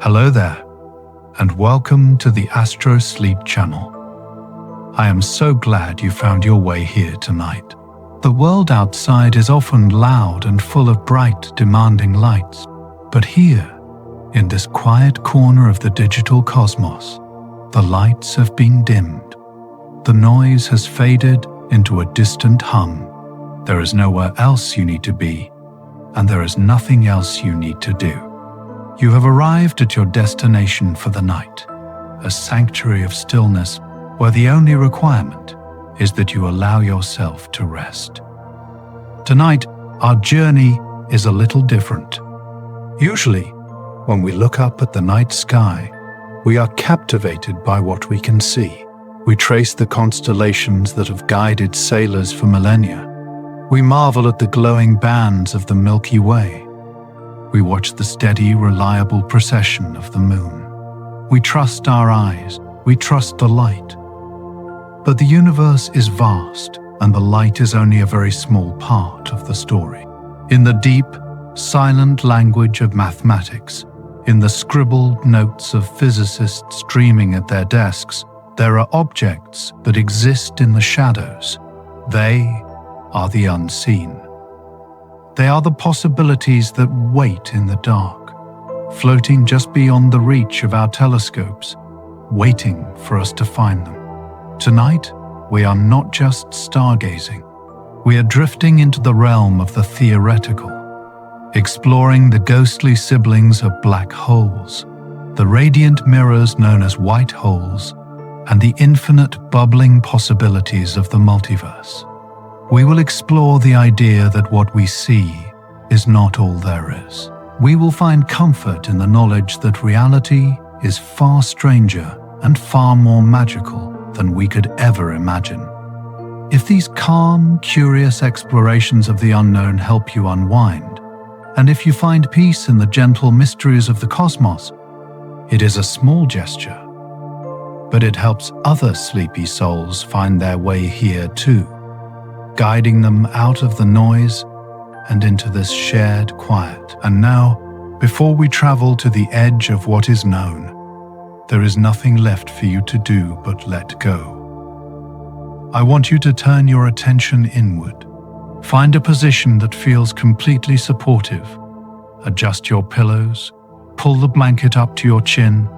Hello there, and welcome to the AstroSleep channel. I am so glad you found your way here tonight. The world outside is often loud and full of bright, demanding lights, but here, in this quiet corner of the digital cosmos, the lights have been dimmed. The noise has faded into a distant hum. There is nowhere else you need to be, and there is nothing else you need to do. You have arrived at your destination for the night, a sanctuary of stillness where the only requirement is that you allow yourself to rest. Tonight, our journey is a little different. Usually, when we look up at the night sky, we are captivated by what we can see. We trace the constellations that have guided sailors for millennia. We marvel at the glowing bands of the Milky Way. We watch the steady, reliable procession of the moon. We trust our eyes, we trust the light. But the universe is vast, and the light is only a very small part of the story. In the deep, silent language of mathematics, in the scribbled notes of physicists dreaming at their desks, there are objects that exist in the shadows. They are the unseen. They are the possibilities that wait in the dark, floating just beyond the reach of our telescopes, waiting for us to find them. Tonight, we are not just stargazing. We are drifting into the realm of the theoretical, exploring the ghostly siblings of black holes, the radiant mirrors known as white holes, and the infinite bubbling possibilities of the multiverse. We will explore the idea that what we see is not all there is. We will find comfort in the knowledge that reality is far stranger and far more magical than we could ever imagine. If these calm, curious explorations of the unknown help you unwind, and if you find peace in the gentle mysteries of the cosmos, it is a small gesture, but it helps other sleepy souls find their way here too, guiding them out of the noise and into this shared quiet. And now, before we travel to the edge of what is known, there is nothing left for you to do but let go. I want you to turn your attention inward. Find a position that feels completely supportive. Adjust your pillows, pull the blanket up to your chin,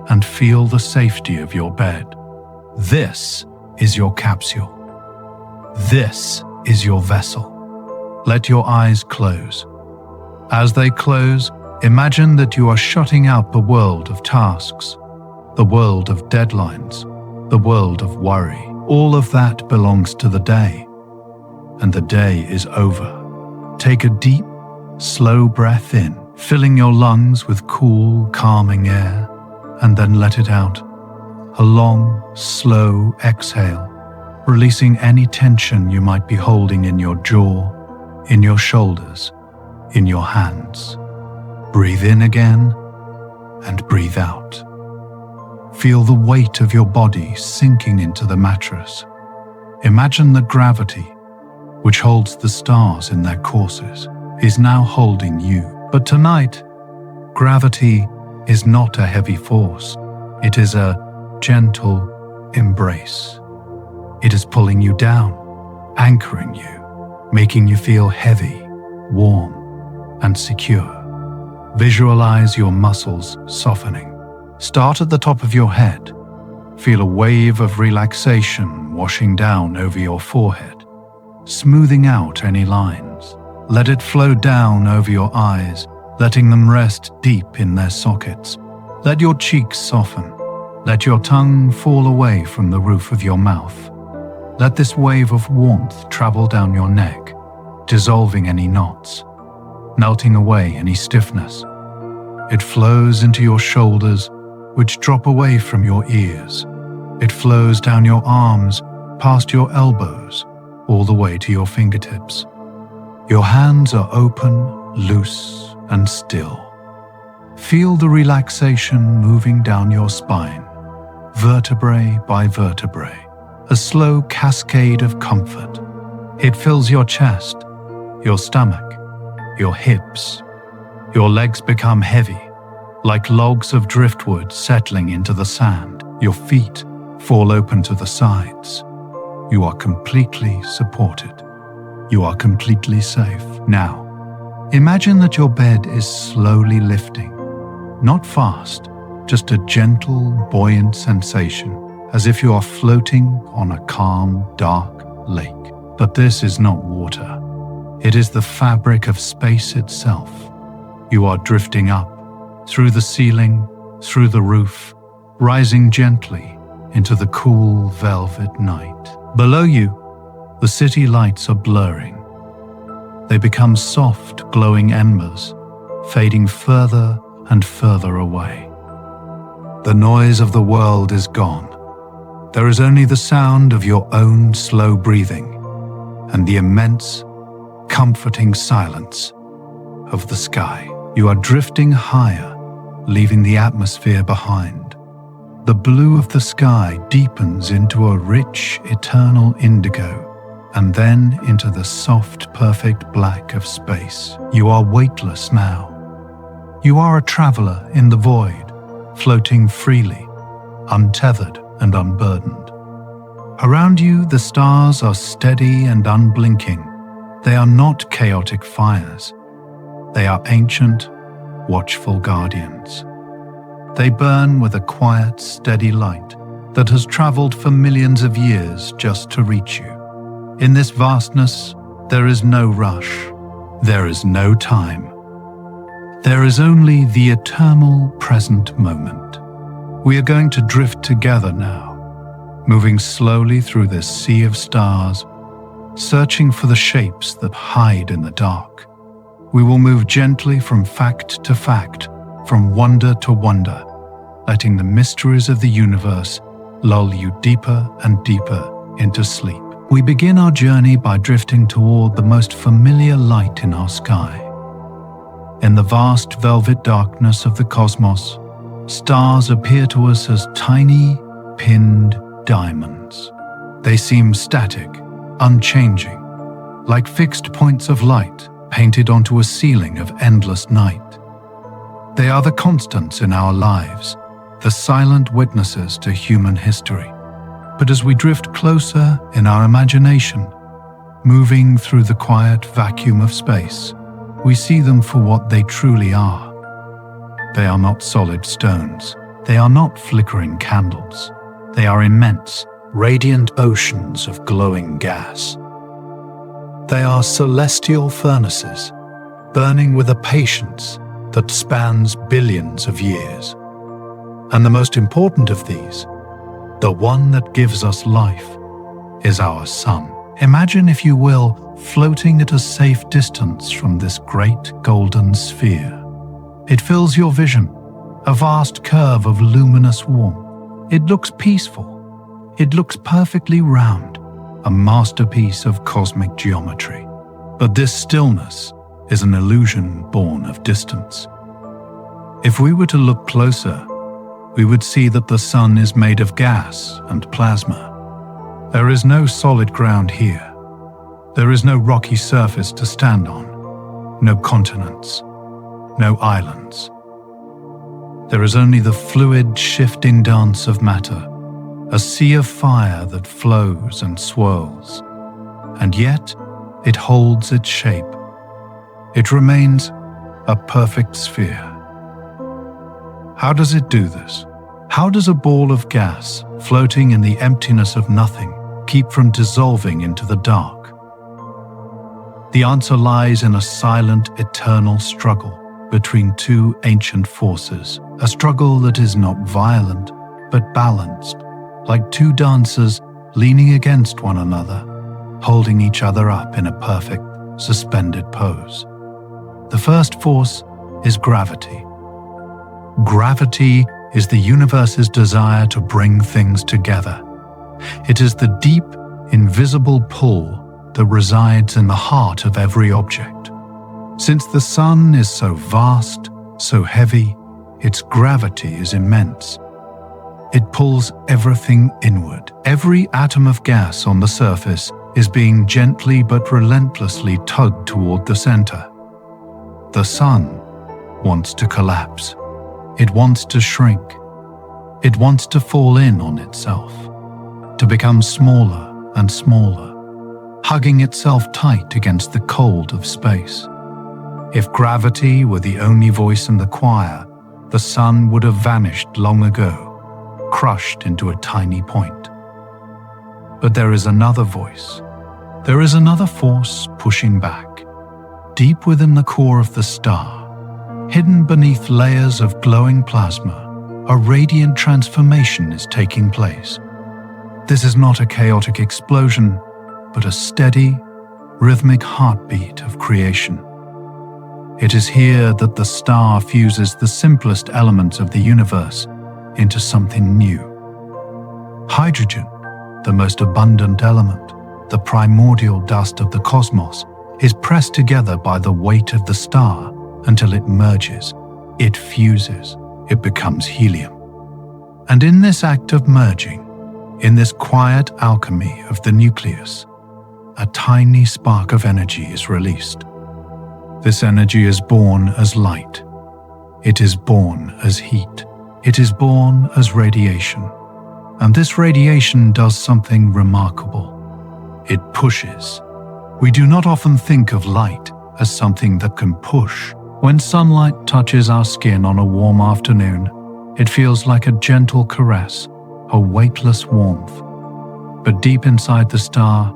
and feel the safety of your bed. This is your capsule. This is your vessel. Let your eyes close. As they close, imagine that you are shutting out the world of tasks, the world of deadlines, the world of worry. All of that belongs to the day, and the day is over. Take a deep, slow breath in, filling your lungs with cool, calming air, and then let it out. A long, slow exhale, releasing any tension you might be holding in your jaw, in your shoulders, in your hands. Breathe in again and breathe out. Feel the weight of your body sinking into the mattress. Imagine the gravity, which holds the stars in their courses, is now holding you. But tonight, gravity is not a heavy force. It is a gentle embrace. It is pulling you down, anchoring you, making you feel heavy, warm, and secure. Visualize your muscles softening. Start at the top of your head. Feel a wave of relaxation washing down over your forehead, smoothing out any lines. Let it flow down over your eyes, letting them rest deep in their sockets. Let your cheeks soften. Let your tongue fall away from the roof of your mouth. Let this wave of warmth travel down your neck, dissolving any knots, melting away any stiffness. It flows into your shoulders, which drop away from your ears. It flows down your arms, past your elbows, all the way to your fingertips. Your hands are open, loose, and still. Feel the relaxation moving down your spine, vertebrae by vertebrae, a slow cascade of comfort. It fills your chest, your stomach, your hips. Your legs become heavy, like logs of driftwood settling into the sand. Your feet fall open to the sides. You are completely supported. You are completely safe. Now, imagine that your bed is slowly lifting. Not fast, just a gentle, buoyant sensation, as if you are floating on a calm, dark lake. But this is not water. It is the fabric of space itself. You are drifting up, through the ceiling, through the roof, rising gently into the cool velvet night. Below you, the city lights are blurring. They become soft, glowing embers, fading further and further away. The noise of the world is gone. There is only the sound of your own slow breathing and the immense, comforting silence of the sky. You are drifting higher, leaving the atmosphere behind. The blue of the sky deepens into a rich, eternal indigo, and then into the soft, perfect black of space. You are weightless now. You are a traveler in the void, floating freely, untethered and unburdened. Around you, the stars are steady and unblinking. They are not chaotic fires. They are ancient, watchful guardians. They burn with a quiet, steady light that has traveled for millions of years just to reach you. In this vastness, there is no rush. There is no time. There is only the eternal present moment. We are going to drift together now, moving slowly through this sea of stars, searching for the shapes that hide in the dark. We will move gently from fact to fact, from wonder to wonder, letting the mysteries of the universe lull you deeper and deeper into sleep. We begin our journey by drifting toward the most familiar light in our sky. In the vast velvet darkness of the cosmos, stars appear to us as tiny, pinned diamonds. They seem static, unchanging, like fixed points of light painted onto a ceiling of endless night. They are the constants in our lives, the silent witnesses to human history. But as we drift closer in our imagination, moving through the quiet vacuum of space, we see them for what they truly are. They are not solid stones. They are not flickering candles. They are immense, radiant oceans of glowing gas. They are celestial furnaces, burning with a patience that spans billions of years. And the most important of these, the one that gives us life, is our sun. Imagine, if you will, floating at a safe distance from this great golden sphere. It fills your vision, a vast curve of luminous warmth. It looks peaceful. It looks perfectly round, a masterpiece of cosmic geometry. But this stillness is an illusion born of distance. If we were to look closer, we would see that the sun is made of gas and plasma. There is no solid ground here. There is no rocky surface to stand on, no continents, no islands. There is only the fluid, shifting dance of matter, a sea of fire that flows and swirls. And yet, it holds its shape. It remains a perfect sphere. How does it do this? How does a ball of gas, floating in the emptiness of nothing, keep from dissolving into the dark? The answer lies in a silent, eternal struggle between two ancient forces, a struggle that is not violent, but balanced, like two dancers leaning against one another, holding each other up in a perfect, suspended pose. The first force is gravity. Gravity is the universe's desire to bring things together. It is the deep, invisible pull that resides in the heart of every object. Since the sun is so vast, so heavy, its gravity is immense. It pulls everything inward. Every atom of gas on the surface is being gently but relentlessly tugged toward the center. The sun wants to collapse. It wants to shrink. It wants to fall in on itself, to become smaller and smaller, hugging itself tight against the cold of space. If gravity were the only voice in the choir, the sun would have vanished long ago, crushed into a tiny point. But there is another voice. There is another force pushing back. Deep within the core of the star, hidden beneath layers of glowing plasma, a radiant transformation is taking place. This is not a chaotic explosion, but a steady, rhythmic heartbeat of creation. It is here that the star fuses the simplest elements of the universe into something new. Hydrogen, the most abundant element, the primordial dust of the cosmos, is pressed together by the weight of the star until it merges, it fuses, it becomes helium. And in this act of merging, in this quiet alchemy of the nucleus, a tiny spark of energy is released. This energy is born as light. It is born as heat. It is born as radiation. And this radiation does something remarkable. It pushes. We do not often think of light as something that can push. When sunlight touches our skin on a warm afternoon, it feels like a gentle caress, a weightless warmth. But deep inside the star,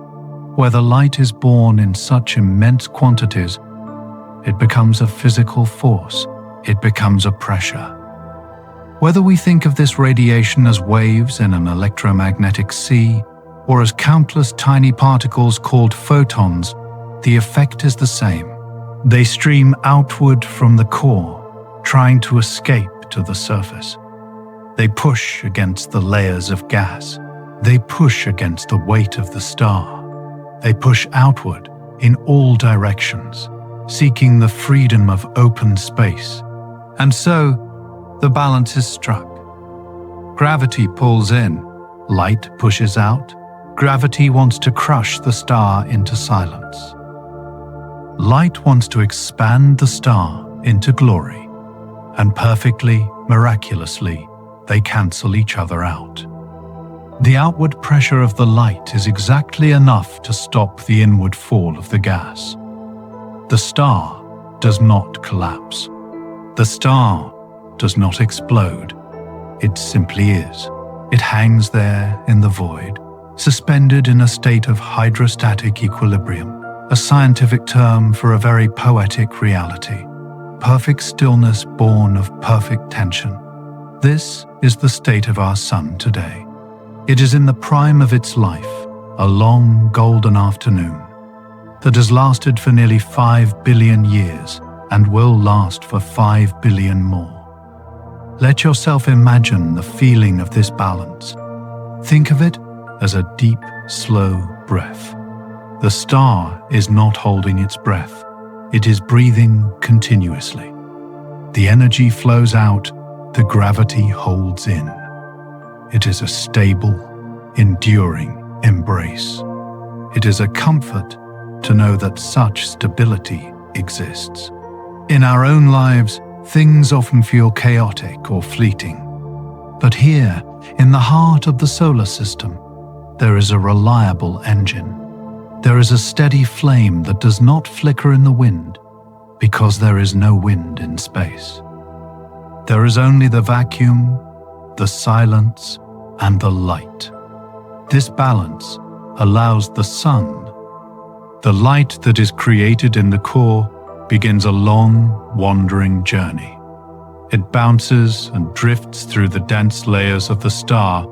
where the light is born in such immense quantities, it becomes a physical force. It becomes a pressure. Whether we think of this radiation as waves in an electromagnetic sea, or as countless tiny particles called photons, the effect is the same. They stream outward from the core, trying to escape to the surface. They push against the layers of gas. They push against the weight of the star. They push outward in all directions, seeking the freedom of open space. And so, the balance is struck. Gravity pulls in, light pushes out. Gravity wants to crush the star into silence. Light wants to expand the star into glory, and perfectly, miraculously, they cancel each other out. The outward pressure of the light is exactly enough to stop the inward fall of the gas. The star does not collapse. The star does not explode. It simply is. It hangs there in the void, suspended in a state of hydrostatic equilibrium, a scientific term for a very poetic reality. Perfect stillness born of perfect tension. This is the state of our sun today. It is in the prime of its life, a long golden afternoon that has lasted for nearly 5 billion years and will last for 5 billion more. Let yourself imagine the feeling of this balance. Think of it as a deep, slow breath. The star is not holding its breath. It is breathing continuously. The energy flows out, the gravity holds in. It is a stable, enduring embrace. It is a comfort to know that such stability exists. In our own lives, things often feel chaotic or fleeting. But here, in the heart of the solar system, there is a reliable engine. There is a steady flame that does not flicker in the wind, because there is no wind in space. There is only the vacuum, the silence, and the light. This balance allows the sun. The light that is created in the core begins a long, wandering journey. It bounces and drifts through the dense layers of the star,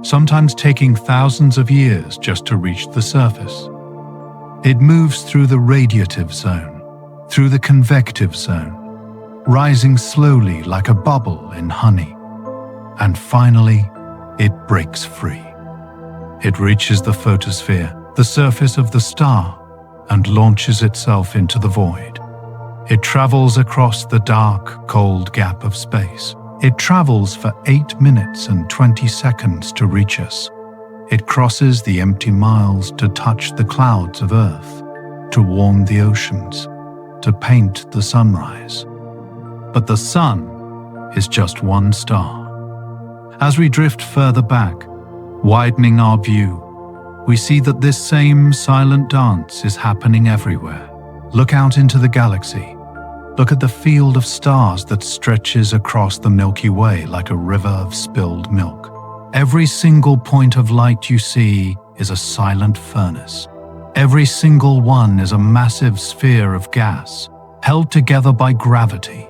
sometimes taking thousands of years just to reach the surface. It moves through the radiative zone, through the convective zone, rising slowly like a bubble in honey. And finally, it breaks free. It reaches the photosphere, the surface of the star, and launches itself into the void. It travels across the dark, cold gap of space. It travels for 8 minutes and 20 seconds to reach us. It crosses the empty miles to touch the clouds of Earth, to warm the oceans, to paint the sunrise. But the sun, is just one star. As we drift further back, widening our view, we see that this same silent dance is happening everywhere. Look out into the galaxy. Look at the field of stars that stretches across the Milky Way like a river of spilled milk. Every single point of light you see is a silent furnace. Every single one is a massive sphere of gas, held together by gravity,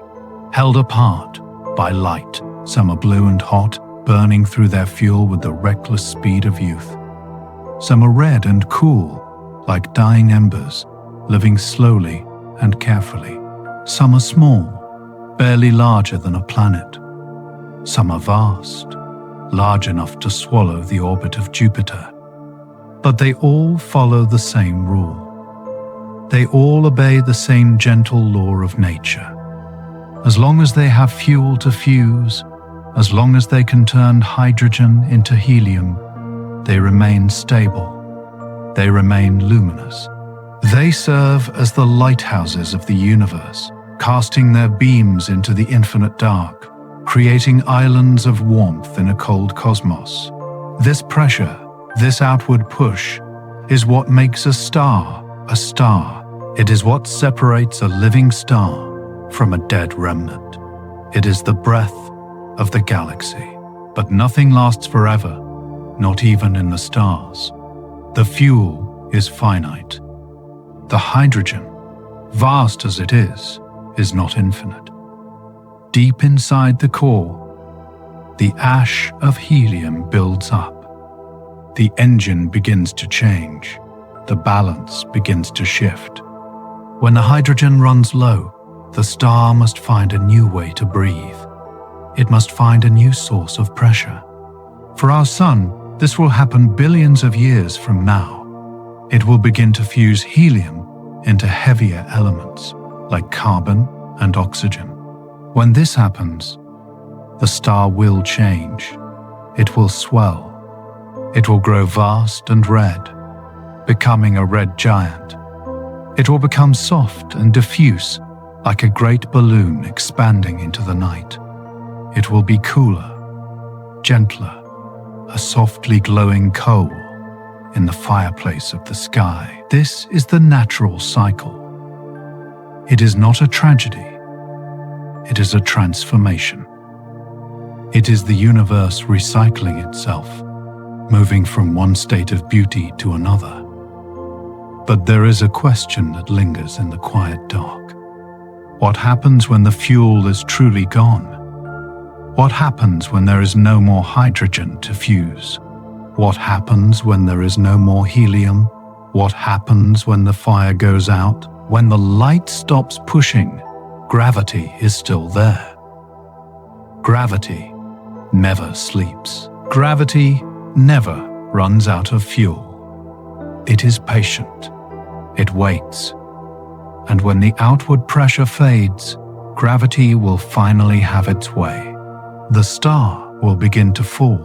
held apart by light. Some are blue and hot, burning through their fuel with the reckless speed of youth. Some are red and cool, like dying embers, living slowly and carefully. Some are small, barely larger than a planet. Some are vast, large enough to swallow the orbit of Jupiter. But they all follow the same rule. They all obey the same gentle law of nature. As long as they have fuel to fuse, as long as they can turn hydrogen into helium, they remain stable. They remain luminous. They serve as the lighthouses of the universe, casting their beams into the infinite dark, creating islands of warmth in a cold cosmos. This pressure, this outward push, is what makes a star a star. It is what separates a living star from a dead remnant. It is the breath of the galaxy. But nothing lasts forever, not even in the stars. The fuel is finite. The hydrogen, vast as it is not infinite. Deep inside the core, the ash of helium builds up. The engine begins to change. The balance begins to shift. When the hydrogen runs low, the star must find a new way to breathe. It must find a new source of pressure. For our sun, this will happen billions of years from now. It will begin to fuse helium into heavier elements, like carbon and oxygen. When this happens, the star will change. It will swell. It will grow vast and red, becoming a red giant. It will become soft and diffuse, like a great balloon expanding into the night. It will be cooler, gentler, a softly glowing coal in the fireplace of the sky. This is the natural cycle. It is not a tragedy. It is a transformation. It is the universe recycling itself, moving from one state of beauty to another. But there is a question that lingers in the quiet dark. What happens when the fuel is truly gone? What happens when there is no more hydrogen to fuse? What happens when there is no more helium? What happens when the fire goes out? When the light stops pushing, gravity is still there. Gravity never sleeps. Gravity never runs out of fuel. It is patient. It waits. And when the outward pressure fades, gravity will finally have its way. The star will begin to fall.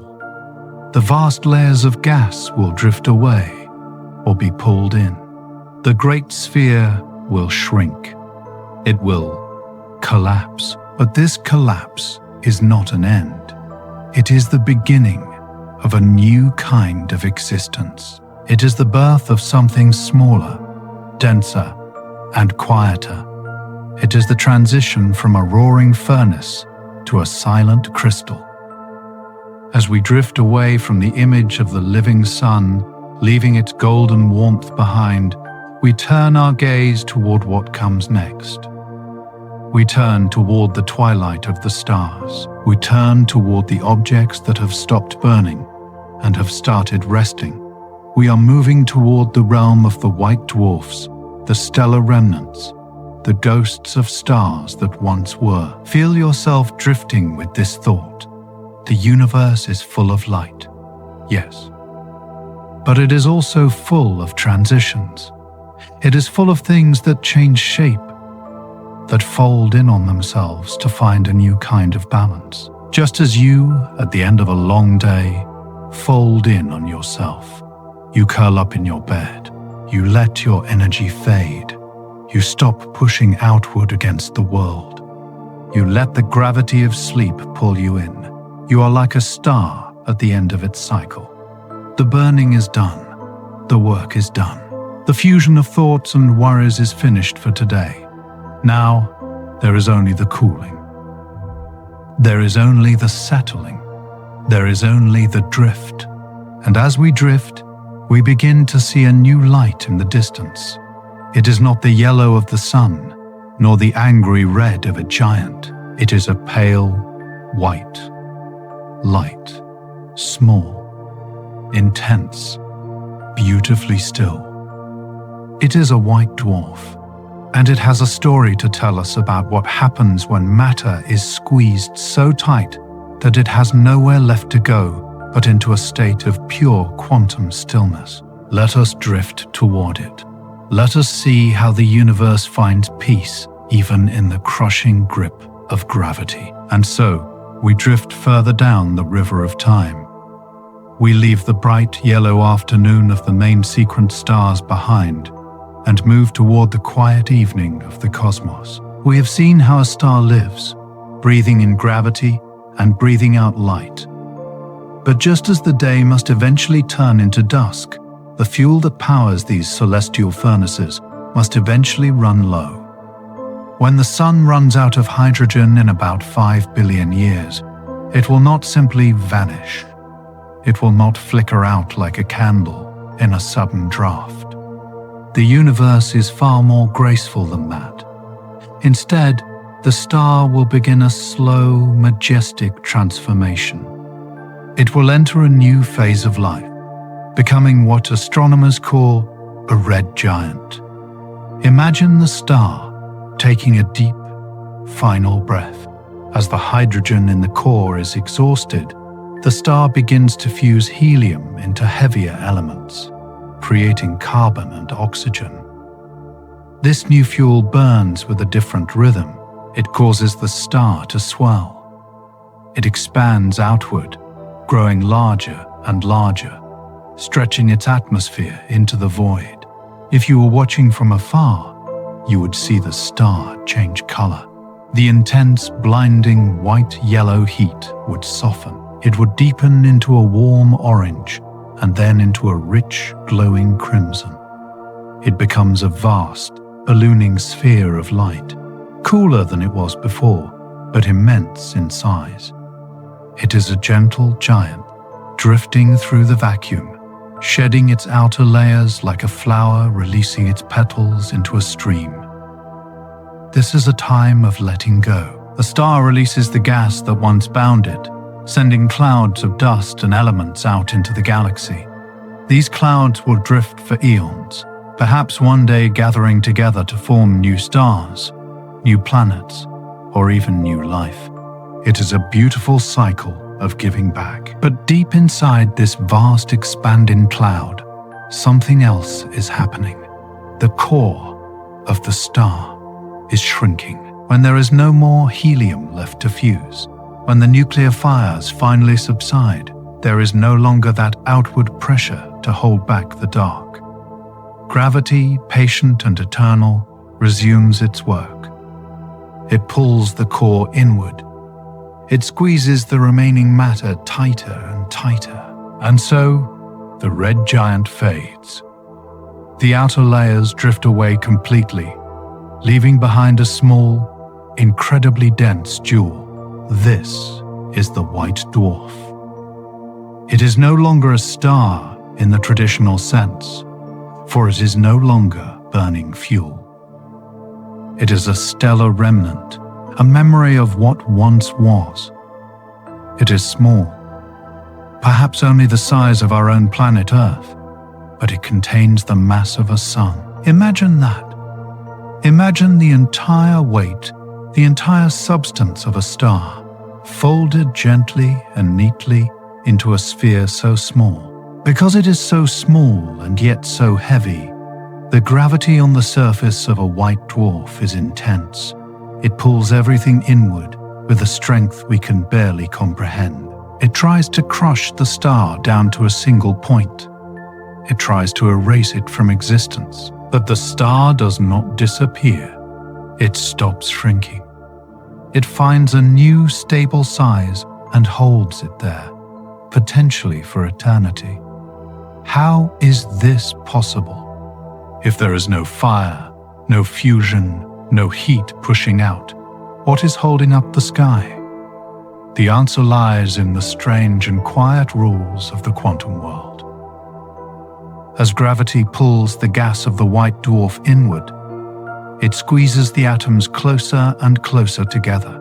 The vast layers of gas will drift away or be pulled in. The great sphere will shrink. It will collapse. But this collapse is not an end. It is the beginning of a new kind of existence. It is the birth of something smaller, denser, and quieter. It is the transition from a roaring furnace to a silent crystal. As we drift away from the image of the living sun, leaving its golden warmth behind, we turn our gaze toward what comes next. We turn toward the twilight of the stars. We turn toward the objects that have stopped burning and have started resting. We are moving toward the realm of the white dwarfs, the stellar remnants, the ghosts of stars that once were. Feel yourself drifting with this thought. The universe is full of light, yes. But it is also full of transitions. It is full of things that change shape, that fold in on themselves to find a new kind of balance. Just as you, at the end of a long day, fold in on yourself. You curl up in your bed. You let your energy fade. You stop pushing outward against the world. You let the gravity of sleep pull you in. You are like a star at the end of its cycle. The burning is done. The work is done. The fusion of thoughts and worries is finished for today. Now, there is only the cooling. There is only the settling. There is only the drift. And as we drift, we begin to see a new light in the distance. It is not the yellow of the sun, nor the angry red of a giant. It is a pale, white, light, small, intense, beautifully still. It is a white dwarf, and it has a story to tell us about what happens when matter is squeezed so tight that it has nowhere left to go but into a state of pure quantum stillness. Let us drift toward it. Let us see how the universe finds peace even in the crushing grip of gravity. And so, we drift further down the river of time. We leave the bright yellow afternoon of the main sequence stars behind and move toward the quiet evening of the cosmos. We have seen how a star lives, breathing in gravity and breathing out light. But just as the day must eventually turn into dusk, the fuel that powers these celestial furnaces must eventually run low. When the sun runs out of hydrogen in about 5 billion years, it will not simply vanish. It will not flicker out like a candle in a sudden draft. The universe is far more graceful than that. Instead, the star will begin a slow, majestic transformation. It will enter a new phase of life, becoming what astronomers call a red giant. Imagine the star taking a deep, final breath. As the hydrogen in the core is exhausted, the star begins to fuse helium into heavier elements, creating carbon and oxygen. This new fuel burns with a different rhythm. It causes the star to swell. It expands outward, growing larger and larger, stretching its atmosphere into the void. If you were watching from afar, you would see the star change color. The intense, blinding white-yellow heat would soften. It would deepen into a warm orange and then into a rich, glowing crimson. It becomes a vast, ballooning sphere of light, cooler than it was before, but immense in size. It is a gentle giant, drifting through the vacuum, shedding its outer layers like a flower releasing its petals into a stream. This is a time of letting go. The star releases the gas that once bound it, sending clouds of dust and elements out into the galaxy. These clouds will drift for eons, perhaps one day gathering together to form new stars, new planets, or even new life. It is a beautiful cycle of giving back. But deep inside this vast expanding cloud, something else is happening. The core of the star is shrinking. When there is no more helium left to fuse, when the nuclear fires finally subside, there is no longer that outward pressure to hold back the dark. Gravity, patient and eternal, resumes its work. It pulls the core inward. It squeezes the remaining matter tighter and tighter. And so, the red giant fades. The outer layers drift away completely, leaving behind a small, incredibly dense jewel. This is the white dwarf. It is no longer a star in the traditional sense, for it is no longer burning fuel. It is a stellar remnant, a memory of what once was. It is small, perhaps only the size of our own planet Earth, but it contains the mass of a sun. Imagine that. Imagine the entire weight, the entire substance of a star, folded gently and neatly into a sphere so small. Because it is so small and yet so heavy, the gravity on the surface of a white dwarf is intense. It pulls everything inward with a strength we can barely comprehend. It tries to crush the star down to a single point. It tries to erase it from existence. But the star does not disappear. It stops shrinking. It finds a new stable size and holds it there, potentially for eternity. How is this possible? If there is no fire, no fusion, no heat pushing out, what is holding up the sky? The answer lies in the strange and quiet rules of the quantum world. As gravity pulls the gas of the white dwarf inward, it squeezes the atoms closer and closer together.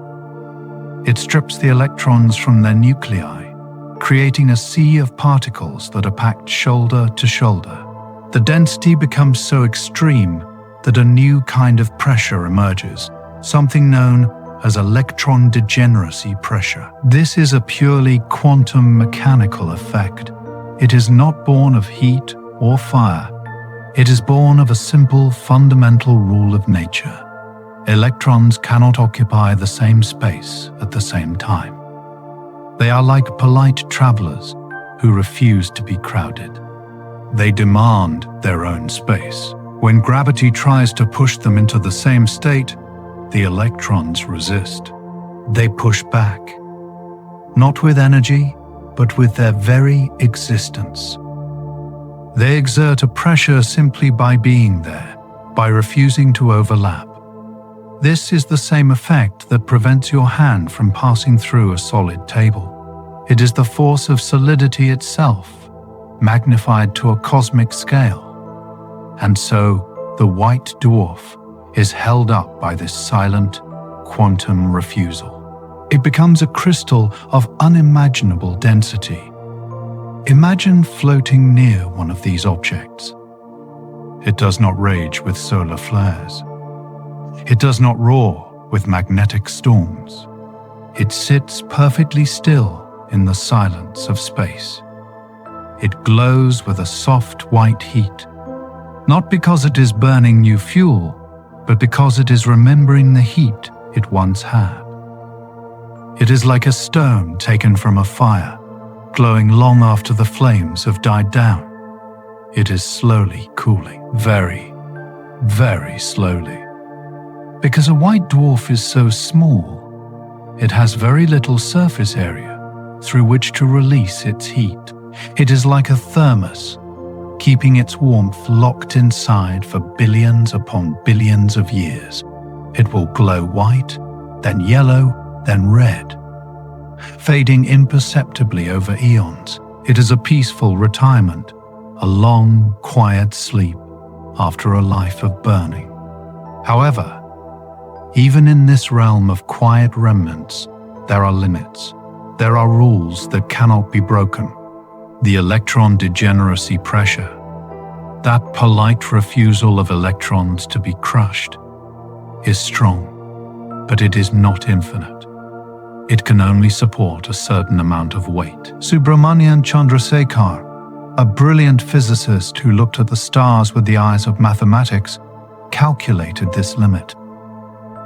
It strips the electrons from their nuclei, creating a sea of particles that are packed shoulder to shoulder. The density becomes so extreme that a new kind of pressure emerges, something known as electron degeneracy pressure. This is a purely quantum mechanical effect. It is not born of heat or fire. It is born of a simple fundamental rule of nature. Electrons cannot occupy the same space at the same time. They are like polite travelers who refuse to be crowded. They demand their own space. When gravity tries to push them into the same state, the electrons resist. They push back, not with energy, but with their very existence. They exert a pressure simply by being there, by refusing to overlap. This is the same effect that prevents your hand from passing through a solid table. It is the force of solidity itself, magnified to a cosmic scale. And so, the white dwarf is held up by this silent, quantum refusal. It becomes a crystal of unimaginable density. Imagine floating near one of these objects. It does not rage with solar flares. It does not roar with magnetic storms. It sits perfectly still in the silence of space. It glows with a soft white heat, not because it is burning new fuel, but because it is remembering the heat it once had. It is like a stone taken from a fire, glowing long after the flames have died down. It is slowly cooling, very, very slowly. Because a white dwarf is so small, it has very little surface area through which to release its heat. It is like a thermos, keeping its warmth locked inside for billions upon billions of years. It will glow white, then yellow, then red, fading imperceptibly over eons. It is a peaceful retirement, a long, quiet sleep after a life of burning. However, even in this realm of quiet remnants, there are limits. There are rules that cannot be broken. The electron degeneracy pressure, that polite refusal of electrons to be crushed, is strong, but it is not infinite. It can only support a certain amount of weight. Subramanian Chandrasekhar, a brilliant physicist who looked at the stars with the eyes of mathematics, calculated this limit.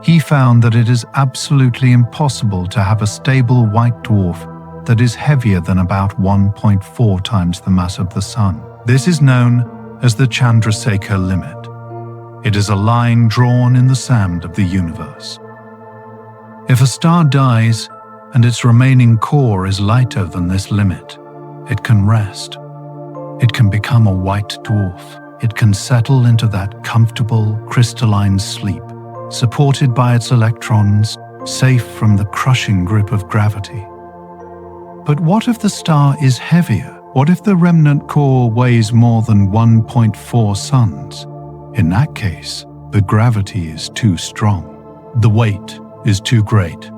He found that it is absolutely impossible to have a stable white dwarf that is heavier than about 1.4 times the mass of the Sun. This is known as the Chandrasekhar limit. It is a line drawn in the sand of the universe. If a star dies and its remaining core is lighter than this limit, it can rest. It can become a white dwarf. It can settle into that comfortable, crystalline sleep, supported by its electrons, safe from the crushing grip of gravity. But what if the star is heavier? What if the remnant core weighs more than 1.4 suns? In that case, the gravity is too strong. The weight is too great.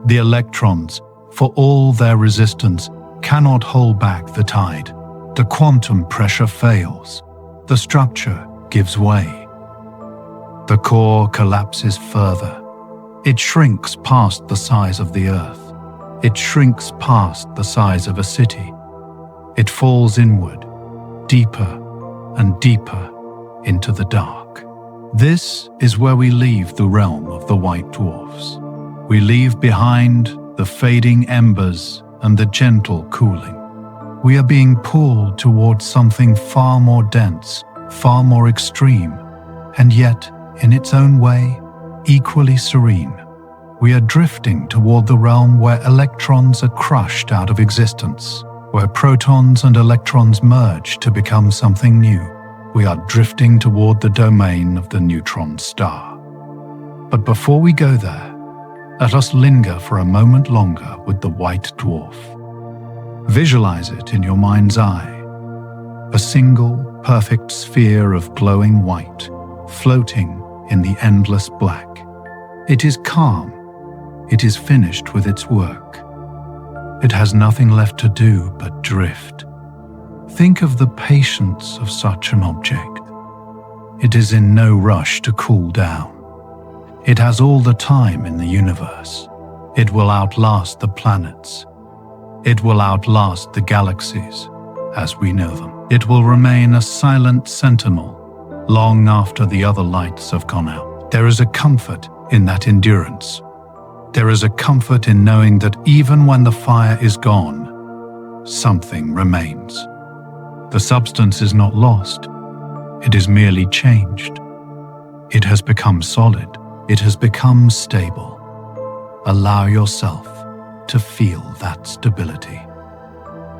The electrons, for all their resistance, cannot hold back the tide. The quantum pressure fails. The structure gives way. The core collapses further. It shrinks past the size of the Earth. It shrinks past the size of a city. It falls inward, deeper and deeper into the dark. This is where we leave the realm of the white dwarfs. We leave behind the fading embers and the gentle cooling. We are being pulled towards something far more dense, far more extreme, and yet, in its own way, equally serene. We are drifting toward the realm where electrons are crushed out of existence, where protons and electrons merge to become something new. We are drifting toward the domain of the neutron star. But before we go there, let us linger for a moment longer with the white dwarf. Visualize it in your mind's eye. A single, perfect sphere of glowing white, floating in the endless black. It is calm. It is finished with its work. It has nothing left to do but drift. Think of the patience of such an object. It is in no rush to cool down. It has all the time in the universe. It will outlast the planets. It will outlast the galaxies as we know them. It will remain a silent sentinel long after the other lights have gone out. There is a comfort in that endurance. There is a comfort in knowing that even when the fire is gone, something remains. The substance is not lost. It is merely changed. It has become solid. It has become stable. Allow yourself to feel that stability.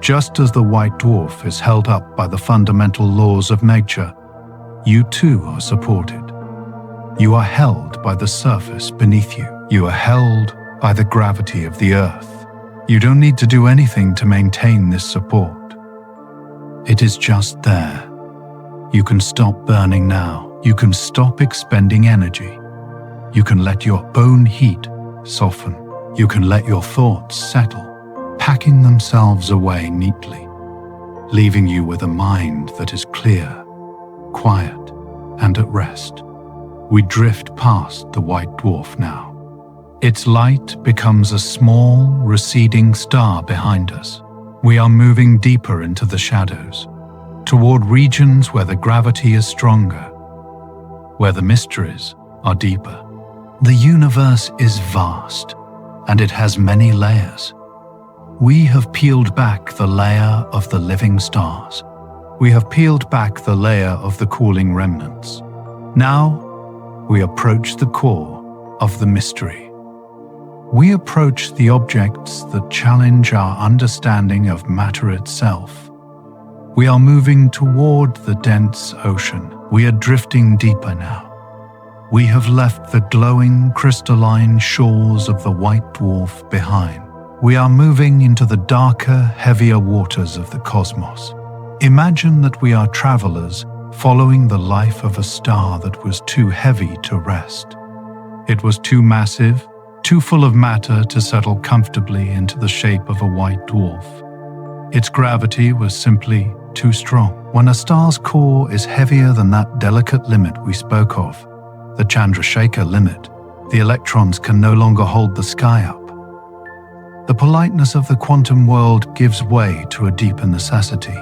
Just as the white dwarf is held up by the fundamental laws of nature, you too are supported. You are held by the surface beneath you. You are held by the gravity of the earth. You don't need to do anything to maintain this support. It is just there. You can stop burning now. You can stop expending energy. You can let your own heat soften. You can let your thoughts settle, packing themselves away neatly, leaving you with a mind that is clear, quiet, and at rest. We drift past the white dwarf now. Its light becomes a small, receding star behind us. We are moving deeper into the shadows, toward regions where the gravity is stronger, where the mysteries are deeper. The universe is vast, and it has many layers. We have peeled back the layer of the living stars. We have peeled back the layer of the cooling remnants. Now, we approach the core of the mystery. We approach the objects that challenge our understanding of matter itself. We are moving toward the dense ocean. We are drifting deeper now. We have left the glowing crystalline shores of the white dwarf behind. We are moving into the darker, heavier waters of the cosmos. Imagine that we are travelers following the life of a star that was too heavy to rest. It was too massive, too full of matter to settle comfortably into the shape of a white dwarf. Its gravity was simply too strong. When a star's core is heavier than that delicate limit we spoke of, the Chandrasekhar limit, the electrons can no longer hold the sky up. The politeness of the quantum world gives way to a deeper necessity.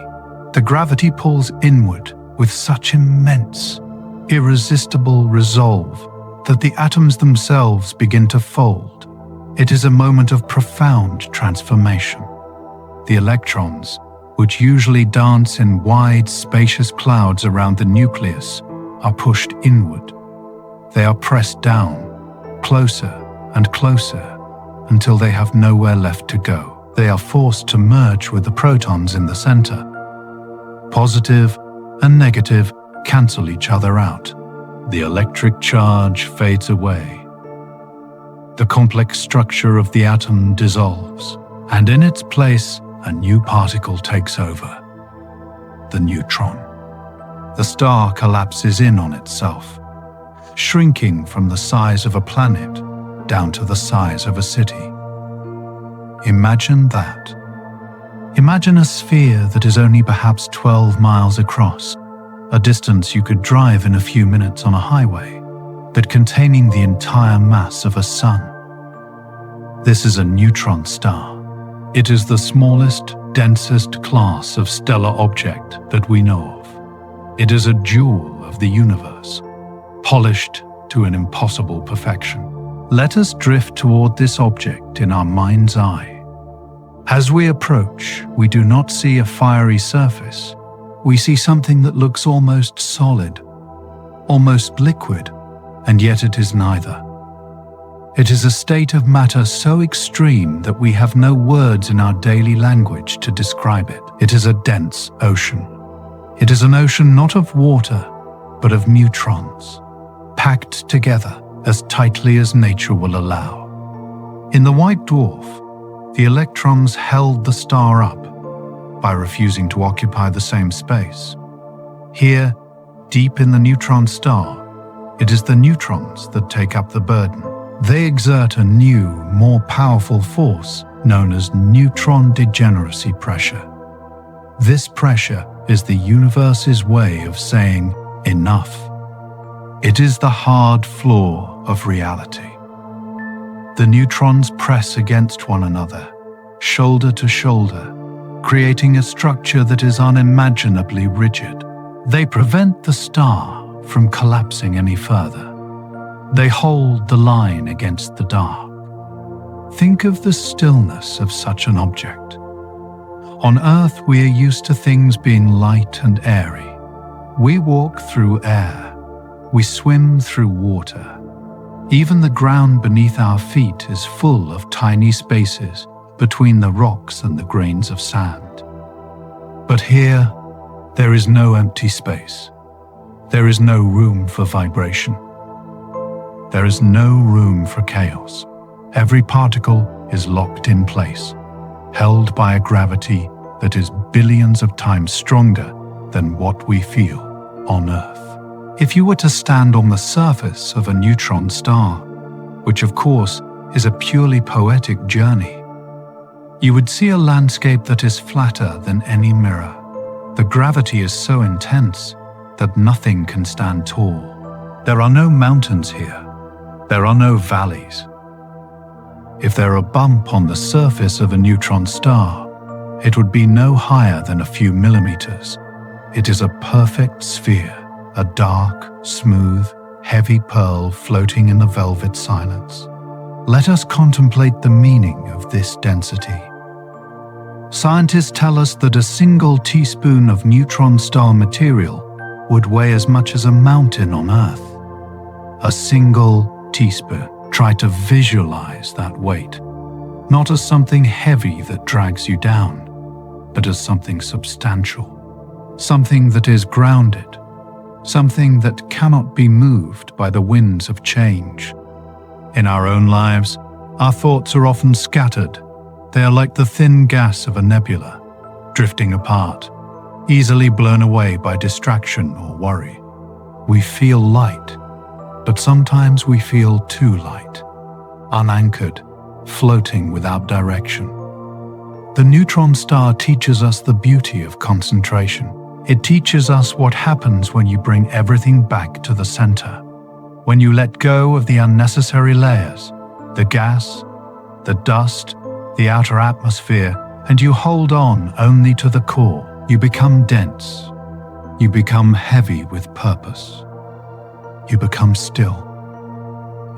The gravity pulls inward with such immense, irresistible resolve that the atoms themselves begin to fold. It is a moment of profound transformation. The electrons, which usually dance in wide, spacious clouds around the nucleus, are pushed inward. They are pressed down, closer and closer, until they have nowhere left to go. They are forced to merge with the protons in the center. Positive and negative cancel each other out. The electric charge fades away. The complex structure of the atom dissolves, and in its place, a new particle takes over. The neutron. The star collapses in on itself, shrinking from the size of a planet down to the size of a city. Imagine that. Imagine a sphere that is only perhaps 12 miles across, a distance you could drive in a few minutes on a highway, but containing the entire mass of a sun. This is a neutron star. It is the smallest, densest class of stellar object that we know of. It is a jewel of the universe, polished to an impossible perfection. Let us drift toward this object in our mind's eye. As we approach, we do not see a fiery surface. We see something that looks almost solid, almost liquid, and yet it is neither. It is a state of matter so extreme that we have no words in our daily language to describe it. It is a dense ocean. It is an ocean not of water, but of neutrons, packed together as tightly as nature will allow. In the white dwarf, the electrons held the star up by refusing to occupy the same space. Here, deep in the neutron star, it is the neutrons that take up the burden. They exert a new, more powerful force known as neutron degeneracy pressure. This pressure is the universe's way of saying enough. It is the hard floor of reality. The neutrons press against one another, shoulder to shoulder, creating a structure that is unimaginably rigid. They prevent the star from collapsing any further. They hold the line against the dark. Think of the stillness of such an object. On Earth, we are used to things being light and airy. We walk through air. We swim through water. Even the ground beneath our feet is full of tiny spaces between the rocks and the grains of sand. But here, there is no empty space. There is no room for vibration. There is no room for chaos. Every particle is locked in place, held by a gravity that is billions of times stronger than what we feel on Earth. If you were to stand on the surface of a neutron star, which of course is a purely poetic journey, you would see a landscape that is flatter than any mirror. The gravity is so intense that nothing can stand tall. There are no mountains here. There are no valleys. If there were a bump on the surface of a neutron star, it would be no higher than a few millimeters. It is a perfect sphere, a dark, smooth, heavy pearl floating in the velvet silence. Let us contemplate the meaning of this density. Scientists tell us that a single teaspoon of neutron star material would weigh as much as a mountain on Earth. A single teaspoon. Try to visualize that weight, not as something heavy that drags you down, but as something substantial, something that is grounded, something that cannot be moved by the winds of change. In our own lives, our thoughts are often scattered. They are like the thin gas of a nebula, drifting apart, easily blown away by distraction or worry. We feel light, but sometimes we feel too light, unanchored, floating without direction. The neutron star teaches us the beauty of concentration. It teaches us what happens when you bring everything back to the center. When you let go of the unnecessary layers, the gas, the dust, the outer atmosphere, and you hold on only to the core, you become dense. You become heavy with purpose. You become still.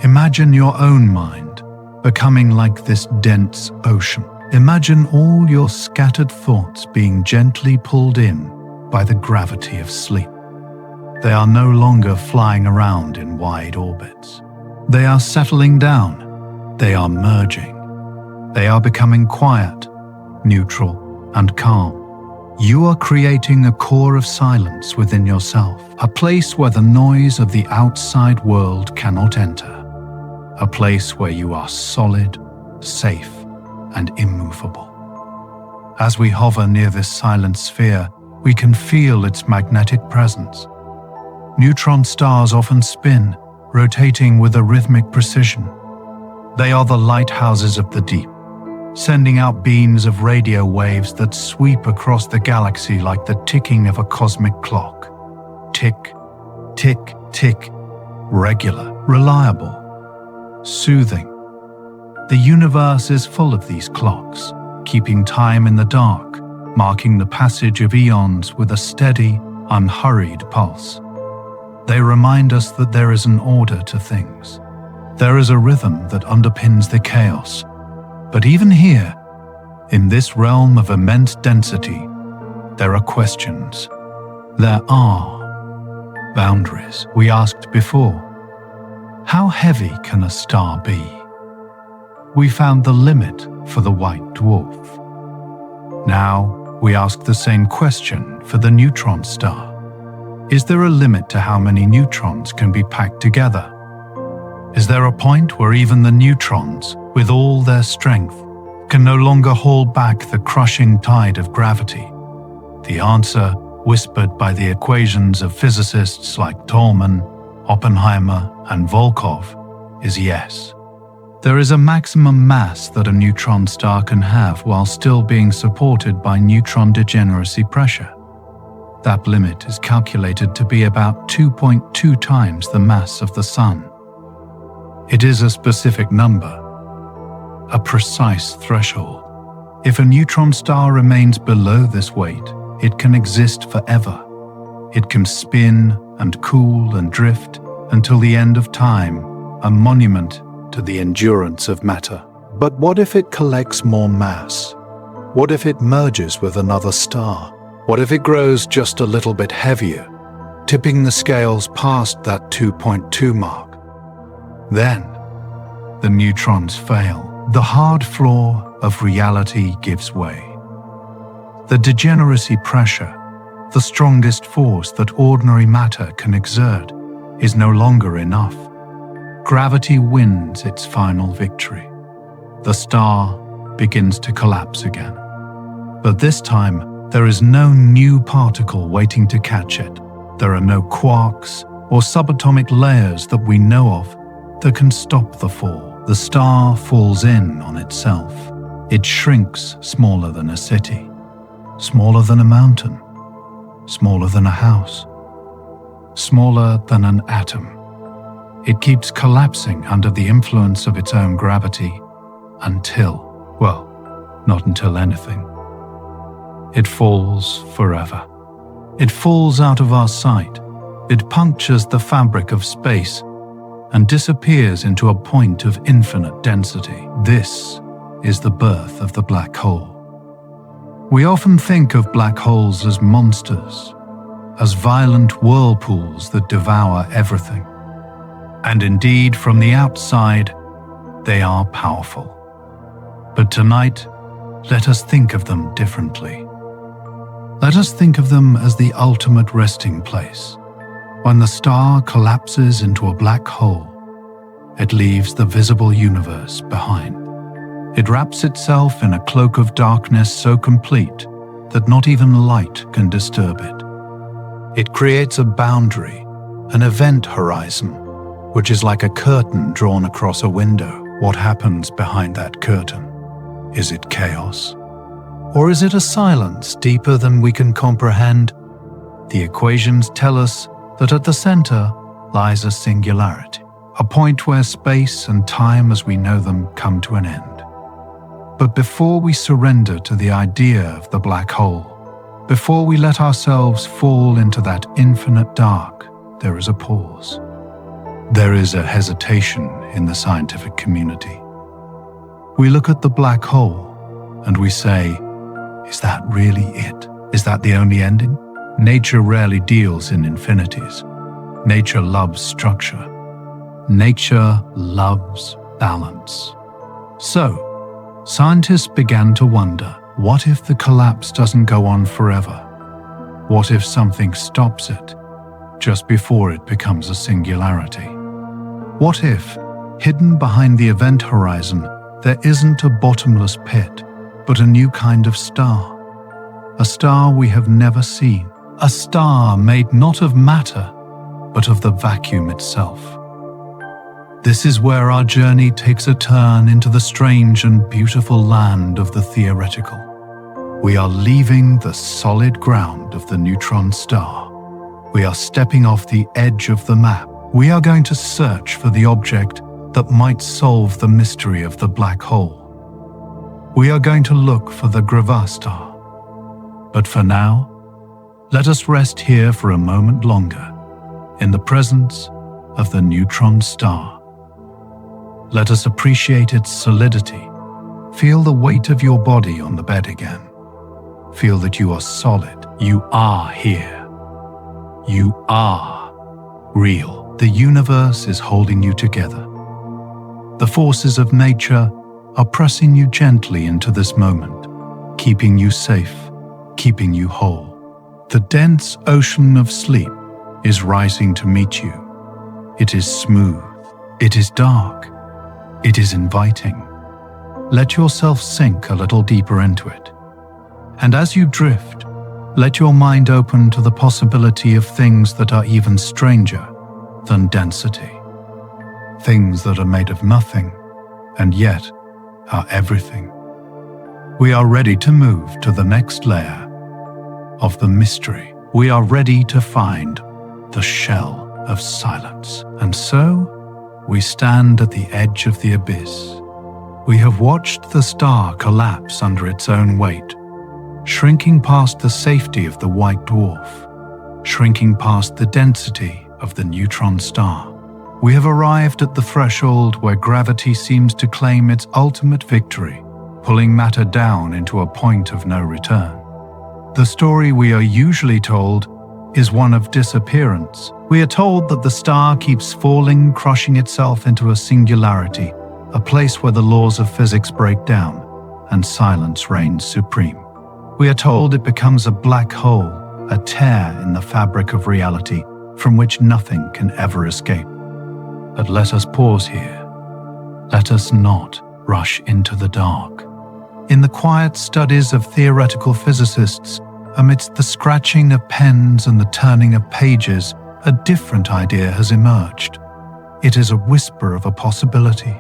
Imagine your own mind becoming like this dense ocean. Imagine all your scattered thoughts being gently pulled in by the gravity of sleep. They are no longer flying around in wide orbits. They are settling down. They are merging. They are becoming quiet, neutral, and calm. You are creating a core of silence within yourself, a place where the noise of the outside world cannot enter, a place where you are solid, safe, and immovable. As we hover near this silent sphere, we can feel its magnetic presence. Neutron stars often spin, rotating with a rhythmic precision. They are the lighthouses of the deep, sending out beams of radio waves that sweep across the galaxy like the ticking of a cosmic clock. Tick, tick, tick, regular, reliable, soothing. The universe is full of these clocks, keeping time in the dark, marking the passage of eons with a steady, unhurried pulse. They remind us that there is an order to things. There is a rhythm that underpins the chaos. But even here, in this realm of immense density, there are questions. There are boundaries. We asked before, how heavy can a star be? we found the limit for the white dwarf. Now, we ask the same question for the neutron star. Is there a limit to how many neutrons can be packed together? Is there a point where even the neutrons, with all their strength, can no longer hold back the crushing tide of gravity? The answer, whispered by the equations of physicists like Tolman, Oppenheimer, and Volkov, is yes. There is a maximum mass that a neutron star can have while still being supported by neutron degeneracy pressure. That limit is calculated to be about 2.2 times the mass of the Sun. It is a specific number, a precise threshold. If a neutron star remains below this weight, it can exist forever. It can spin and cool and drift until the end of time, a monument to the endurance of matter. But what if it collects more mass? What if it merges with another star? What if it grows just a little bit heavier, tipping the scales past that 2.2 mark? Then, the neutrons fail. The hard floor of reality gives way. The degeneracy pressure, the strongest force that ordinary matter can exert, is no longer enough. Gravity wins its final victory. The star begins to collapse again. But this time, there is no new particle waiting to catch it. There are no quarks or subatomic layers that we know of that can stop the fall. The star falls in on itself. It shrinks smaller than a city, smaller than a mountain, smaller than a house, smaller than an atom. It keeps collapsing under the influence of its own gravity until, well, not until anything. It falls forever. It falls out of our sight. It punctures the fabric of space and disappears into a point of infinite density. This is the birth of the black hole. We often think of black holes as monsters, as violent whirlpools that devour everything. And indeed, from the outside, they are powerful. But tonight, let us think of them differently. Let us think of them as the ultimate resting place. When the star collapses into a black hole, it leaves the visible universe behind. It wraps itself in a cloak of darkness so complete that not even light can disturb it. It creates a boundary, an event horizon, which is like a curtain drawn across a window. What happens behind that curtain? Is it chaos? Or is it a silence deeper than we can comprehend? The equations tell us that at the center lies a singularity, a point where space and time as we know them come to an end. But before we surrender to the idea of the black hole, before we let ourselves fall into that infinite dark, there is a pause. There is a hesitation in the scientific community. We look at the black hole and we say, is that really it? Is that the only ending? Nature rarely deals in infinities. Nature loves structure. Nature loves balance. So, scientists began to wonder, what if the collapse doesn't go on forever? What if something stops it just before it becomes a singularity? What if, hidden behind the event horizon, there isn't a bottomless pit, but a new kind of star? A star we have never seen. A star made not of matter, but of the vacuum itself. This is where our journey takes a turn into the strange and beautiful land of the theoretical. We are leaving the solid ground of the neutron star. We are stepping off the edge of the map. We are going to search for the object that might solve the mystery of the black hole. We are going to look for the Gravastar. But for now, let us rest here for a moment longer, in the presence of the neutron star. Let us appreciate its solidity. Feel the weight of your body on the bed again. Feel that you are solid. You are here. You are real. The universe is holding you together. The forces of nature are pressing you gently into this moment, keeping you safe, keeping you whole. The dense ocean of sleep is rising to meet you. It is smooth, it is dark, it is inviting. Let yourself sink a little deeper into it. And as you drift, let your mind open to the possibility of things that are even stranger than density. Things that are made of nothing, and yet are everything. We are ready to move to the next layer of the mystery. We are ready to find the shell of silence. And so, we stand at the edge of the abyss. We have watched the star collapse under its own weight, shrinking past the safety of the white dwarf, shrinking past the density of the neutron star. We have arrived at the threshold where gravity seems to claim its ultimate victory, pulling matter down into a point of no return. The story we are usually told is one of disappearance. We are told that the star keeps falling, crushing itself into a singularity, a place where the laws of physics break down and silence reigns supreme. We are told it becomes a black hole, a tear in the fabric of reality from which nothing can ever escape. But let us pause here. Let us not rush into the dark. In the quiet studies of theoretical physicists, amidst the scratching of pens and the turning of pages, a different idea has emerged. It is a whisper of a possibility,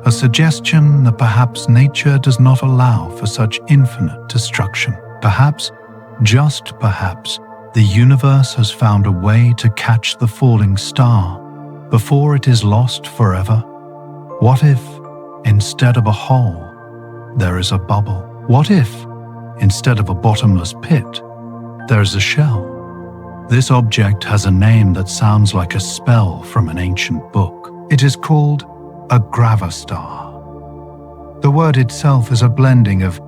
a suggestion that perhaps nature does not allow for such infinite destruction. Perhaps, just perhaps, the universe has found a way to catch the falling star before it is lost forever. What if, instead of a hole, there is a bubble? What if, instead of a bottomless pit, there is a shell? This object has a name that sounds like a spell from an ancient book. It is called a Gravastar. The word itself is a blending of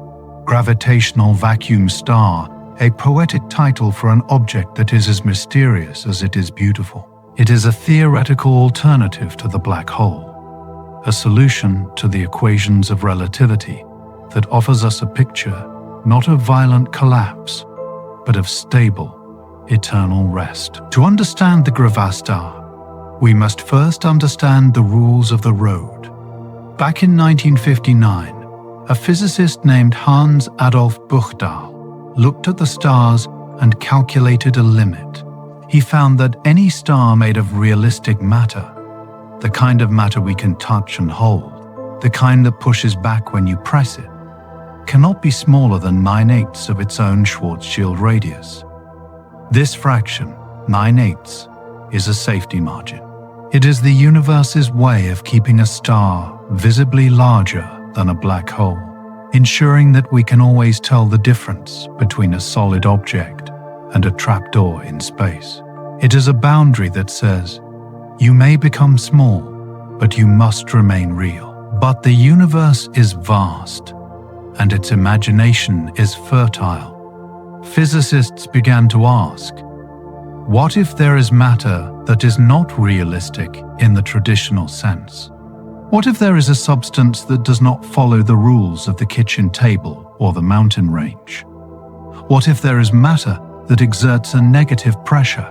gravitational vacuum star, a poetic title for an object that is as mysterious as it is beautiful. It is a theoretical alternative to the black hole, a solution to the equations of relativity that offers us a picture not of violent collapse, but of stable, eternal rest. To understand the Gravastar, we must first understand the rules of the road. Back in 1959, a physicist named Hans Adolf Buchdahl looked at the stars and calculated a limit. He found that any star made of realistic matter, the kind of matter we can touch and hold, the kind that pushes back when you press it, cannot be smaller than 9/8 of its own Schwarzschild radius. This fraction, 9/8, is a safety margin. It is the universe's way of keeping a star visibly larger than a black hole, ensuring that we can always tell the difference between a solid object and a trapdoor in space. It is a boundary that says, you may become small, but you must remain real. But the universe is vast, and its imagination is fertile. Physicists began to ask, what if there is matter that is not realistic in the traditional sense? What if there is a substance that does not follow the rules of the kitchen table or the mountain range? What if there is matter that exerts a negative pressure?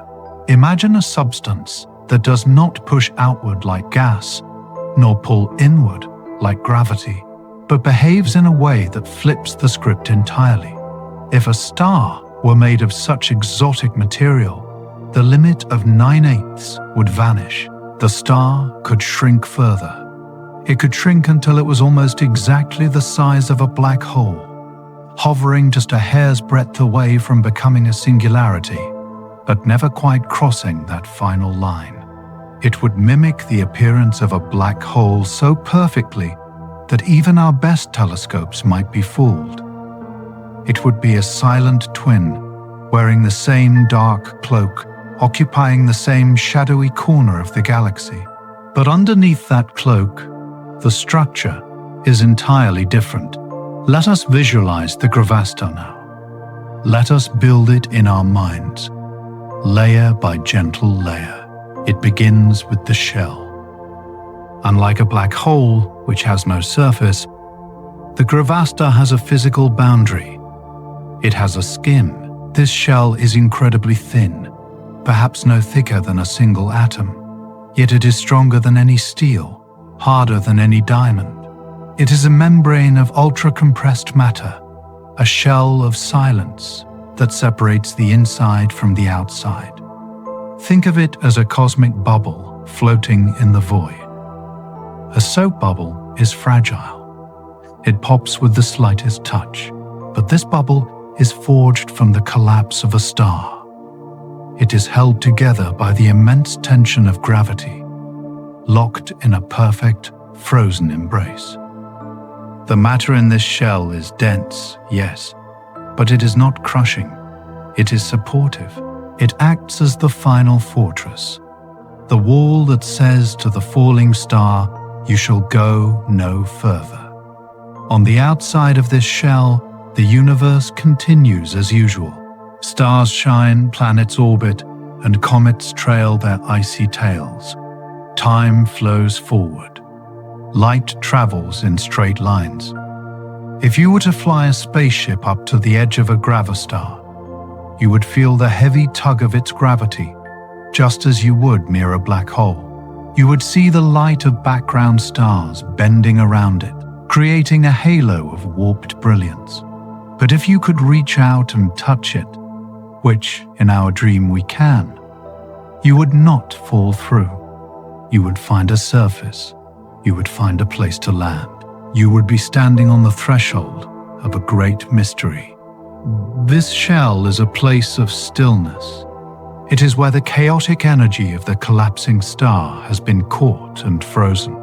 Imagine a substance that does not push outward like gas, nor pull inward like gravity, but behaves in a way that flips the script entirely. If a star were made of such exotic material, the limit of 9/8 would vanish. The star could shrink further. It could shrink until it was almost exactly the size of a black hole, hovering just a hair's breadth away from becoming a singularity, but never quite crossing that final line. It would mimic the appearance of a black hole so perfectly that even our best telescopes might be fooled. It would be a silent twin, wearing the same dark cloak, occupying the same shadowy corner of the galaxy. But underneath that cloak, the structure is entirely different. Let us visualize the Gravastar now. Let us build it in our minds, layer by gentle layer. It begins with the shell. Unlike a black hole, which has no surface, The Gravastar has a physical boundary. It has a skin. This shell is incredibly thin, perhaps no thicker than a single atom. Yet it is stronger than any steel, harder than any diamond. It is a membrane of ultra-compressed matter, a shell of silence that separates the inside from the outside. Think of it as a cosmic bubble floating in the void. A soap bubble is fragile. It pops with the slightest touch, but this bubble is forged from the collapse of a star. It is held together by the immense tension of gravity, locked in a perfect, frozen embrace. The matter in this shell is dense, yes, but it is not crushing. It is supportive. It acts as the final fortress, the wall that says to the falling star, "You shall go no further." On the outside of this shell, the universe continues as usual. Stars shine, planets orbit, and comets trail their icy tails. Time flows forward. Light travels in straight lines. If you were to fly a spaceship up to the edge of a Gravastar, you would feel the heavy tug of its gravity, just as you would near a black hole. You would see the light of background stars bending around it, creating a halo of warped brilliance. But if you could reach out and touch it, which in our dream we can, you would not fall through. You would find a surface. You would find a place to land. You would be standing on the threshold of a great mystery. This shell is a place of stillness. It is where the chaotic energy of the collapsing star has been caught and frozen.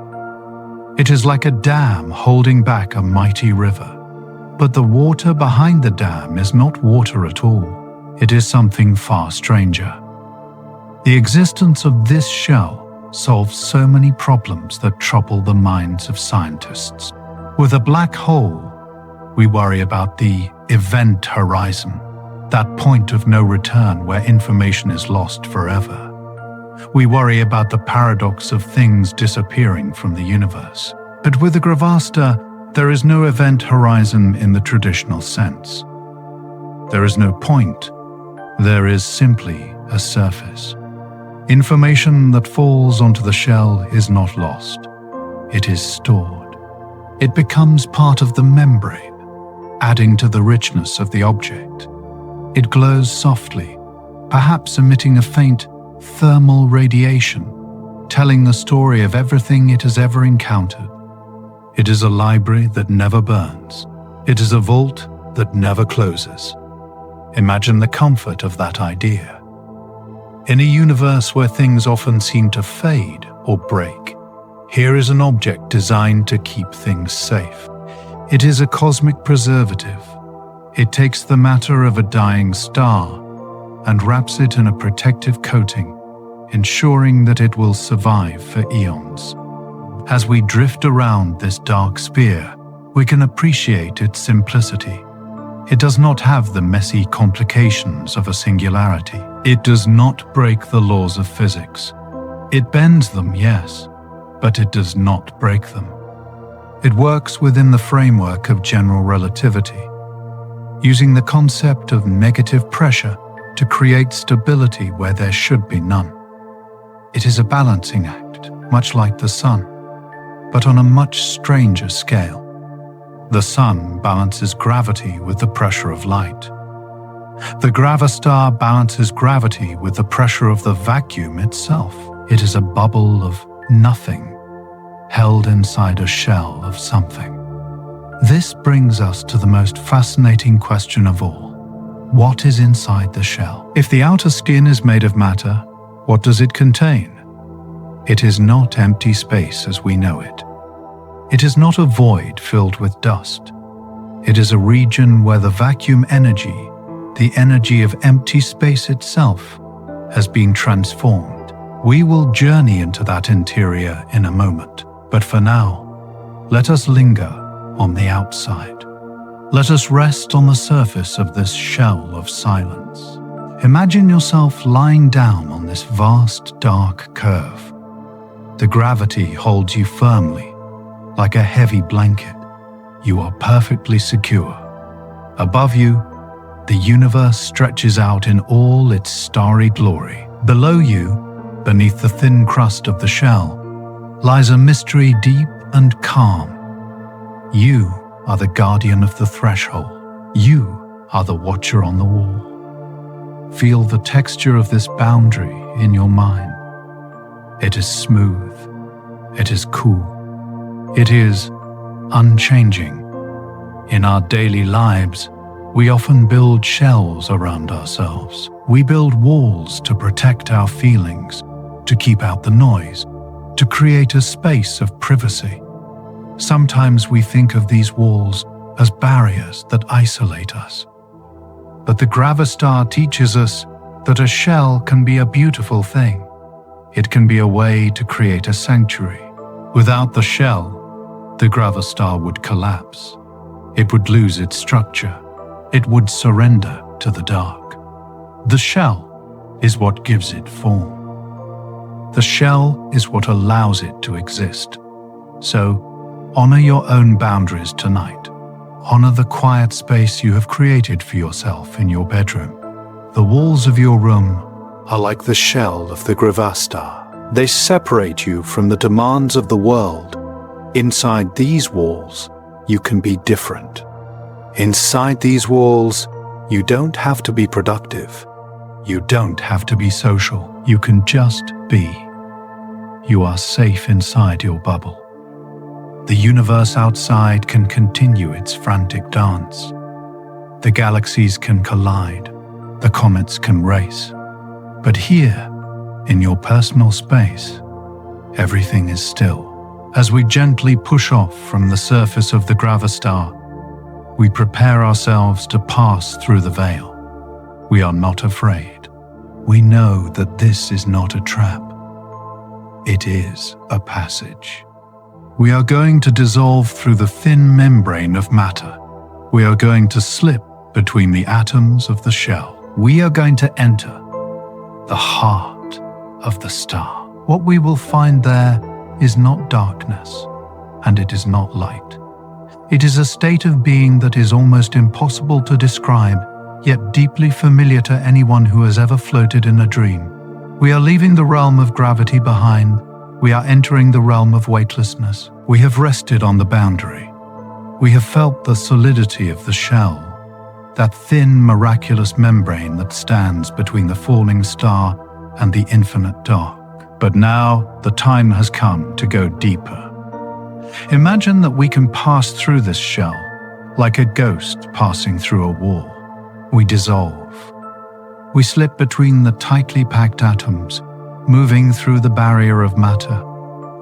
It is like a dam holding back a mighty river. But the water behind the dam is not water at all. It is something far stranger. The existence of this shell solves so many problems that trouble the minds of scientists. With a black hole, we worry about the event horizon, that point of no return where information is lost forever. We worry about the paradox of things disappearing from the universe. But with the Gravastar, there is no event horizon in the traditional sense. There is no point. There is simply a surface. Information that falls onto the shell is not lost. It is stored. It becomes part of the membrane, adding to the richness of the object. It glows softly, perhaps emitting a faint thermal radiation, telling the story of everything it has ever encountered. It is a library that never burns. It is a vault that never closes. Imagine the comfort of that idea. In a universe where things often seem to fade or break, here is an object designed to keep things safe. It is a cosmic preservative. It takes the matter of a dying star and wraps it in a protective coating, ensuring that it will survive for eons. As we drift around this dark sphere, we can appreciate its simplicity. It does not have the messy complications of a singularity. It does not break the laws of physics. It bends them, yes, but it does not break them. It works within the framework of general relativity, using the concept of negative pressure to create stability where there should be none. It is a balancing act, much like the sun, but on a much stranger scale. The sun balances gravity with the pressure of light. The Gravastar balances gravity with the pressure of the vacuum itself. It is a bubble of nothing, held inside a shell of something. This brings us to the most fascinating question of all. What is inside the shell? If the outer skin is made of matter, what does it contain? It is not empty space as we know it. It is not a void filled with dust. It is a region where the vacuum energy, the energy of empty space itself, has been transformed. We will journey into that interior in a moment, but for now, let us linger on the outside. Let us rest on the surface of this shell of silence. Imagine yourself lying down on this vast, dark curve. The gravity holds you firmly, like a heavy blanket. you are perfectly secure. Above you, the universe stretches out in all its starry glory. Below you, beneath the thin crust of the shell, lies a mystery deep and calm. You are the guardian of the threshold. You are the watcher on the wall. Feel the texture of this boundary in your mind. It is smooth. It is cool. It is unchanging. In our daily lives, we often build shells around ourselves. We build walls to protect our feelings, to keep out the noise, to create a space of privacy. Sometimes we think of these walls as barriers that isolate us. But the Gravastar teaches us that a shell can be a beautiful thing. It can be a way to create a sanctuary. Without the shell, the Gravastar would collapse. It would lose its structure. It would surrender to the dark. The shell is what gives it form. The shell is what allows it to exist. So, honor your own boundaries tonight. Honor the quiet space you have created for yourself in your bedroom. The walls of your room are like the shell of the Gravastar. They separate you from the demands of the world. Inside these walls, you can be different. Inside these walls, you don't have to be productive. You don't have to be social. You can just be. You are safe inside your bubble. The universe outside can continue its frantic dance. The galaxies can collide. The comets can race. But here, in your personal space, everything is still. As we gently push off from the surface of the Gravastar, we prepare ourselves to pass through the veil. We are not afraid. We know that this is not a trap. It is a passage. We are going to dissolve through the thin membrane of matter. We are going to slip between the atoms of the shell. We are going to enter the heart of the star. What we will find there is not darkness, and it is not light. It is a state of being that is almost impossible to describe, yet deeply familiar to anyone who has ever floated in a dream. We are leaving the realm of gravity behind. We are entering the realm of weightlessness. We have rested on the boundary. We have felt the solidity of the shell, that thin, miraculous membrane that stands between the falling star and the infinite dark. But now the time has come to go deeper. Imagine that we can pass through this shell, like a ghost passing through a wall. We dissolve. We slip between the tightly packed atoms, moving through the barrier of matter,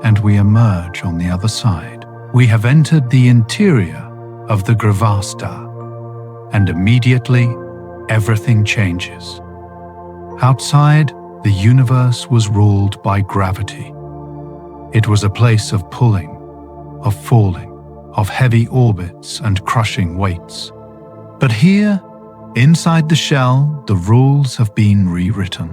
and we emerge on the other side. We have entered the interior of the Gravastar, and immediately everything changes. Outside, the universe was ruled by gravity. It was a place of pulling, of falling, of heavy orbits and crushing weights. But here, inside the shell, the rules have been rewritten.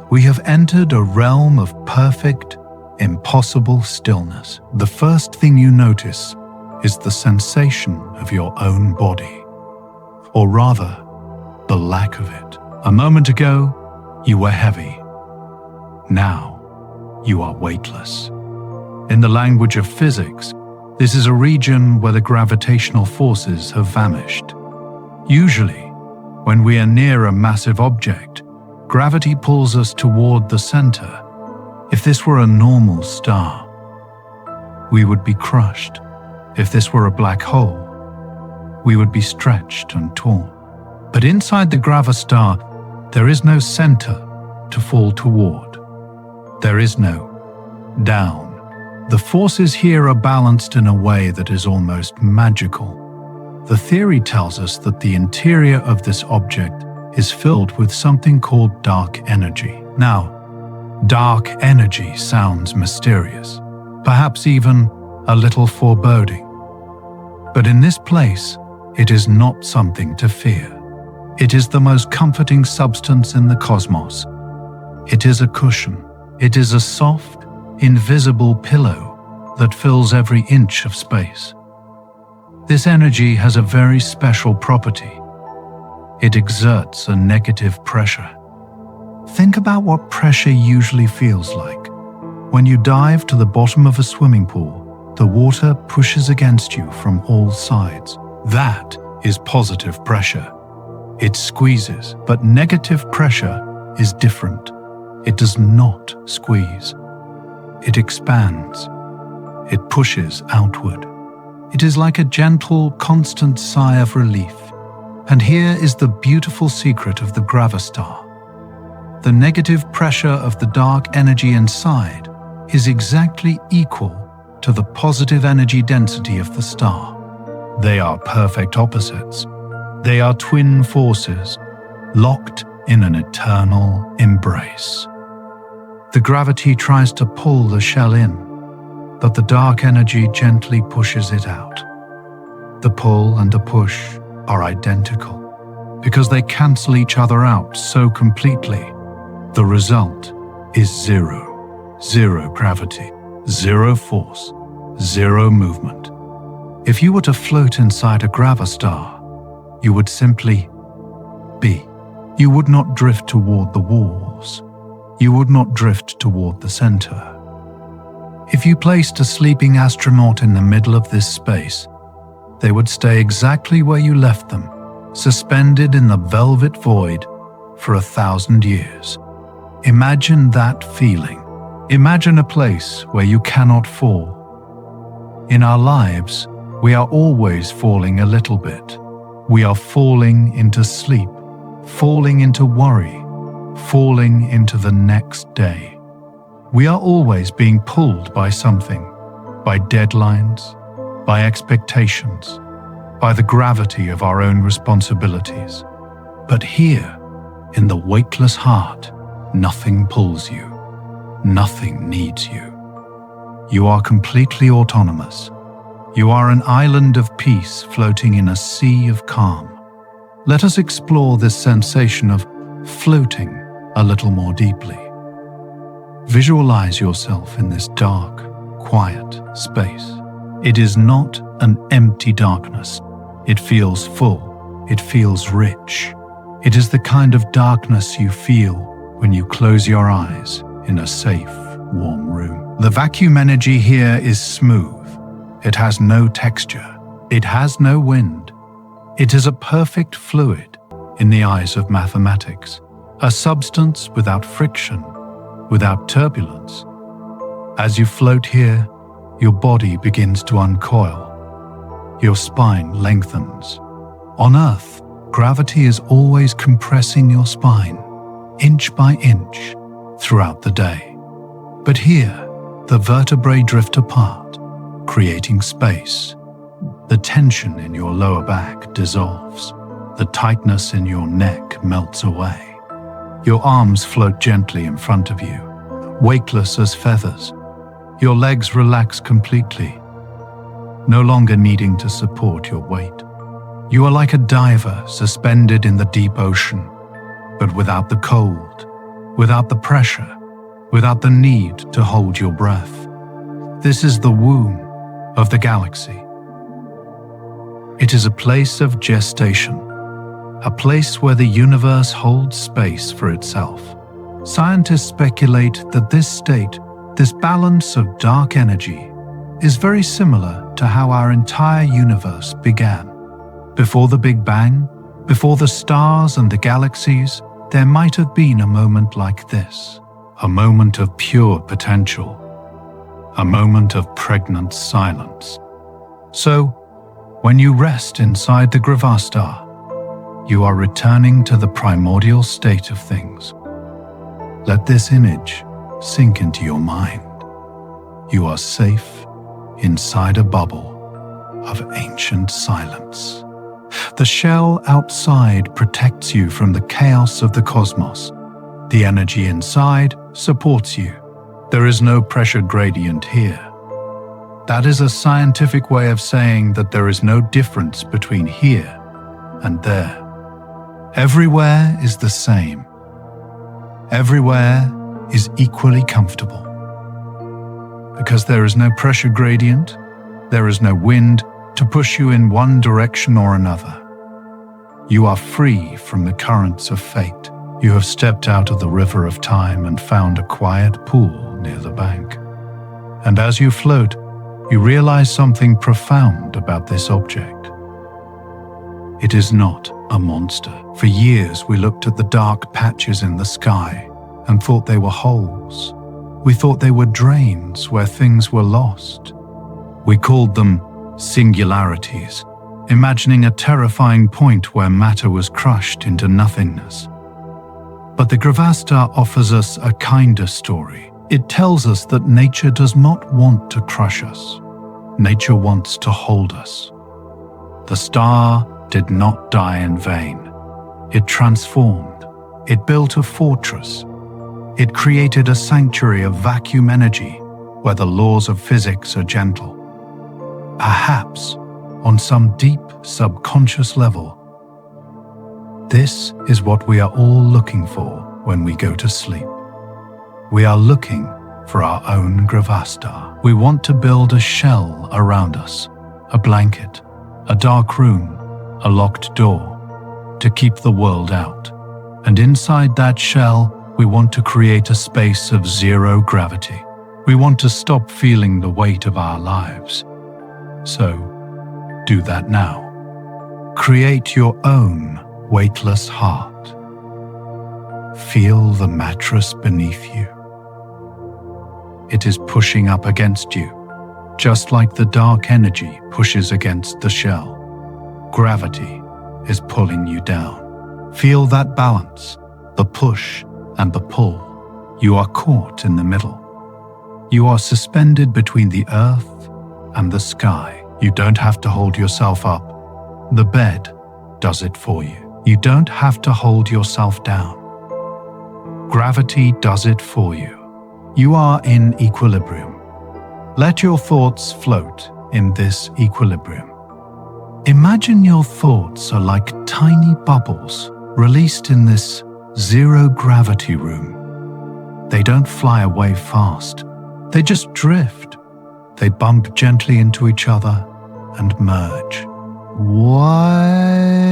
We have entered a realm of perfect, impossible stillness. The first thing you notice is the sensation of your own body, or rather, the lack of it. A moment ago, you were heavy. Now, you are weightless. In the language of physics, this is a region where the gravitational forces have vanished. Usually, when we are near a massive object, gravity pulls us toward the center. If this were a normal star, we would be crushed. If this were a black hole, we would be stretched and torn. But inside the Gravastar, there is no center to fall toward. There is no down. The forces here are balanced in a way that is almost magical. The theory tells us that the interior of this object is filled with something called dark energy. Now, dark energy sounds mysterious, perhaps even a little foreboding. But in this place, it is not something to fear. It is the most comforting substance in the cosmos. It is a cushion. It is a soft, invisible pillow that fills every inch of space. This energy has a very special property. It exerts a negative pressure. Think about what pressure usually feels like. When you dive to the bottom of a swimming pool, the water pushes against you from all sides. That is positive pressure. It squeezes, but negative pressure is different. It does not squeeze. It expands. It pushes outward. It is like a gentle, constant sigh of relief. And here is the beautiful secret of the Gravastar. The negative pressure of the dark energy inside is exactly equal to the positive energy density of the star. They are perfect opposites. They are twin forces, locked in an eternal embrace. The gravity tries to pull the shell in, but the dark energy gently pushes it out. The pull and the push are identical because they cancel each other out so completely. The result is zero. Zero gravity, zero force, zero movement. If you were to float inside a Gravastar, you would simply be. You would not drift toward the walls. You would not drift toward the center. If you placed a sleeping astronaut in the middle of this space, they would stay exactly where you left them, suspended in the velvet void for 1,000 years. Imagine that feeling. Imagine a place where you cannot fall. In our lives, we are always falling a little bit. We are falling into sleep, falling into worry, falling into the next day. We are always being pulled by something, by deadlines, by expectations, by the gravity of our own responsibilities. But here, in the weightless heart, nothing pulls you. Nothing needs you. You are completely autonomous. You are an island of peace floating in a sea of calm. Let us explore this sensation of floating a little more deeply. Visualize yourself in this dark, quiet space. It is not an empty darkness. It feels full. It feels rich. It is the kind of darkness you feel when you close your eyes in a safe, warm room. The vacuum energy here is smooth. It has no texture. It has no wind. It is a perfect fluid in the eyes of mathematics, a substance without friction, without turbulence. As you float here, your body begins to uncoil. Your spine lengthens. On Earth, gravity is always compressing your spine, inch by inch, throughout the day. But here, the vertebrae drift apart, creating space. The tension in your lower back dissolves. The tightness in your neck melts away. Your arms float gently in front of you, weightless as feathers. Your legs relax completely, no longer needing to support your weight. You are like a diver suspended in the deep ocean, but without the cold, without the pressure, without the need to hold your breath. This is the womb of the galaxy. It is a place of gestation, a place where the universe holds space for itself. Scientists speculate that this state, this balance of dark energy, is very similar to how our entire universe began. Before the Big Bang, before the stars and the galaxies, there might have been a moment like this, a moment of pure potential, a moment of pregnant silence. So, when you rest inside the Gravastar, you are returning to the primordial state of things. Let this image sink into your mind. You are safe inside a bubble of ancient silence. The shell outside protects you from the chaos of the cosmos. The energy inside supports you. There is no pressure gradient here. That is a scientific way of saying that there is no difference between here and there. Everywhere is the same. Everywhere is equally comfortable. Because there is no pressure gradient, there is no wind, to push you in one direction or another. You are free from the currents of fate. You have stepped out of the river of time and found a quiet pool near the bank. And as you float, you realize something profound about this object. It is not a monster. For years, we looked at the dark patches in the sky and thought they were holes. We thought they were drains where things were lost. We called them Singularities, imagining a terrifying point where matter was crushed into nothingness. But the Gravastar offers us a kinder story. It tells us that nature does not want to crush us. Nature wants to hold us. The star did not die in vain. It transformed. It built a fortress. It created a sanctuary of vacuum energy where the laws of physics are gentle. Perhaps, on some deep subconscious level, this is what we are all looking for when we go to sleep. We are looking for our own Gravastar. We want to build a shell around us, a blanket, a dark room, a locked door, to keep the world out. And inside that shell, we want to create a space of zero gravity. We want to stop feeling the weight of our lives. So, do that now. Create your own weightless heart. Feel the mattress beneath you. It is pushing up against you, just like the dark energy pushes against the shell. Gravity is pulling you down. Feel that balance, the push and the pull. You are caught in the middle. You are suspended between the earth and the sky. You don't have to hold yourself up. The bed does it for you. You don't have to hold yourself down. Gravity does it for you. You are in equilibrium. Let your thoughts float in this equilibrium. Imagine your thoughts are like tiny bubbles released in this zero gravity room. They don't fly away fast. They just drift. They bump gently into each other and merge. What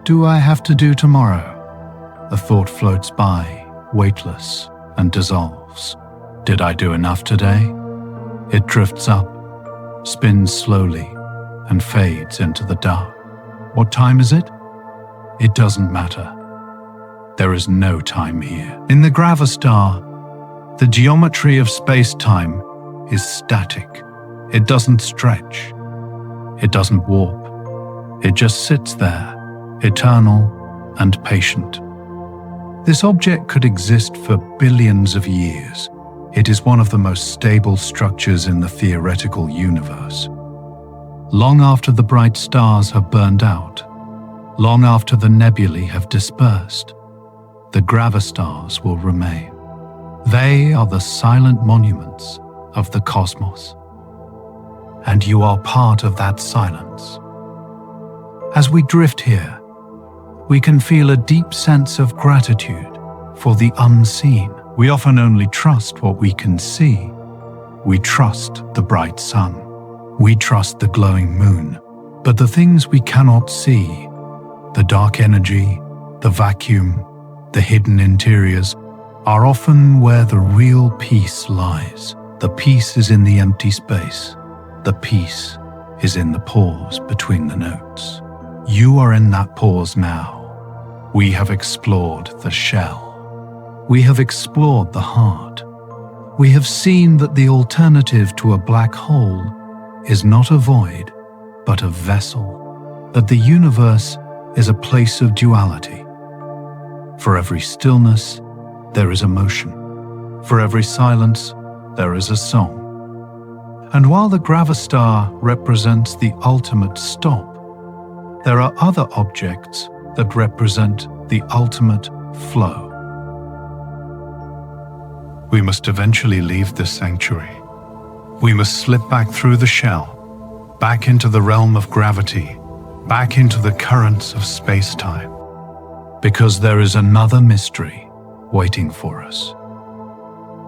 do I have to do tomorrow? The thought floats by, weightless, and dissolves. Did I do enough today? It drifts up, spins slowly, and fades into the dark. What time is it? It doesn't matter. There is no time here. In the Gravastar, the geometry of space-time is static. It doesn't stretch. It doesn't warp. It just sits there, eternal and patient. This object could exist for billions of years. It is one of the most stable structures in the theoretical universe. Long after the bright stars have burned out, long after the nebulae have dispersed, the Gravastars will remain. They are the silent monuments of the cosmos. And you are part of that silence. As we drift here, we can feel a deep sense of gratitude for the unseen. We often only trust what we can see. We trust the bright sun. We trust the glowing moon. But the things we cannot see, the dark energy, the vacuum, the hidden interiors, are often where the real peace lies. The peace is in the empty space. The peace is in the pause between the notes. You are in that pause now. We have explored the shell. We have explored the heart. We have seen that the alternative to a black hole is not a void, but a vessel. That the universe is a place of duality. For every stillness, there is a motion. For every silence, there is a song. And while the Gravastar represents the ultimate stop, there are other objects that represent the ultimate flow. We must eventually leave this sanctuary. We must slip back through the shell, back into the realm of gravity, back into the currents of space-time, because there is another mystery waiting for us.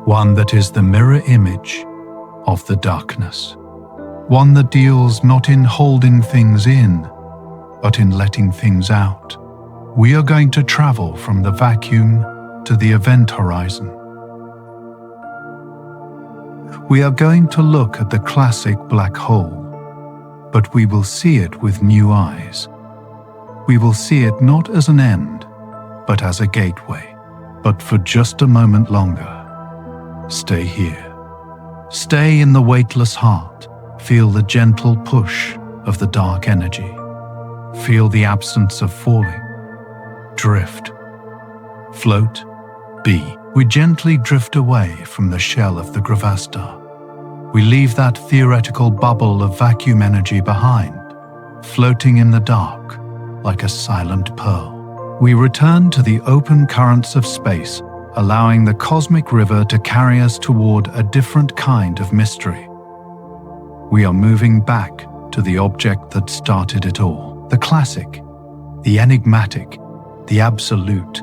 One that is the mirror image of the darkness. one that deals not in holding things in, but in letting things out. We are going to travel from the vacuum to the event horizon. We are going to look at the classic black hole, but we will see it with new eyes. We will see it not as an end, but as a gateway. But for just a moment longer, stay here. Stay in the weightless heart. Feel the gentle push of the dark energy. Feel the absence of falling. Drift. Float. Be. We gently drift away from the shell of the Gravastar. We leave that theoretical bubble of vacuum energy behind, floating in the dark like a silent pearl. We return to the open currents of space, allowing the cosmic river to carry us toward a different kind of mystery. We are moving back to the object that started it all, the classic, the enigmatic, the absolute,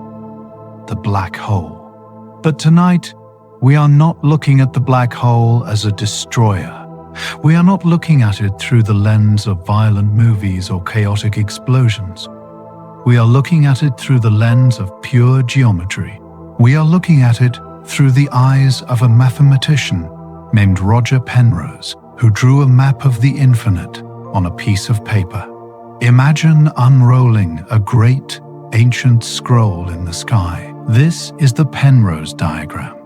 the black hole. But tonight, we are not looking at the black hole as a destroyer. We are not looking at it through the lens of violent movies or chaotic explosions. We are looking at it through the lens of pure geometry. We are looking at it through the eyes of a mathematician named Roger Penrose, who drew a map of the infinite on a piece of paper. Imagine unrolling a great, ancient scroll in the sky. This is the Penrose diagram.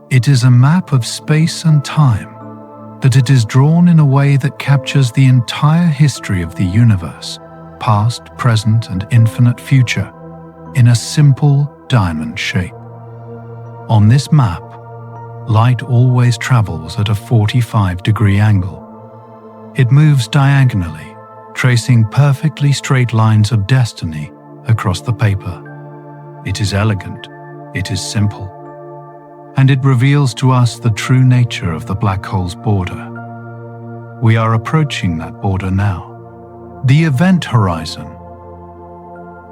It is a map of space and time, but it is drawn in a way that captures the entire history of the universe, past, present, and infinite future, in a simple diamond shape. On this map, light always travels at a 45-degree angle. It moves diagonally, tracing perfectly straight lines of destiny across the paper. It is elegant, it is simple, and it reveals to us the true nature of the black hole's border. We are approaching that border now. The event horizon.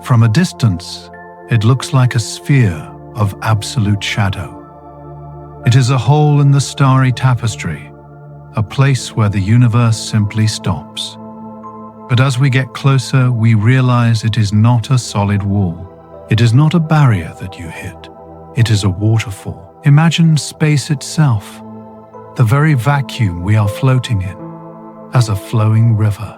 From a distance, it looks like a sphere of absolute shadow. It is a hole in the starry tapestry, a place where the universe simply stops. But as we get closer, we realize it is not a solid wall. It is not a barrier that you hit. It is a waterfall. Imagine space itself, the very vacuum we are floating in, as a flowing river.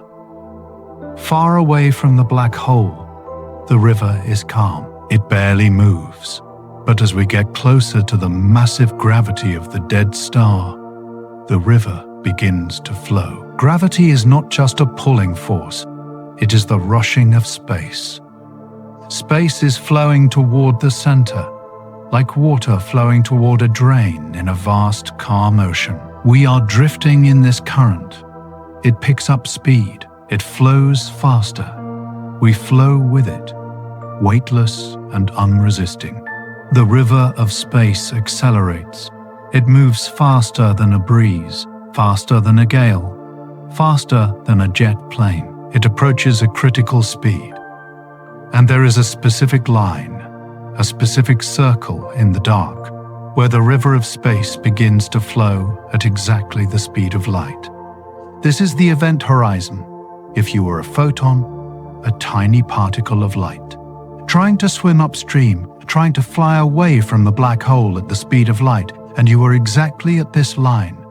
Far away from the black hole, the river is calm. It barely moves. But as we get closer to the massive gravity of the dead star, the river begins to flow. Gravity is not just a pulling force, it is the rushing of space. Space is flowing toward the center, like water flowing toward a drain in a vast, calm ocean. We are drifting in this current. It picks up speed. It flows faster. We flow with it, weightless and unresisting. The river of space accelerates. It moves faster than a breeze, faster than a gale, faster than a jet plane. It approaches a critical speed. And there is a specific line, a specific circle in the dark, where the river of space begins to flow at exactly the speed of light. This is the event horizon. If you were a photon, a tiny particle of light, trying to swim upstream, trying to fly away from the black hole at the speed of light, and you were exactly at this line,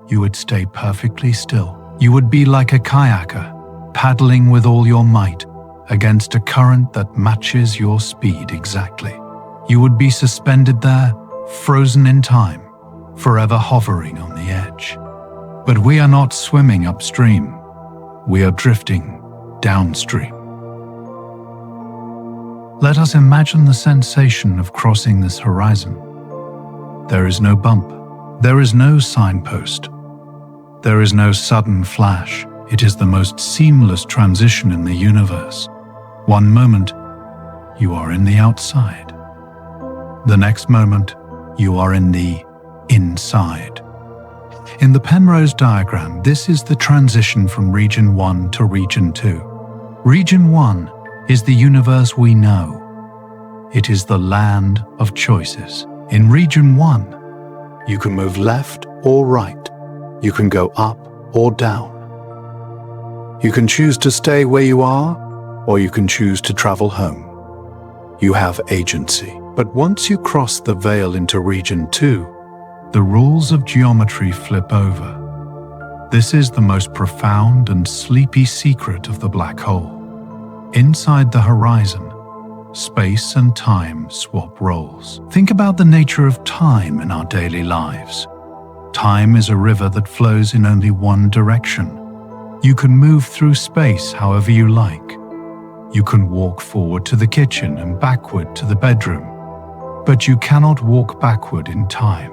you would stay perfectly still. You would be like a kayaker, paddling with all your might against a current that matches your speed exactly. You would be suspended there, frozen in time, forever hovering on the edge. But we are not swimming upstream. We are drifting downstream. Let us imagine the sensation of crossing this horizon. There is no bump. There is no signpost. There is no sudden flash. It is the most seamless transition in the universe. One moment, you are in the outside. The next moment, you are in the inside. In the Penrose diagram, this is the transition from Region 1 to Region 2. Region 1 is the universe we know. It is the land of choices. In Region 1, you can move left or right. You can go up or down. You can choose to stay where you are, or you can choose to travel home. You have agency. But once you cross the veil into Region 2, the rules of geometry flip over. This is the most profound and sleepy secret of the black hole. Inside the horizon, space and time swap roles. Think about the nature of time in our daily lives. Time is a river that flows in only one direction. You can move through space however you like. You can walk forward to the kitchen and backward to the bedroom. But you cannot walk backward in time.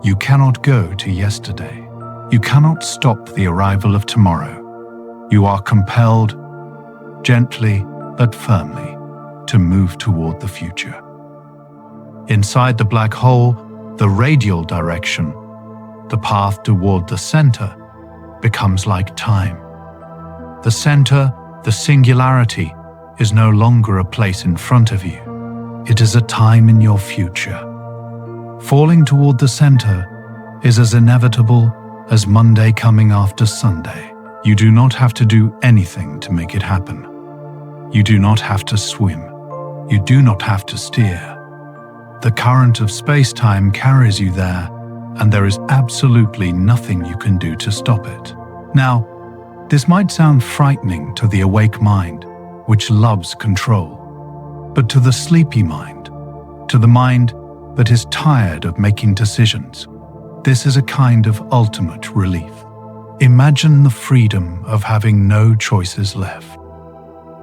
You cannot go to yesterday. You cannot stop the arrival of tomorrow. You are compelled, gently but firmly, to move toward the future. Inside the black hole, the radial direction, the path toward the center, becomes like time. The center, the singularity, is no longer a place in front of you. It is a time in your future. Falling toward the center is as inevitable as Monday coming after Sunday. You do not have to do anything to make it happen. You do not have to swim. You do not have to steer. The current of space-time carries you there, and there is absolutely nothing you can do to stop it. Now, this might sound frightening to the awake mind, which loves control, but to the sleepy mind, to the mind that is tired of making decisions, this is a kind of ultimate relief. Imagine the freedom of having no choices left.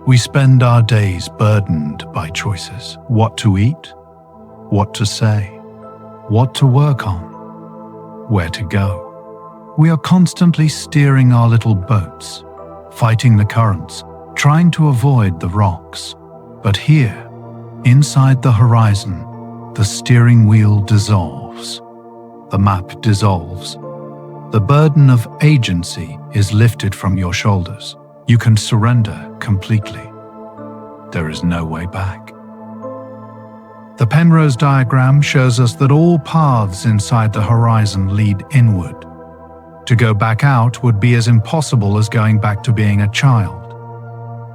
We spend our days burdened by choices: what to eat, what to say, what to work on, where to go. We are constantly steering our little boats, fighting the currents, trying to avoid the rocks. But here, inside the horizon, the steering wheel dissolves. The map dissolves. The burden of agency is lifted from your shoulders. You can surrender completely. There is no way back. The Penrose diagram shows us that all paths inside the horizon lead inward. To go back out would be as impossible as going back to being a child.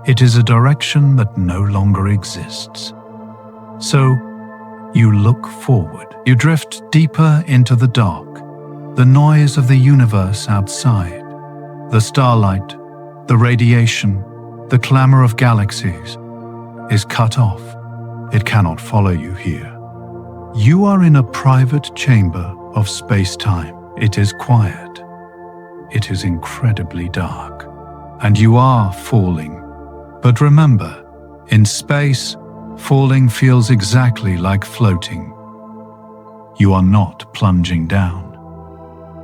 It is a direction that no longer exists. So, you look forward. You drift deeper into the dark. The noise of the universe outside, the starlight, the radiation, the clamor of galaxies, is cut off. It cannot follow you here. You are in a private chamber of space-time. It is quiet. It is incredibly dark. And you are falling. But remember, in space, falling feels exactly like floating. You are not plunging down.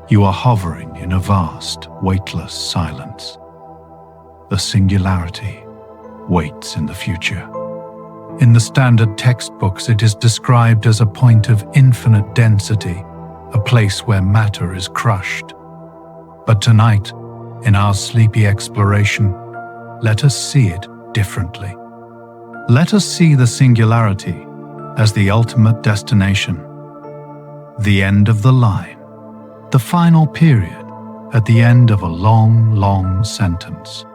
You are hovering in a vast, weightless silence. The singularity waits in the future. In the standard textbooks, it is described as a point of infinite density, a place where matter is crushed. But tonight, in our sleepy exploration, let us see it differently. Let us see the singularity as the ultimate destination, the end of the line, the final period at the end of a long, long sentence.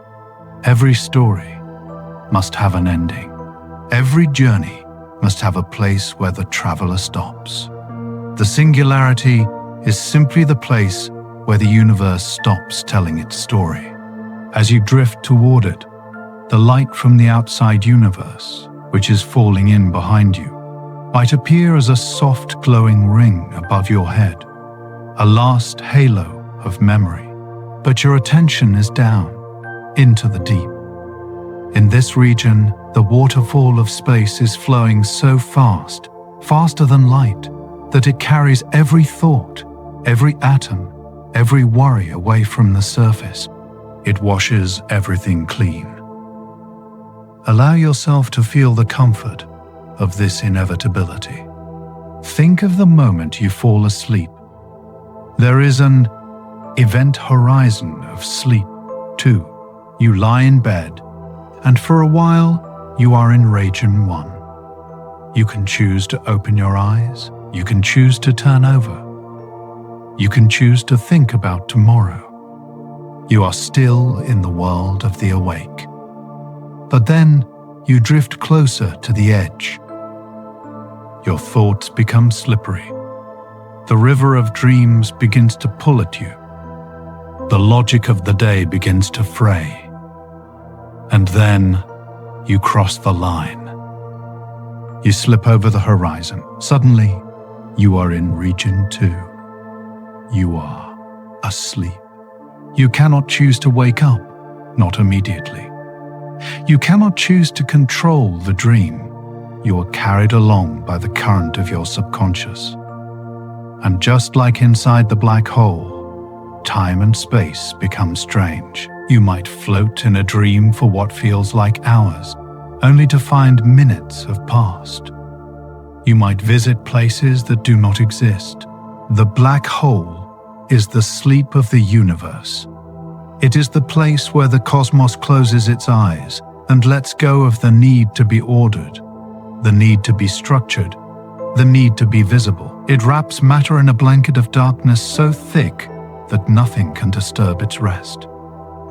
Every story must have an ending. Every journey must have a place where the traveler stops. The singularity is simply the place where the universe stops telling its story. As you drift toward it, the light from the outside universe, which is falling in behind you, might appear as a soft glowing ring above your head, a last halo of memory. But your attention is down, into the deep. In this region, the waterfall of space is flowing so fast, faster than light, that it carries every thought, every atom, every worry away from the surface. It washes everything clean. Allow yourself to feel the comfort of this inevitability. Think of the moment you fall asleep. There is an event horizon of sleep, too. You lie in bed, and for a while, you are in Region 1. You can choose to open your eyes. You can choose to turn over. You can choose to think about tomorrow. You are still in the world of the awake. But then you drift closer to the edge. Your thoughts become slippery. The river of dreams begins to pull at you. The logic of the day begins to fray. And then you cross the line. You slip over the horizon. Suddenly, you are in Region 2. You are asleep. You cannot choose to wake up, not immediately. You cannot choose to control the dream. You are carried along by the current of your subconscious. And just like inside the black hole, time and space become strange. You might float in a dream for what feels like hours, only to find minutes have passed. You might visit places that do not exist. The black hole is the sleep of the universe. It is the place where the cosmos closes its eyes and lets go of the need to be ordered, the need to be structured, the need to be visible. It wraps matter in a blanket of darkness so thick that nothing can disturb its rest.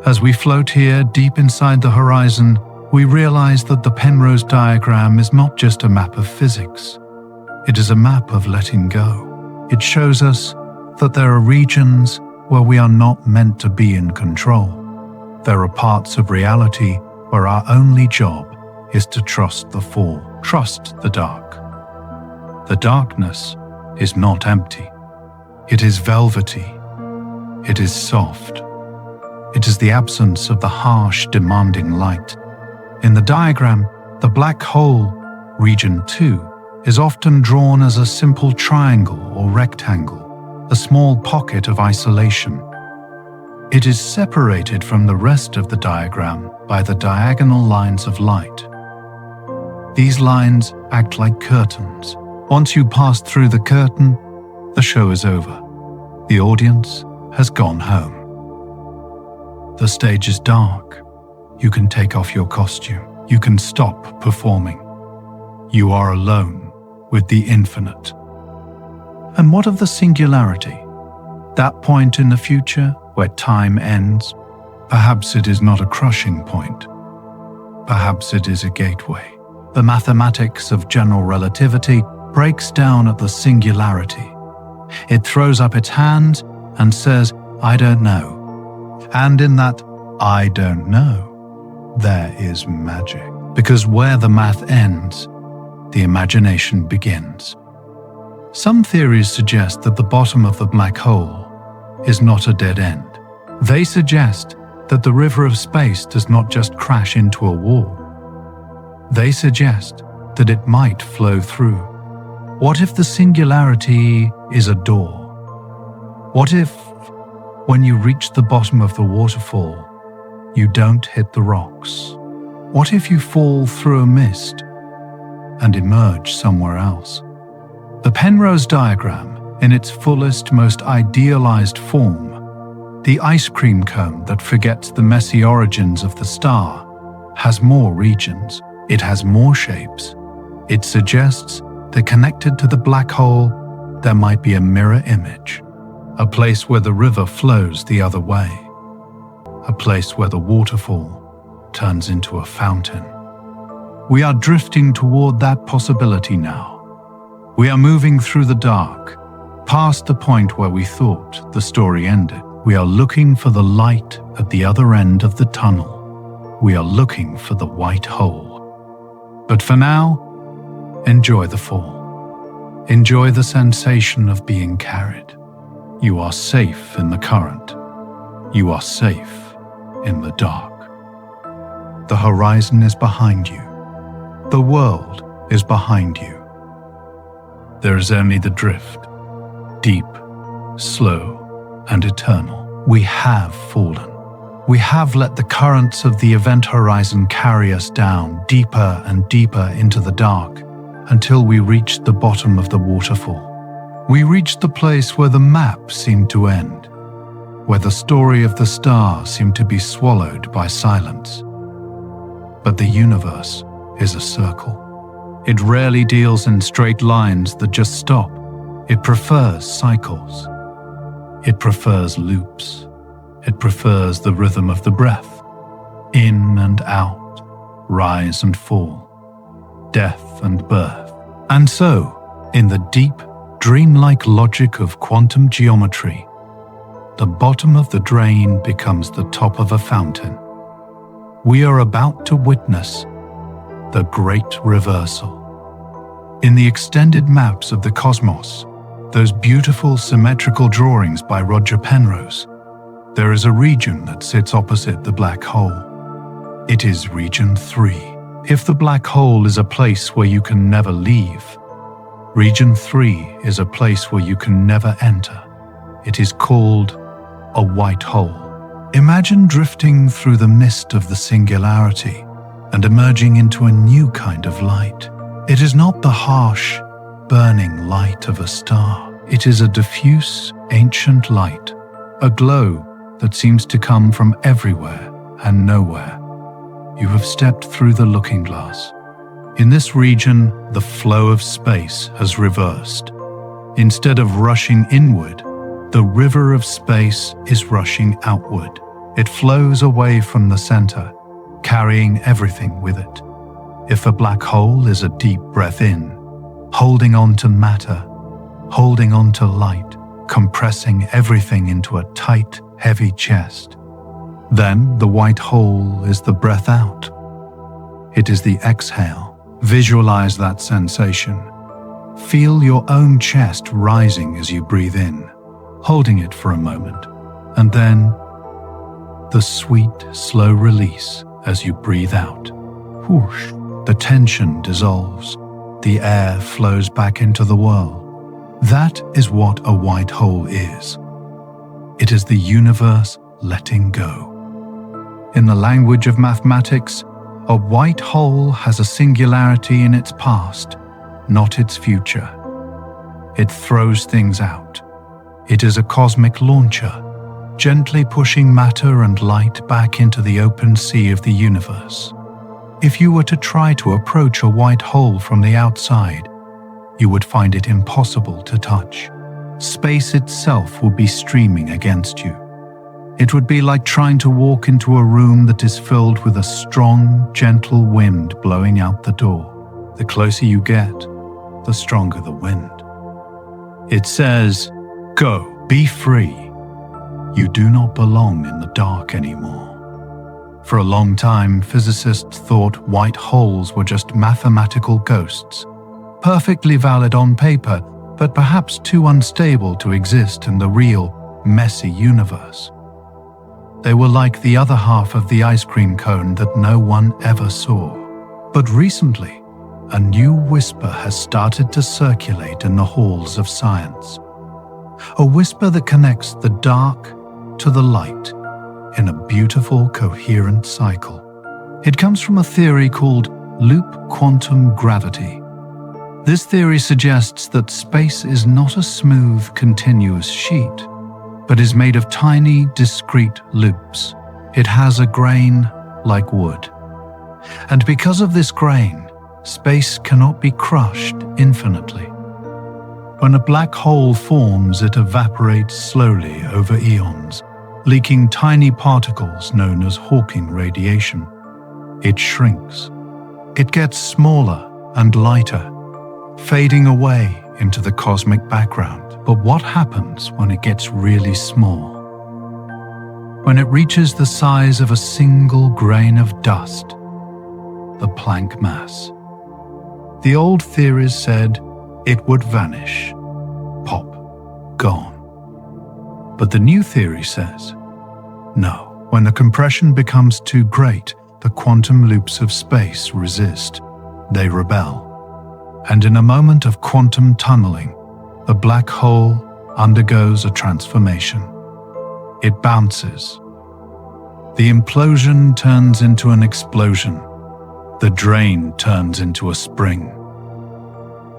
As we float here deep inside the horizon, we realize that the Penrose diagram is not just a map of physics. It is a map of letting go. It shows us that there are regions where we are not meant to be in control. There are parts of reality where our only job is to trust the fall, trust the dark. The darkness is not empty. It is velvety. It is soft. It is the absence of the harsh, demanding light. In the diagram, the black hole, Region 2, is often drawn as a simple triangle or rectangle, a small pocket of isolation. It is separated from the rest of the diagram by the diagonal lines of light. These lines act like curtains. Once you pass through the curtain, the show is over. The audience has gone home. The stage is dark. You can take off your costume. You can stop performing. You are alone with the infinite. And what of the singularity? That point in the future where time ends? Perhaps it is not a crushing point. Perhaps it is a gateway. The mathematics of general relativity breaks down at the singularity. It throws up its hands and says, I don't know. And in that, I don't know, there is magic. Because where the math ends, the imagination begins. Some theories suggest that the bottom of the black hole is not a dead end. They suggest that the river of space does not just crash into a wall. They suggest that it might flow through. What if the singularity is a door? What if, when you reach the bottom of the waterfall, you don't hit the rocks? What if you fall through a mist and emerge somewhere else? The Penrose diagram, in its fullest, most idealized form, the ice cream cone that forgets the messy origins of the star, has more regions. It has more shapes. It suggests that connected to the black hole, there might be a mirror image, a place where the river flows the other way, a place where the waterfall turns into a fountain. We are drifting toward that possibility now. We are moving through the dark, past the point where we thought the story ended. We are looking for the light at the other end of the tunnel. We are looking for the white hole. But for now, enjoy the fall. Enjoy the sensation of being carried. You are safe in the current. You are safe in the dark. The horizon is behind you. The world is behind you. There is only the drift, deep, slow, and eternal. We have fallen. We have let the currents of the event horizon carry us down deeper and deeper into the dark until we reached the bottom of the waterfall. We reached the place where the map seemed to end, where the story of the star seemed to be swallowed by silence. But the universe is a circle. It rarely deals in straight lines that just stop. It prefers cycles. It prefers loops. It prefers the rhythm of the breath, in and out, rise and fall, death and birth. And so, in the deep, dreamlike logic of quantum geometry, the bottom of the drain becomes the top of a fountain. We are about to witness the great reversal. In the extended maps of the cosmos, those beautiful symmetrical drawings by Roger Penrose, there is a region that sits opposite the black hole. It is region 3. If the black hole is a place where you can never leave, region 3 is a place where you can never enter. It is called a white hole. Imagine drifting through the mist of the singularity and emerging into a new kind of light. It is not the harsh, burning light of a star. It is a diffuse, ancient light, a glow that seems to come from everywhere and nowhere. You have stepped through the looking glass. In this region, the flow of space has reversed. Instead of rushing inward, the river of space is rushing outward. It flows away from the center, carrying everything with it. If a black hole is a deep breath in, holding on to matter, holding on to light, compressing everything into a tight, heavy chest, then the white hole is the breath out. It is the exhale. Visualize that sensation. Feel your own chest rising as you breathe in, holding it for a moment, and then the sweet, slow release as you breathe out. Whoosh! The tension dissolves. The air flows back into the whirl. That is what a white hole is. It is the universe letting go. In the language of mathematics, a white hole has a singularity in its past, not its future. It throws things out. It is a cosmic launcher, gently pushing matter and light back into the open sea of the universe. If you were to try to approach a white hole from the outside, you would find it impossible to touch. Space itself would be streaming against you. It would be like trying to walk into a room that is filled with a strong, gentle wind blowing out the door. The closer you get, the stronger the wind. It says, "Go, be free. You do not belong in the dark anymore." For a long time, physicists thought white holes were just mathematical ghosts, perfectly valid on paper, but perhaps too unstable to exist in the real, messy universe. They were like the other half of the ice cream cone that no one ever saw. But recently, a new whisper has started to circulate in the halls of science. A whisper that connects the dark to the light in a beautiful, coherent cycle. It comes from a theory called loop quantum gravity. This theory suggests that space is not a smooth, continuous sheet, but is made of tiny, discrete loops. It has a grain like wood. And because of this grain, space cannot be crushed infinitely. When a black hole forms, it evaporates slowly over eons, leaking tiny particles known as Hawking radiation. It shrinks. It gets smaller and lighter, fading away into the cosmic background. But what happens when it gets really small? When it reaches the size of a single grain of dust, the Planck mass. The old theories said it would vanish, pop, gone. But the new theory says, no, when the compression becomes too great, the quantum loops of space resist, they rebel. And in a moment of quantum tunneling, the black hole undergoes a transformation. It bounces. The implosion turns into an explosion. The drain turns into a spring.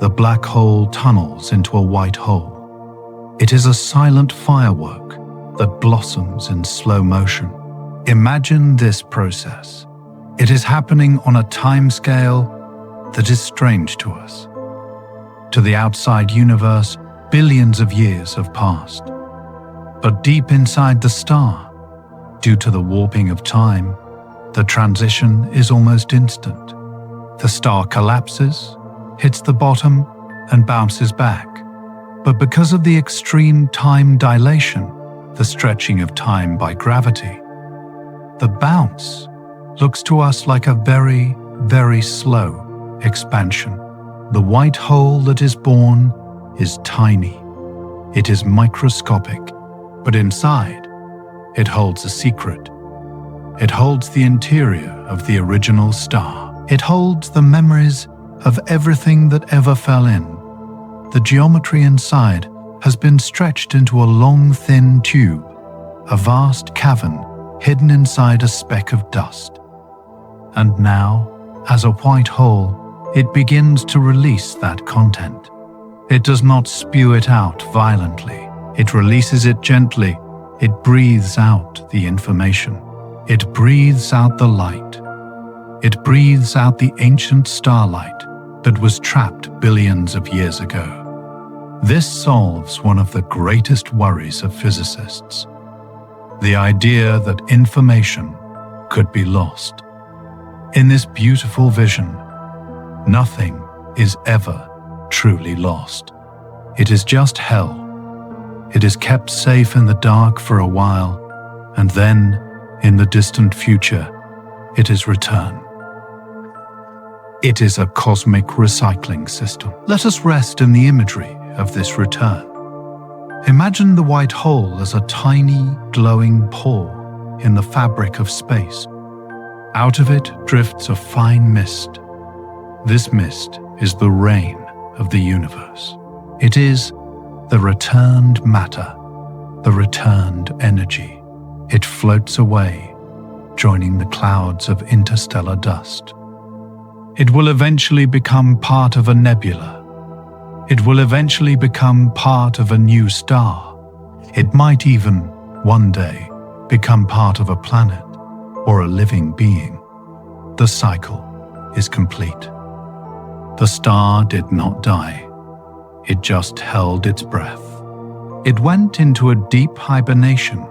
The black hole tunnels into a white hole. It is a silent firework that blossoms in slow motion. Imagine this process. It is happening on a timescale that is strange to us. To the outside universe, billions of years have passed. But deep inside the star, Due to the warping of time, the transition is almost instant. The star collapses, hits the bottom, and bounces back. But because of the extreme time dilation, the stretching of time by gravity, the bounce looks to us like a very, very slow expansion. The white hole that is born is tiny. It is microscopic, but inside, it holds a secret. It holds the interior of the original star. It holds the memories of everything that ever fell in. The geometry inside has been stretched into a long, thin tube, a vast cavern hidden inside a speck of dust. And now, as a white hole, it begins to release that content. It does not spew it out violently. It releases it gently. It breathes out the information. It breathes out the light. It breathes out the ancient starlight that was trapped billions of years ago. This solves one of the greatest worries of physicists: the idea that information could be lost. In this beautiful vision, nothing is ever truly lost. It is just hell. It is kept safe in the dark for a while, and then, in the distant future, it is returned. It is a cosmic recycling system. Let us rest in the imagery of this return. Imagine the white hole as a tiny, glowing pore in the fabric of space. Out of it drifts a fine mist. This mist is the rain of the universe. It is the returned matter, the returned energy. It floats away, joining the clouds of interstellar dust. It will eventually become part of a nebula. It will eventually become part of a new star. It might even, one day, become part of a planet or a living being. The cycle is complete. The star did not die. It just held its breath. It went into a deep hibernation,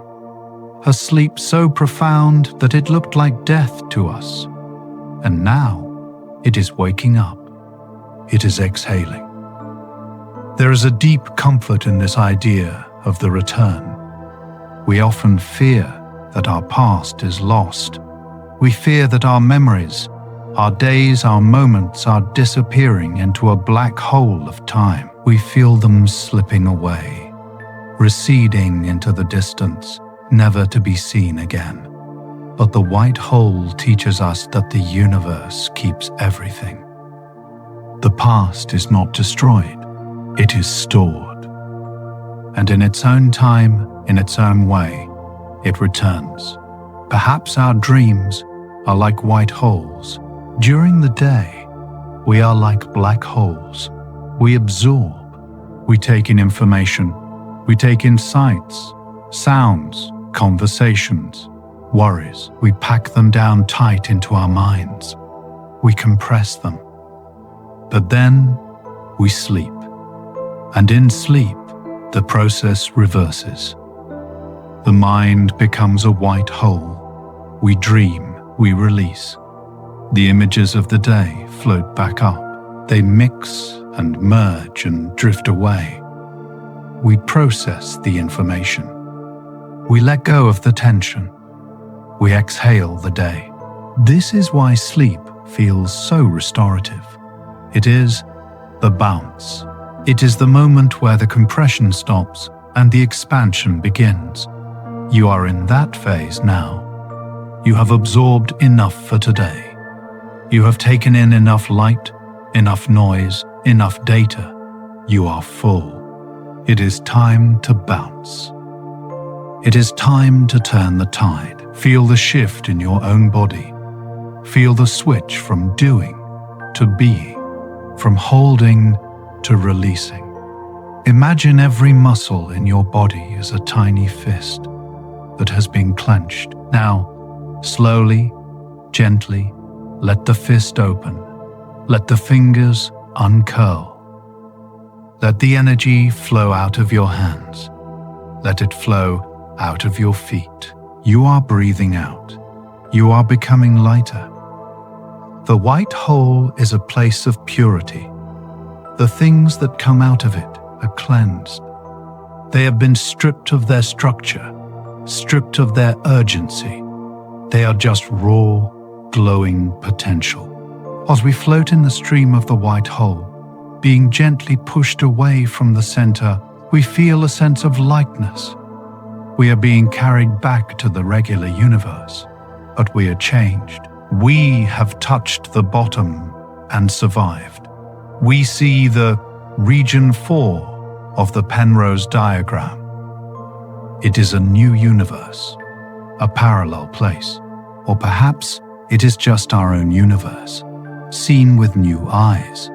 a sleep so profound that it looked like death to us. And now, it is waking up. It is exhaling. There is a deep comfort in this idea of the return. We often fear that our past is lost. We fear that our memories, our days, our moments are disappearing into a black hole of time. We feel them slipping away, receding into the distance, never to be seen again. But the white hole teaches us that the universe keeps everything. The past is not destroyed, it is stored. And in its own time, in its own way, it returns. Perhaps our dreams are like white holes. During the day, we are like black holes. We absorb, we take in information, we take in sights, sounds, conversations, worries. We pack them down tight into our minds. We compress them. But then we sleep. And in sleep, the process reverses. The mind becomes a white hole. We dream, we release. The images of the day float back up. They mix and merge and drift away. We process the information. We let go of the tension. We exhale the day. This is why sleep feels so restorative. It is the bounce. It is the moment where the compression stops and the expansion begins. You are in that phase now. You have absorbed enough for today. You have taken in enough light, enough noise, enough data. You are full. It is time to bounce. It is time to turn the tide. Feel the shift in your own body. Feel the switch from doing to being, from holding to releasing. Imagine every muscle in your body as a tiny fist that has been clenched. Now, slowly, gently, let the fist open. Let the fingers uncurl. Let the energy flow out of your hands. Let it flow out of your feet. You are breathing out. You are becoming lighter. The white hole is a place of purity. The things that come out of it are cleansed. They have been stripped of their structure, stripped of their urgency. They are just raw, glowing potential. As we float in the stream of the white hole, being gently pushed away from the center, we feel a sense of lightness. We are being carried back to the regular universe, but we are changed. We have touched the bottom and survived. We see the region 4 of the Penrose diagram. It is a new universe, a parallel place, or perhaps it is just our own universe, seen with new eyes.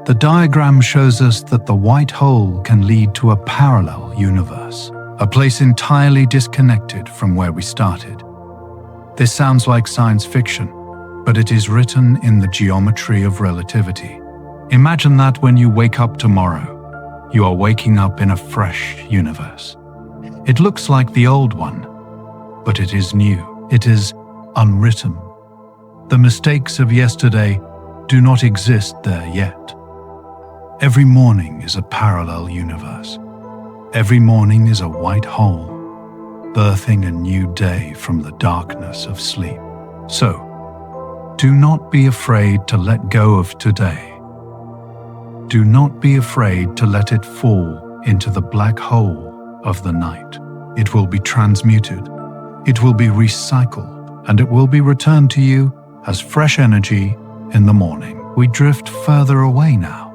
The diagram shows us that the white hole can lead to a parallel universe, a place entirely disconnected from where we started. This sounds like science fiction, but it is written in the geometry of relativity. Imagine that when you wake up tomorrow, you are waking up in a fresh universe. It looks like the old one, but it is new. It is unwritten. The mistakes of yesterday do not exist there yet. Every morning is a parallel universe. Every morning is a white hole, birthing a new day from the darkness of sleep. So, do not be afraid to let go of today. Do not be afraid to let it fall into the black hole of the night. It will be transmuted, it will be recycled, and it will be returned to you as fresh energy in the morning. We drift further away now.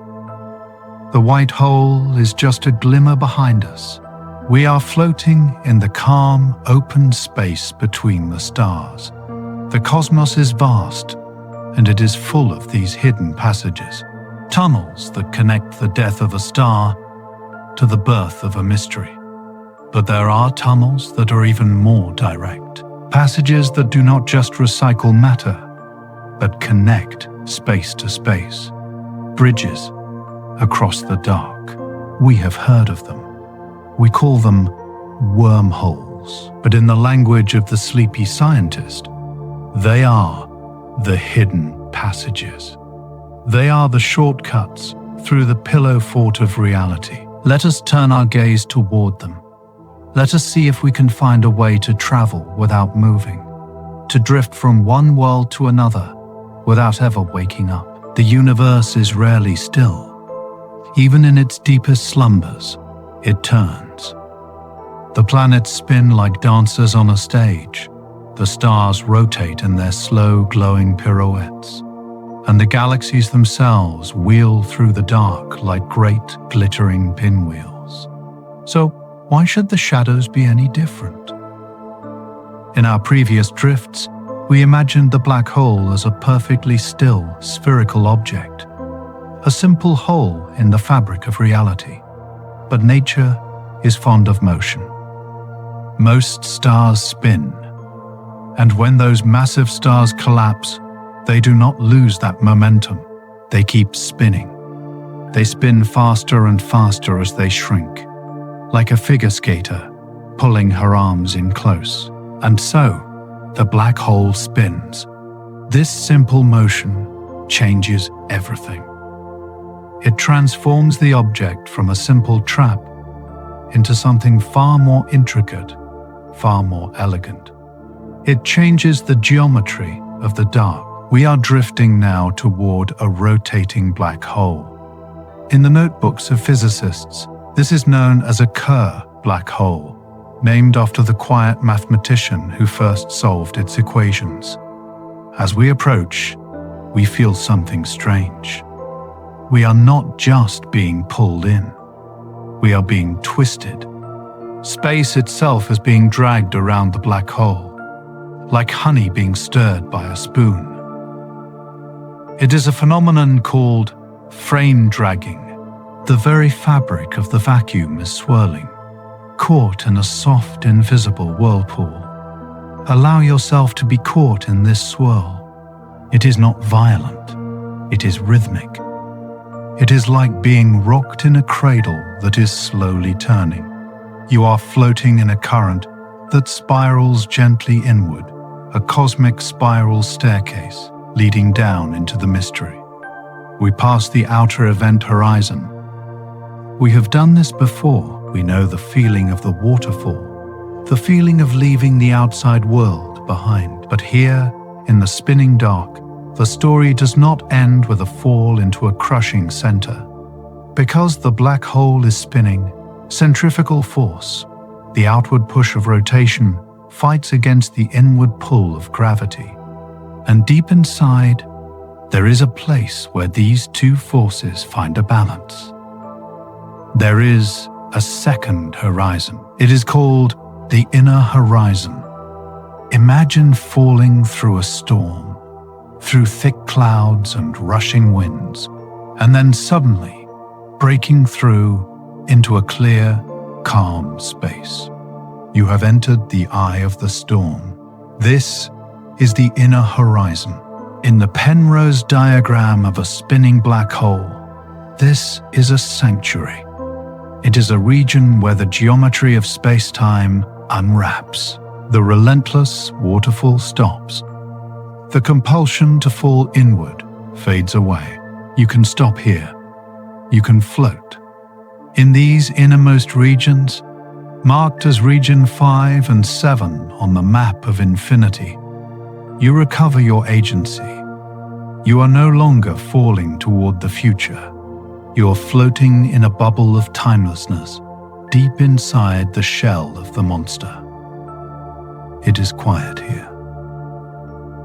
The white hole is just a glimmer behind us. We are floating in the calm, open space between the stars. The cosmos is vast, and it is full of these hidden passages, tunnels that connect the death of a star to the birth of a mystery. But there are tunnels that are even more direct, passages that do not just recycle matter, but connect space to space, bridges across the dark. We have heard of them. We call them wormholes, but in the language of the sleepy scientist, they are the hidden passages. They are the shortcuts through the pillow fort of reality. Let us turn our gaze toward them. Let us see if we can find a way to travel without moving, to drift from one world to another without ever waking up. The universe is rarely still. Even in its deepest slumbers, it turns. The planets spin like dancers on a stage. The stars rotate in their slow, glowing pirouettes. And the galaxies themselves wheel through the dark like great, glittering pinwheels. So, why should the shadows be any different? In our previous drifts, we imagined the black hole as a perfectly still, spherical object, a simple hole in the fabric of reality. But nature is fond of motion. Most stars spin, and when those massive stars collapse, they do not lose that momentum. They keep spinning. They spin faster and faster as they shrink, like a figure skater pulling her arms in close. And so, the black hole spins. This simple motion changes everything. It transforms the object from a simple trap into something far more intricate, far more elegant. It changes the geometry of the dark. We are drifting now toward a rotating black hole. In the notebooks of physicists, this is known as a Kerr black hole, named after the quiet mathematician who first solved its equations. As we approach, we feel something strange. We are not just being pulled in. We are being twisted. Space itself is being dragged around the black hole, like honey being stirred by a spoon. It is a phenomenon called frame dragging. The very fabric of the vacuum is swirling, caught in a soft, invisible whirlpool. Allow yourself to be caught in this swirl. It is not violent. It is rhythmic. It is like being rocked in a cradle that is slowly turning. You are floating in a current that spirals gently inward, a cosmic spiral staircase leading down into the mystery. We pass the outer event horizon. We have done this before. We know the feeling of the waterfall, the feeling of leaving the outside world behind. But here, in the spinning dark, the story does not end with a fall into a crushing center. Because the black hole is spinning, centrifugal force, the outward push of rotation, fights against the inward pull of gravity. And deep inside, there is a place where these two forces find a balance. There is a second horizon. It is called the inner horizon. Imagine falling through a storm, through thick clouds and rushing winds, and then suddenly breaking through into a clear, calm space. You have entered the eye of the storm. This is the inner horizon. In the Penrose diagram of a spinning black hole, this is a sanctuary. It is a region where the geometry of space-time unwraps. The relentless waterfall stops. The compulsion to fall inward fades away. You can stop here. You can float. In these innermost regions, marked as region 5 and 7 on the map of infinity, you recover your agency. You are no longer falling toward the future. You are floating in a bubble of timelessness, deep inside the shell of the monster. It is quiet here.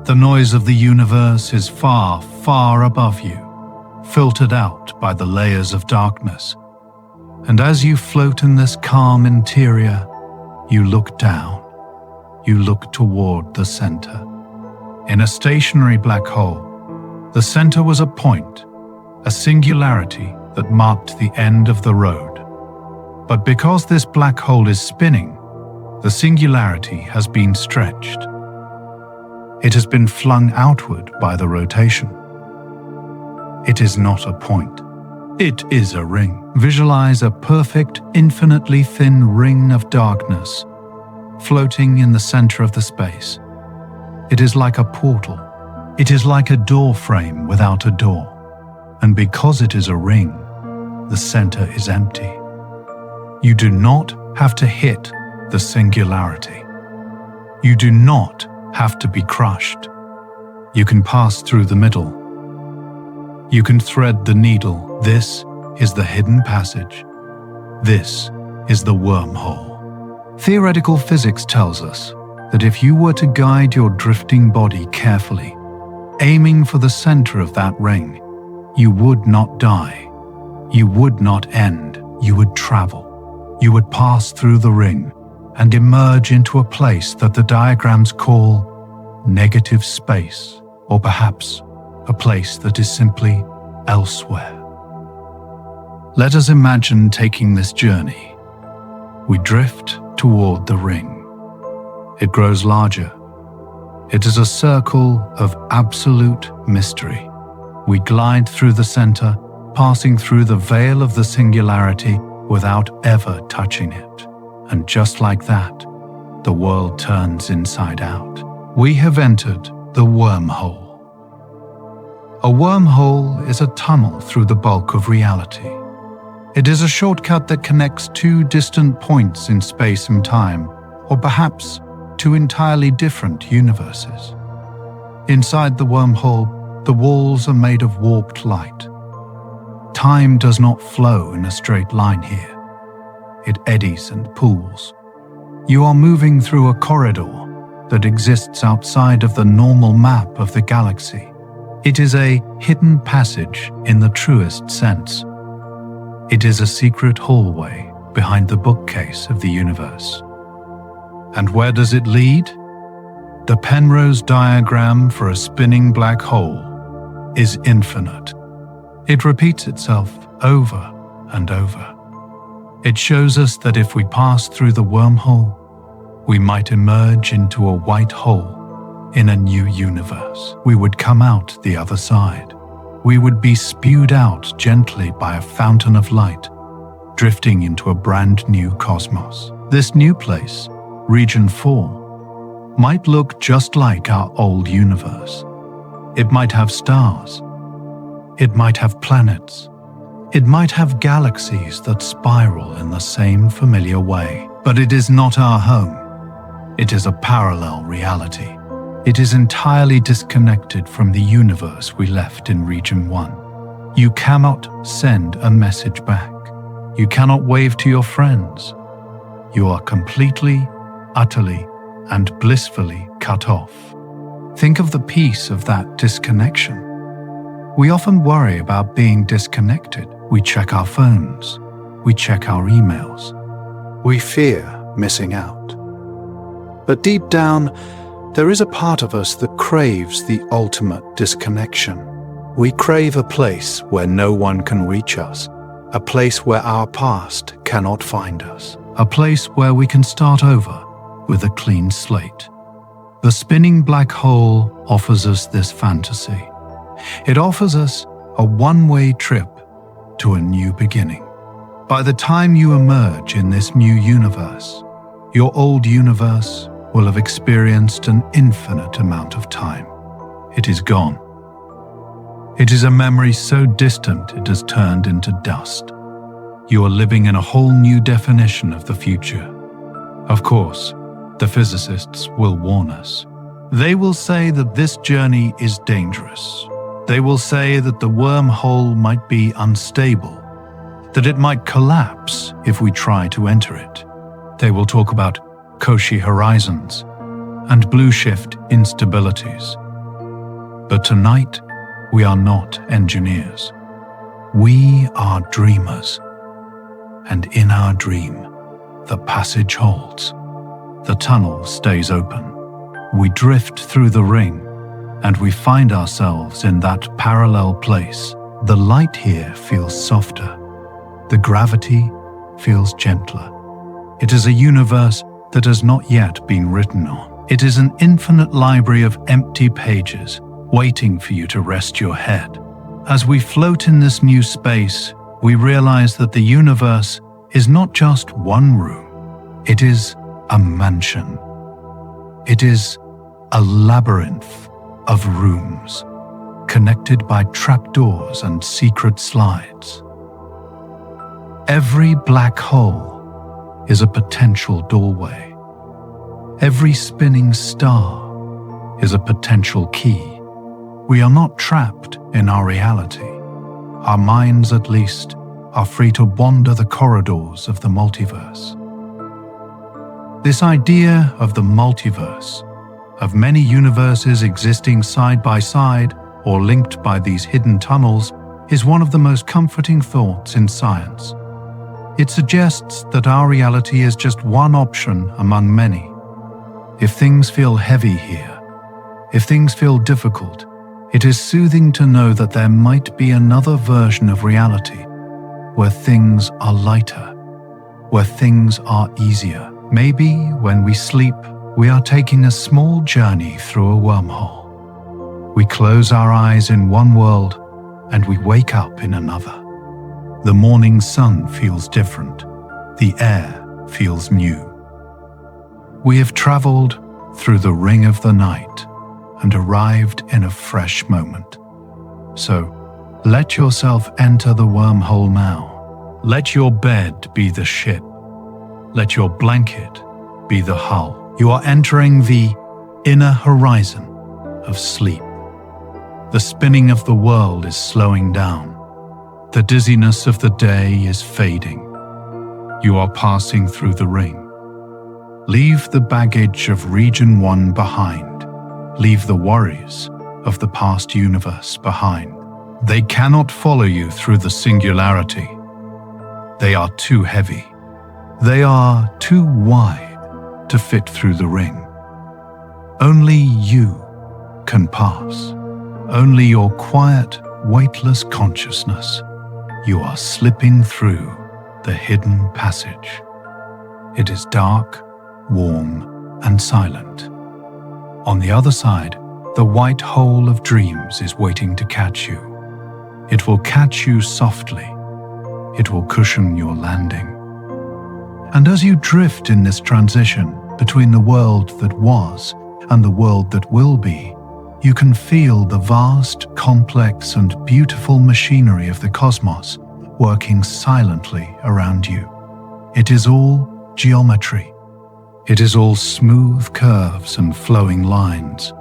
The noise of the universe is far, far above you, filtered out by the layers of darkness. And as you float in this calm interior, you look down. You look toward the center. In a stationary black hole, the center was a point, a singularity that marked the end of the road. But because this black hole is spinning, the singularity has been stretched. It has been flung outward by the rotation. It is not a point. It is a ring. Visualize a perfect, infinitely thin ring of darkness floating in the center of the space. It is like a portal. It is like a door frame without a door. And because it is a ring, the center is empty. You do not have to hit the singularity. You do not have to be crushed. You can pass through the middle. You can thread the needle. This is the hidden passage. This is the wormhole. Theoretical physics tells us that if you were to guide your drifting body carefully, aiming for the center of that ring, you would not die. You would not end. You would travel. You would pass through the ring and emerge into a place that the diagrams call negative space, or perhaps a place that is simply elsewhere. Let us imagine taking this journey. We drift toward the ring. It grows larger. It is a circle of absolute mystery. We glide through the center, passing through the veil of the singularity without ever touching it. And just like that, the world turns inside out. We have entered the wormhole. A wormhole is a tunnel through the bulk of reality. It is a shortcut that connects two distant points in space and time, or perhaps two entirely different universes. Inside the wormhole, the walls are made of warped light. Time does not flow in a straight line here. It eddies and pools. You are moving through a corridor that exists outside of the normal map of the galaxy. It is a hidden passage in the truest sense. It is a secret hallway behind the bookcase of the universe. And where does it lead? The Penrose diagram for a spinning black hole is infinite. It repeats itself over and over. It shows us that if we pass through the wormhole, we might emerge into a white hole in a new universe. We would come out the other side. We would be spewed out gently by a fountain of light, drifting into a brand new cosmos. This new place Region 4, might look just like our old universe. It might have stars. It might have planets. It might have galaxies that spiral in the same familiar way. But it is not our home. It is a parallel reality. It is entirely disconnected from the universe we left in Region 1. You cannot send a message back. You cannot wave to your friends. You are completely, utterly, and blissfully cut off. Think of the peace of that disconnection. We often worry about being disconnected. We check our phones. We check our emails. We fear missing out. But deep down, there is a part of us that craves the ultimate disconnection. We crave a place where no one can reach us, a place where our past cannot find us, a place where we can start over with a clean slate. The spinning black hole offers us this fantasy. It offers us a one-way trip to a new beginning. By the time you emerge in this new universe, your old universe will have experienced an infinite amount of time. It is gone. It is a memory so distant it has turned into dust. You are living in a whole new definition of the future. Of course, the physicists will warn us. They will say that this journey is dangerous. They will say that the wormhole might be unstable, that it might collapse if we try to enter it. They will talk about Cauchy horizons and blue shift instabilities. But tonight, we are not engineers. We are dreamers. And in our dream, the passage holds. The tunnel stays open. We drift through the ring, and we find ourselves in that parallel place. The light here feels softer. The gravity feels gentler. It is a universe that has not yet been written on. It is an infinite library of empty pages waiting for you to rest your head. As we float in this new space, we realize that the universe is not just one room. It is a mansion. It is a labyrinth of rooms connected by trapdoors and secret slides. Every black hole is a potential doorway. Every spinning star is a potential key. We are not trapped in our reality. Our minds, at least, are free to wander the corridors of the multiverse. This idea of the multiverse, of many universes existing side by side or linked by these hidden tunnels, is one of the most comforting thoughts in science. It suggests that our reality is just one option among many. If things feel heavy here, if things feel difficult, it is soothing to know that there might be another version of reality where things are lighter, where things are easier. Maybe when we sleep, we are taking a small journey through a wormhole. We close our eyes in one world and we wake up in another. The morning sun feels different. The air feels new. We have traveled through the ring of the night and arrived in a fresh moment. So, let yourself enter the wormhole now. Let your bed be the ship. Let your blanket be the hull. You are entering the inner horizon of sleep. The spinning of the world is slowing down. The dizziness of the day is fading. You are passing through the ring. Leave the baggage of Region 1 behind. Leave the worries of the past universe behind. They cannot follow you through the singularity. They are too heavy. They are too wide to fit through the ring. Only you can pass. Only your quiet, weightless consciousness. You are slipping through the hidden passage. It is dark, warm, and silent. On the other side, the white hole of dreams is waiting to catch you. It will catch you softly. It will cushion your landing. And as you drift in this transition, between the world that was and the world that will be, you can feel the vast, complex, and beautiful machinery of the cosmos working silently around you. It is all geometry. It is all smooth curves and flowing lines.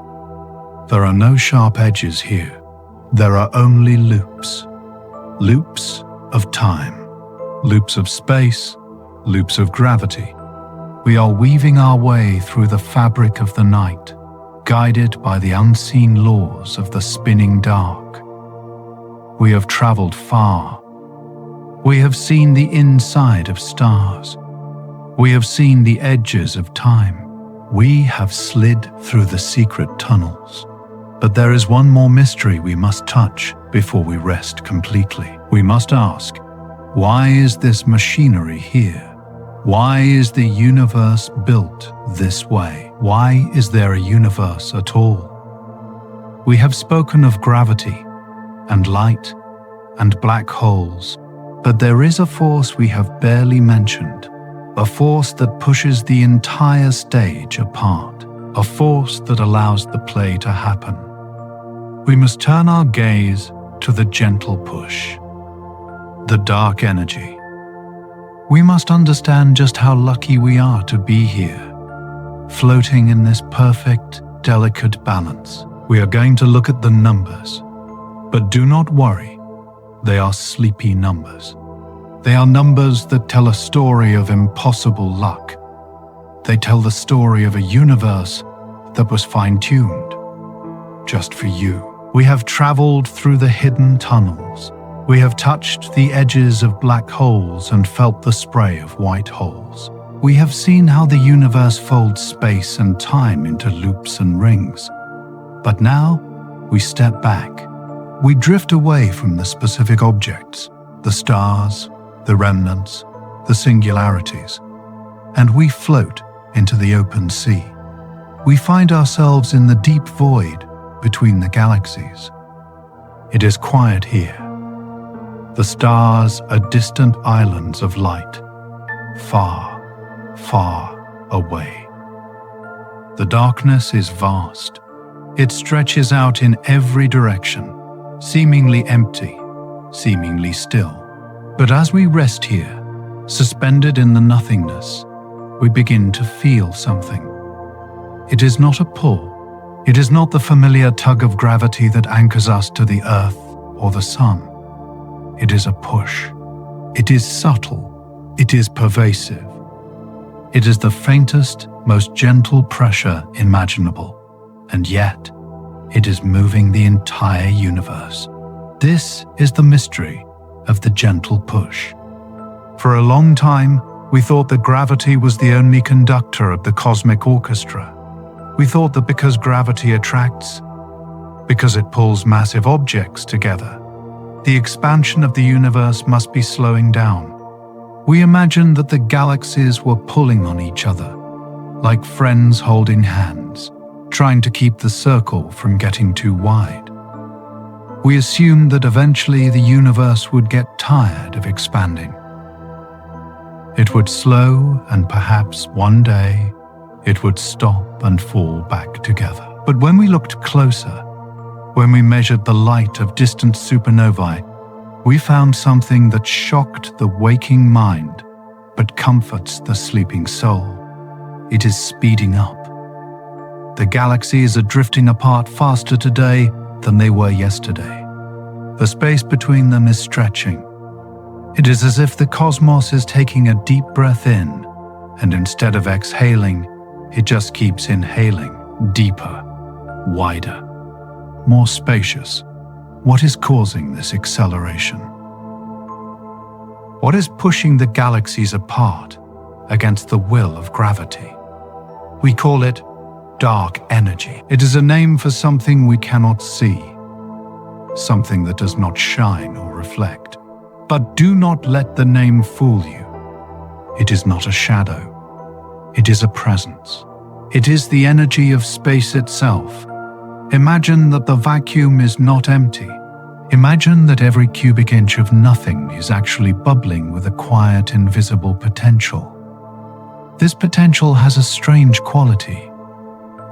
There are no sharp edges here. There are only loops. Loops of time, loops of space, loops of gravity. We are weaving our way through the fabric of the night, guided by the unseen laws of the spinning dark. We have traveled far. We have seen the inside of stars. We have seen the edges of time. We have slid through the secret tunnels. But there is one more mystery we must touch before we rest completely. We must ask, why is this machinery here? Why is the universe built this way? Why is there a universe at all? We have spoken of gravity and light and black holes, but there is a force we have barely mentioned, a force that pushes the entire stage apart, a force that allows the play to happen. We must turn our gaze to the gentle push, the dark energy. We must understand just how lucky we are to be here, floating in this perfect, delicate balance. We are going to look at the numbers, but do not worry, they are sleepy numbers. They are numbers that tell a story of impossible luck. They tell the story of a universe that was fine-tuned just for you. We have traveled through the hidden tunnels. We have touched the edges of black holes and felt the spray of white holes. We have seen how the universe folds space and time into loops and rings. But now, we step back. We drift away from the specific objects, the stars, the remnants, the singularities, and we float into the open sea. We find ourselves in the deep void between the galaxies. It is quiet here. The stars are distant islands of light, far, far away. The darkness is vast. It stretches out in every direction, seemingly empty, seemingly still. But as we rest here, suspended in the nothingness, we begin to feel something. It is not a pull. It is not the familiar tug of gravity that anchors us to the earth or the sun. It is a push. It is subtle. It is pervasive. It is the faintest, most gentle pressure imaginable, and yet it is moving the entire universe. This is the mystery of the gentle push. For a long time, we thought that gravity was the only conductor of the cosmic orchestra. We thought that because gravity attracts, because it pulls massive objects together, the expansion of the universe must be slowing down. We imagined that the galaxies were pulling on each other, like friends holding hands, trying to keep the circle from getting too wide. We assumed that eventually the universe would get tired of expanding. It would slow, and perhaps one day it would stop and fall back together. But when we looked closer, when we measured the light of distant supernovae, we found something that shocked the waking mind but comforts the sleeping soul. It is speeding up. The galaxies are drifting apart faster today than they were yesterday. The space between them is stretching. It is as if the cosmos is taking a deep breath in, and instead of exhaling, it just keeps inhaling, deeper, wider, more spacious. What is causing this acceleration? What is pushing the galaxies apart against the will of gravity? We call it dark energy. It is a name for something we cannot see, something that does not shine or reflect. But do not let the name fool you. It is not a shadow. It is a presence. It is the energy of space itself. Imagine that the vacuum is not empty. Imagine that every cubic inch of nothing is actually bubbling with a quiet, invisible potential. This potential has a strange quality.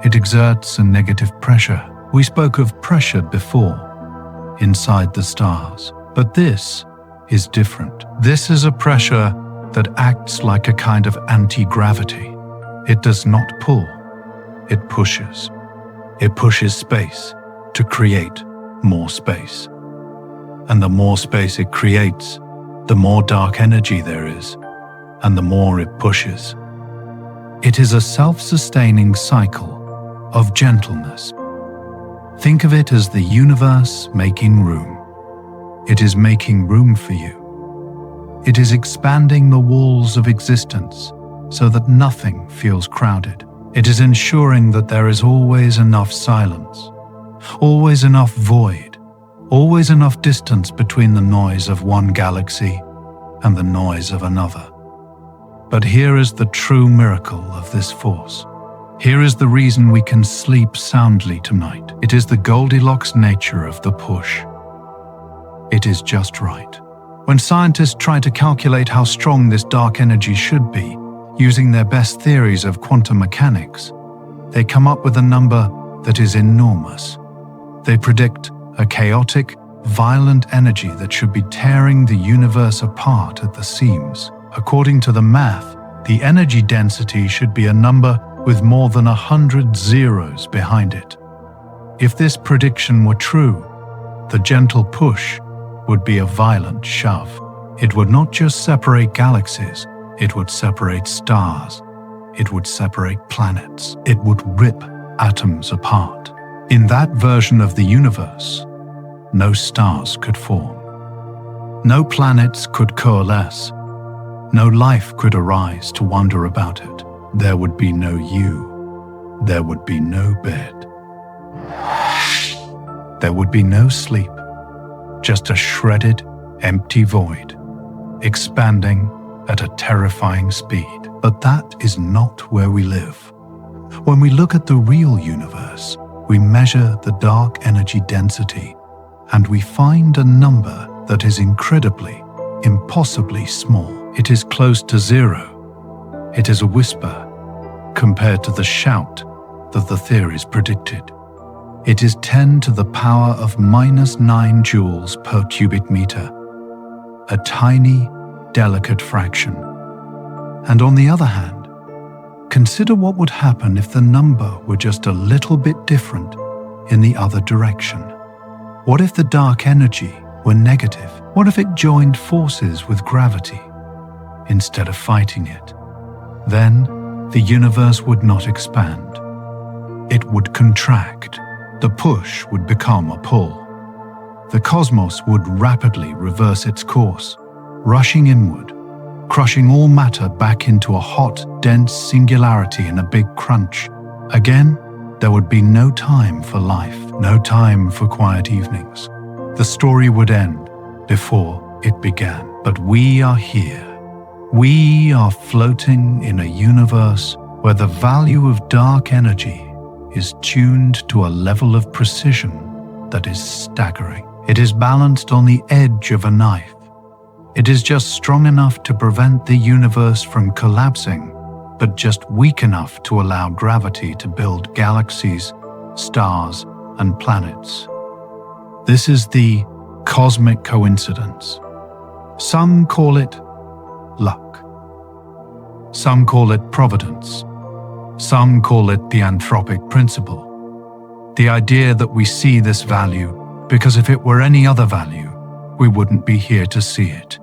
It exerts a negative pressure. We spoke of pressure before, inside the stars, but this is different. This is a pressure that acts like a kind of anti-gravity. It does not pull, it pushes. It pushes space to create more space. And the more space it creates, the more dark energy there is, and the more it pushes. It is a self-sustaining cycle of gentleness. Think of it as the universe making room. It is making room for you. It is expanding the walls of existence so that nothing feels crowded. It is ensuring that there is always enough silence, always enough void, always enough distance between the noise of one galaxy and the noise of another. But here is the true miracle of this force. Here is the reason we can sleep soundly tonight. It is the Goldilocks nature of the push. It is just right. When scientists try to calculate how strong this dark energy should be, using their best theories of quantum mechanics, they come up with a number that is enormous. They predict a chaotic, violent energy that should be tearing the universe apart at the seams. According to the math, the energy density should be a number with more than 100 zeros behind it. If this prediction were true, the gentle push would be a violent shove. It would not just separate galaxies, it would separate stars. It would separate planets. It would rip atoms apart. In that version of the universe, no stars could form. No planets could coalesce. No life could arise to wonder about it. There would be no you. There would be no bed. There would be no sleep. Just a shredded, empty void, expanding at a terrifying speed. But that is not where we live. When we look at the real universe, we measure the dark energy density, and we find a number that is incredibly, impossibly small. It is close to zero. It is a whisper compared to the shout that the theories predicted. It is 10 to the power of -9 joules per cubic meter, a tiny, delicate fraction. And on the other hand, consider what would happen if the number were just a little bit different in the other direction. What if the dark energy were negative? What if it joined forces with gravity instead of fighting it? Then the universe would not expand. It would contract. The push would become a pull. The cosmos would rapidly reverse its course, rushing inward, crushing all matter back into a hot, dense singularity in a big crunch. Again, there would be no time for life, no time for quiet evenings. The story would end before it began. But we are here. We are floating in a universe where the value of dark energy is tuned to a level of precision that is staggering. It is balanced on the edge of a knife. It is just strong enough to prevent the universe from collapsing, but just weak enough to allow gravity to build galaxies, stars, and planets. This is the cosmic coincidence. Some call it luck. Some call it providence. Some call it the anthropic principle. The idea that we see this value because if it were any other value, we wouldn't be here to see it.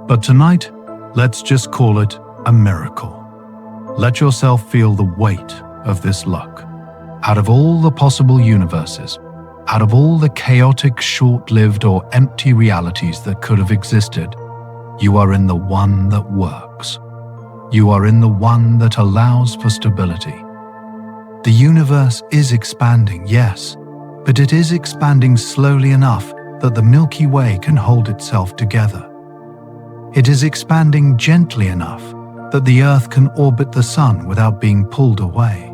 But tonight, let's just call it a miracle. Let yourself feel the weight of this luck. Out of all the possible universes, out of all the chaotic, short-lived or empty realities that could have existed, you are in the one that works. You are in the one that allows for stability. The universe is expanding, yes, but it is expanding slowly enough that the Milky Way can hold itself together. It is expanding gently enough that the Earth can orbit the Sun without being pulled away.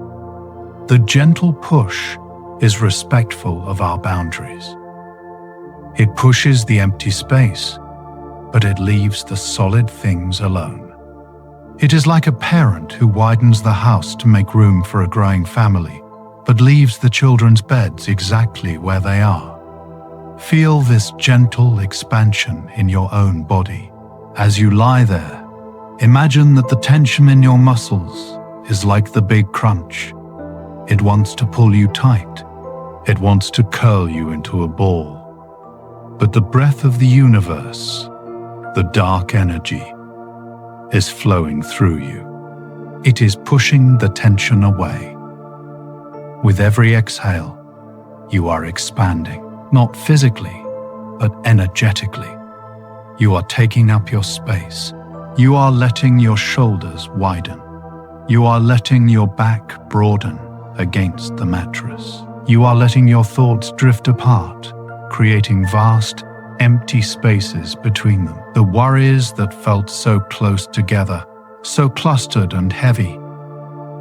The gentle push is respectful of our boundaries. It pushes the empty space, but it leaves the solid things alone. It is like a parent who widens the house to make room for a growing family, but leaves the children's beds exactly where they are. Feel this gentle expansion in your own body. As you lie there, imagine that the tension in your muscles is like the big crunch. It wants to pull you tight. It wants to curl you into a ball. But the breath of the universe, the dark energy, is flowing through you. It is pushing the tension away. With every exhale, you are expanding, not physically, but energetically. You are taking up your space. You are letting your shoulders widen. You are letting your back broaden against the mattress. You are letting your thoughts drift apart, creating vast, empty spaces between them. The worries that felt so close together, so clustered and heavy,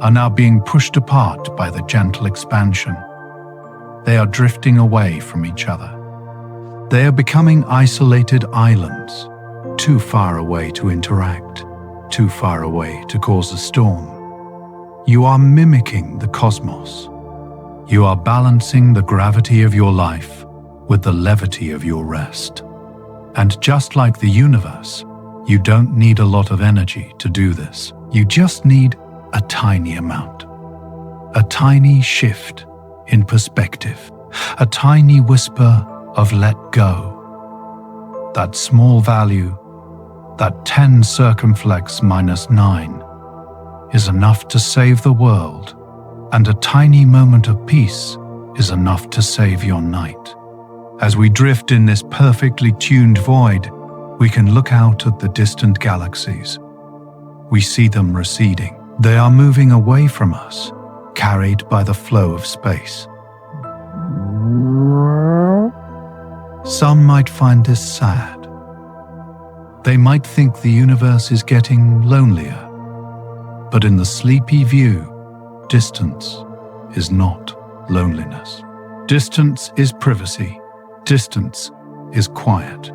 are now being pushed apart by the gentle expansion. They are drifting away from each other. They are becoming isolated islands, too far away to interact, too far away to cause a storm. You are mimicking the cosmos. You are balancing the gravity of your life with the levity of your rest. And just like the universe, you don't need a lot of energy to do this. You just need a tiny amount. A tiny shift in perspective. A tiny whisper of let go. That small value, that 10 circumflex minus 9, is enough to save the world, and a tiny moment of peace is enough to save your night. As we drift in this perfectly tuned void, we can look out at the distant galaxies. We see them receding. They are moving away from us, carried by the flow of space. Some might find this sad. They might think the universe is getting lonelier. But in the sleepy view, distance is not loneliness. Distance is privacy. Distance is quiet.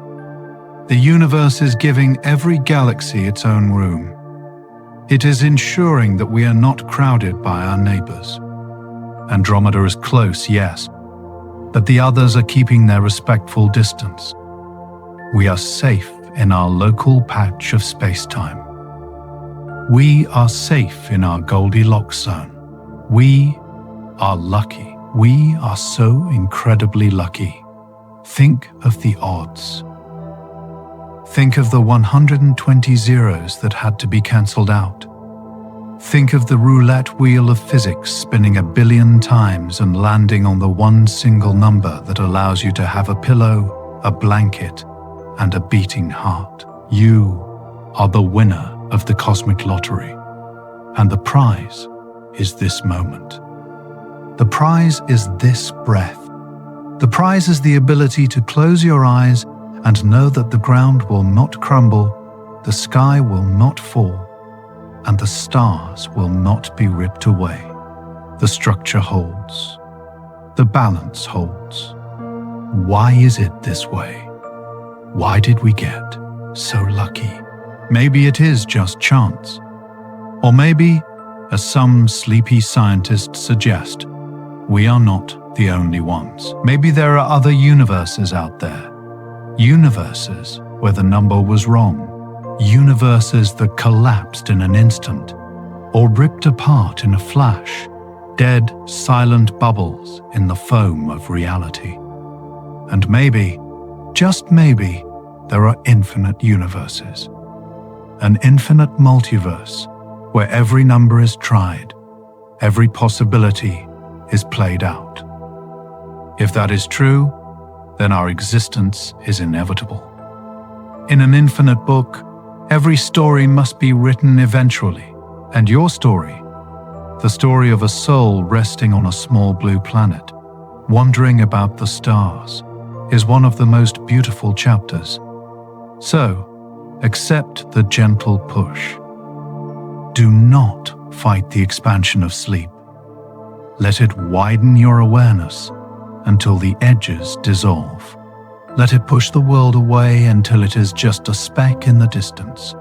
The universe is giving every galaxy its own room. It is ensuring that we are not crowded by our neighbors. Andromeda is close, yes, but the others are keeping their respectful distance. We are safe in our local patch of space-time. We are safe in our Goldilocks zone. We are lucky. We are so incredibly lucky. Think of the odds. Think of the 120 zeros that had to be cancelled out. Think of the roulette wheel of physics spinning 1 billion times and landing on the one single number that allows you to have a pillow, a blanket, and a beating heart. You are the winner of the cosmic lottery, and the prize is this moment. The prize is this breath. The prize is the ability to close your eyes and know that the ground will not crumble, the sky will not fall, and the stars will not be ripped away. The structure holds. The balance holds. Why is it this way? Why did we get so lucky? Maybe it is just chance. Or maybe, as some sleepy scientists suggest, we are not the only ones. Maybe there are other universes out there. Universes where the number was wrong. Universes that collapsed in an instant or ripped apart in a flash. Dead, silent bubbles in the foam of reality. And maybe, just maybe, there are infinite universes. An infinite multiverse where every number is tried, every possibility is played out. If that is true, then our existence is inevitable. In an infinite book, every story must be written eventually, and your story, the story of a soul resting on a small blue planet, wondering about the stars, is one of the most beautiful chapters. So, accept the gentle push. Do not fight the expansion of sleep. Let it widen your awareness until the edges dissolve. Let it push the world away until it is just a speck in the distance.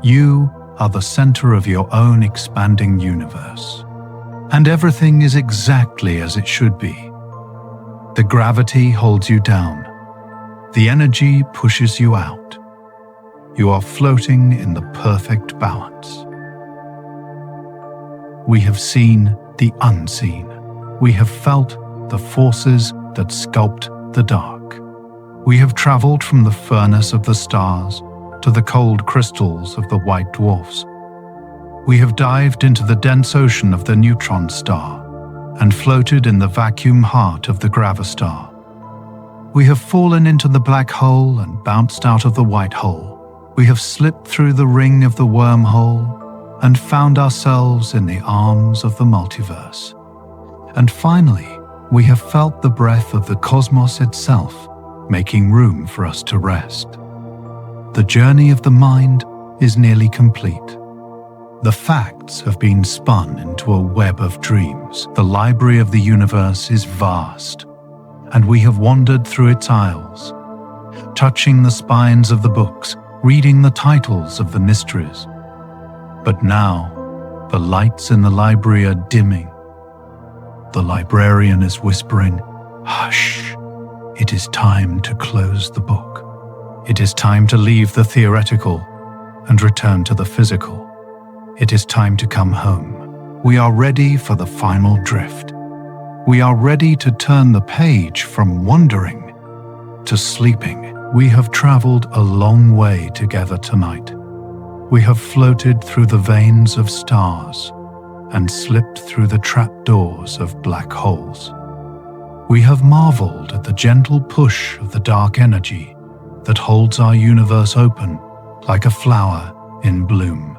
You are the center of your own expanding universe. And everything is exactly as it should be. The gravity holds you down. The energy pushes you out. You are floating in the perfect balance. We have seen the unseen. We have felt the forces that sculpt the dark. We have traveled from the furnace of the stars to the cold crystals of the white dwarfs. We have dived into the dense ocean of the Neutron star and floated in the vacuum heart of the Gravastar. We have fallen into the black hole and bounced out of the white hole. We have slipped through the ring of the wormhole and found ourselves in the arms of the multiverse. And finally, we have felt the breath of the cosmos itself, making room for us to rest. The journey of the mind is nearly complete. The facts have been spun into a web of dreams. The library of the universe is vast, and we have wandered through its aisles, touching the spines of the books, reading the titles of the mysteries. But now, the lights in the library are dimming. The librarian is whispering, "Hush, it is time to close the book. It is time to leave the theoretical and return to the physical. It is time to come home. We are ready for the final drift. We are ready to turn the page from wondering to sleeping." We have traveled a long way together tonight. We have floated through the veins of stars and slipped through the trapdoors of black holes. We have marveled at the gentle push of the dark energy that holds our universe open like a flower in bloom.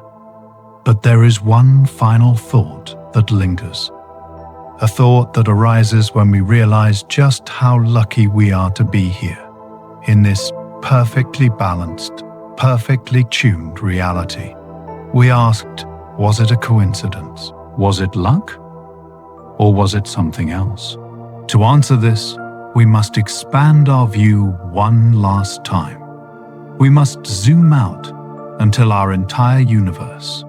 But there is one final thought that lingers. A thought that arises when we realize just how lucky we are to be here, in this perfectly balanced, perfectly tuned reality. We asked, was it a coincidence? Was it luck? Or was it something else? To answer this, we must expand our view one last time. We must zoom out until our entire universe,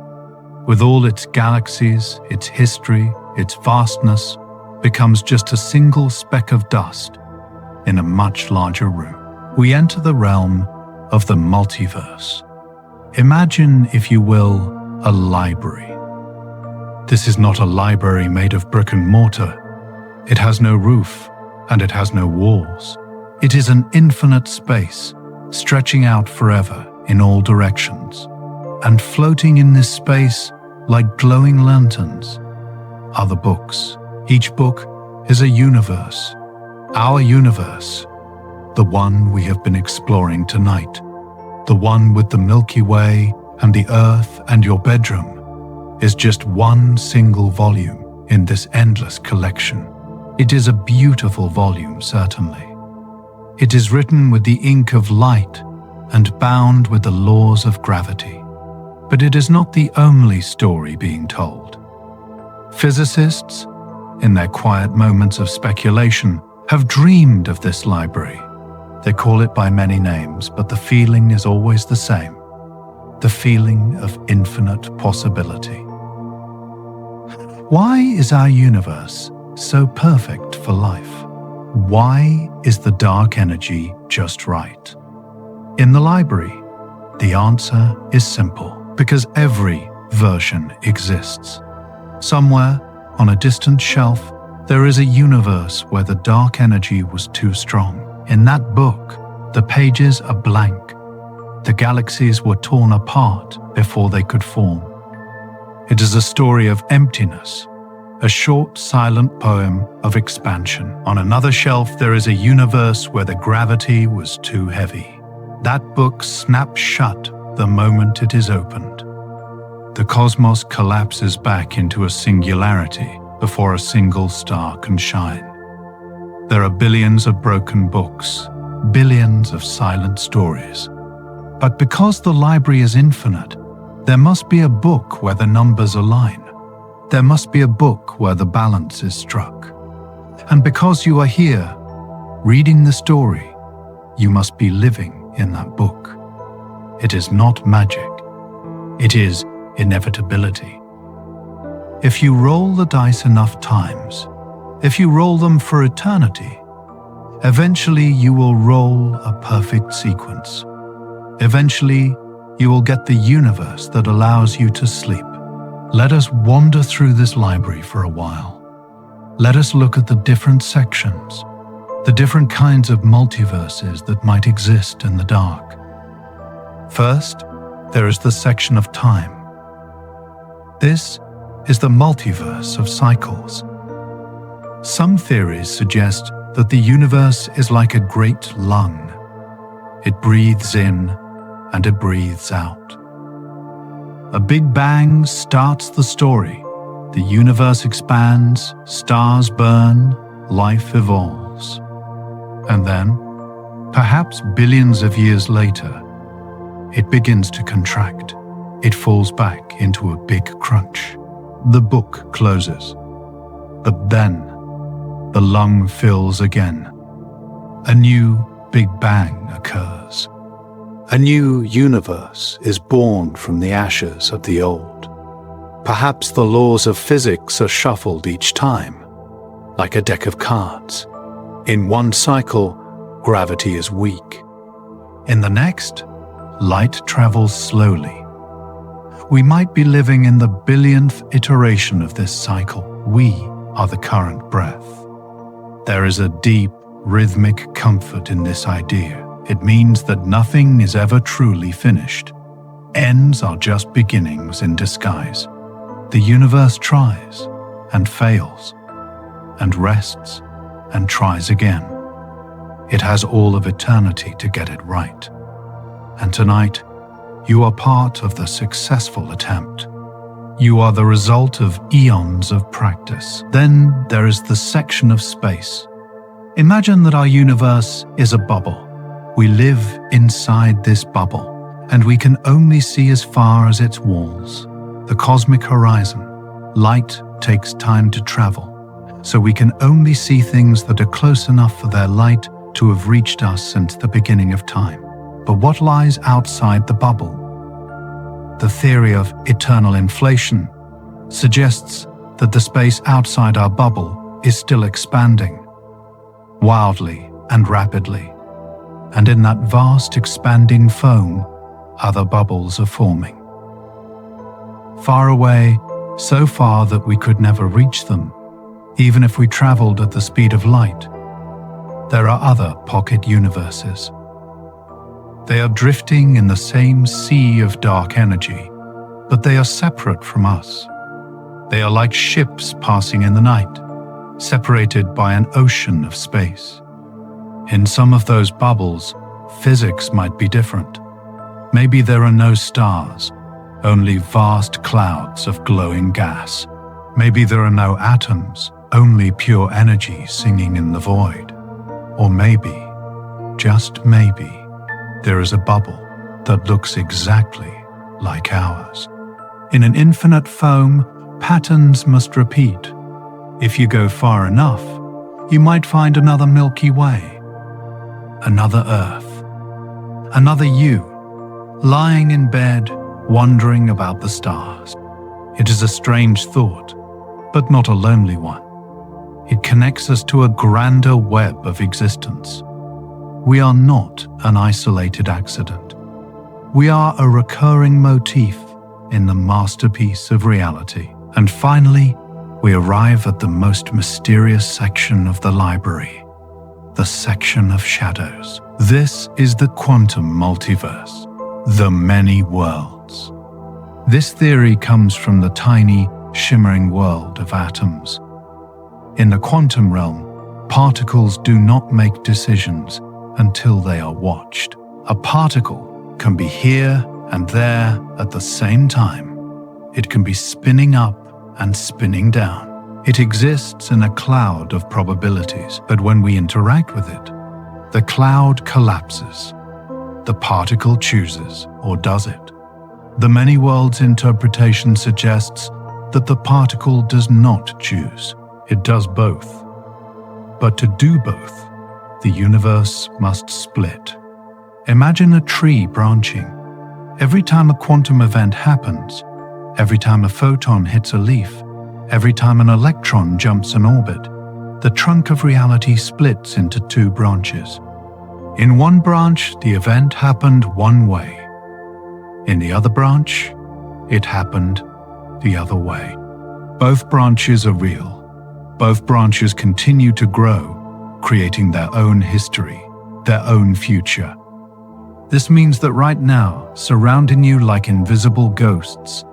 with all its galaxies, its history, its vastness, becomes just a single speck of dust in a much larger room. We enter the realm of the multiverse. Imagine, if you will, a library. This is not a library made of brick and mortar. It has no roof, and it has no walls. It is an infinite space, stretching out forever in all directions. And floating in this space, like glowing lanterns, are the books. Each book is a universe. Our universe, the one we have been exploring tonight. The one with the Milky Way and the Earth and your bedroom, is just one single volume in this endless collection. It is a beautiful volume, certainly. It is written with the ink of light and bound with the laws of gravity. But it is not the only story being told. Physicists, in their quiet moments of speculation, have dreamed of this library. They call it by many names, but the feeling is always the same. The feeling of infinite possibility. Why is our universe so perfect for life? Why is the dark energy just right? In the library, the answer is simple. Because every version exists. Somewhere, on a distant shelf, there is a universe where the dark energy was too strong. In that book, the pages are blank. The galaxies were torn apart before they could form. It is a story of emptiness, a short, silent poem of expansion. On another shelf, there is a universe where the gravity was too heavy. That book snaps shut the moment it is opened. The cosmos collapses back into a singularity before a single star can shine. There are billions of broken books, billions of silent stories. But because the library is infinite, there must be a book where the numbers align. There must be a book where the balance is struck. And because you are here, reading the story, you must be living in that book. It is not magic. It is inevitability. If you roll the dice enough times, if you roll them for eternity, eventually you will roll a perfect sequence. Eventually, you will get the universe that allows you to sleep. Let us wander through this library for a while. Let us look at the different sections, the different kinds of multiverses that might exist in the dark. First, there is the section of time. This is the multiverse of cycles. Some theories suggest that the universe is like a great lung. It breathes in and it breathes out. A Big Bang starts the story. The universe expands, stars burn, life evolves. And then, perhaps billions of years later, it begins to contract. It falls back into a big crunch. The book closes. But then, the lung fills again. A new Big Bang occurs. A new universe is born from the ashes of the old. Perhaps the laws of physics are shuffled each time, like a deck of cards. In one cycle, gravity is weak. In the next, light travels slowly. We might be living in the billionth iteration of this cycle. We are the current breath. There is a deep, rhythmic comfort in this idea. It means that nothing is ever truly finished. Ends are just beginnings in disguise. The universe tries and fails and rests and tries again. It has all of eternity to get it right. And tonight, you are part of the successful attempt. You are the result of eons of practice. Then there is the section of space. Imagine that our universe is a bubble. We live inside this bubble, and we can only see as far as its walls. The cosmic horizon. Light takes time to travel, so we can only see things that are close enough for their light to have reached us since the beginning of time. But what lies outside the bubble? The theory of eternal inflation suggests that the space outside our bubble is still expanding, wildly and rapidly. And in that vast expanding foam, other bubbles are forming. Far away, so far that we could never reach them, even if we traveled at the speed of light. There are other pocket universes. They are drifting in the same sea of dark energy, but they are separate from us. They are like ships passing in the night, separated by an ocean of space. In some of those bubbles, physics might be different. Maybe there are no stars, only vast clouds of glowing gas. Maybe there are no atoms, only pure energy singing in the void. Or maybe, just maybe, there is a bubble that looks exactly like ours. In an infinite foam, patterns must repeat. If you go far enough, you might find another Milky Way. Another Earth, another you, lying in bed, wondering about the stars. It is a strange thought, but not a lonely one. It connects us to a grander web of existence. We are not an isolated accident. We are a recurring motif in the masterpiece of reality. And finally, we arrive at the most mysterious section of the library. The section of shadows. This is the quantum multiverse, the many worlds. This theory comes from the tiny, shimmering world of atoms. In the quantum realm, particles do not make decisions until they are watched. A particle can be here and there at the same time. It can be spinning up and spinning down. It exists in a cloud of probabilities, but when we interact with it, the cloud collapses. The particle chooses, or does it? The many worlds interpretation suggests that the particle does not choose. It does both. But to do both, the universe must split. Imagine a tree branching. Every time a quantum event happens, every time a photon hits a leaf, every time an electron jumps an orbit, the trunk of reality splits into two branches. In one branch, the event happened one way. In the other branch, it happened the other way. Both branches are real. Both branches continue to grow, creating their own history, their own future. This means that right now, surrounding you like invisible ghosts,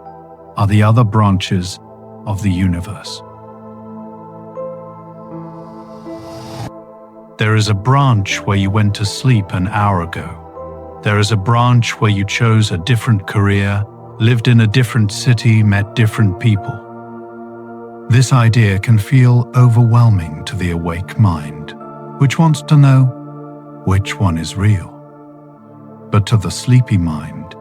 are the other branches of the universe. There is a branch where you went to sleep an hour ago. There is a branch where you chose a different career, lived in a different city, met different people. This idea can feel overwhelming to the awake mind, which wants to know which one is real. But to the sleepy mind,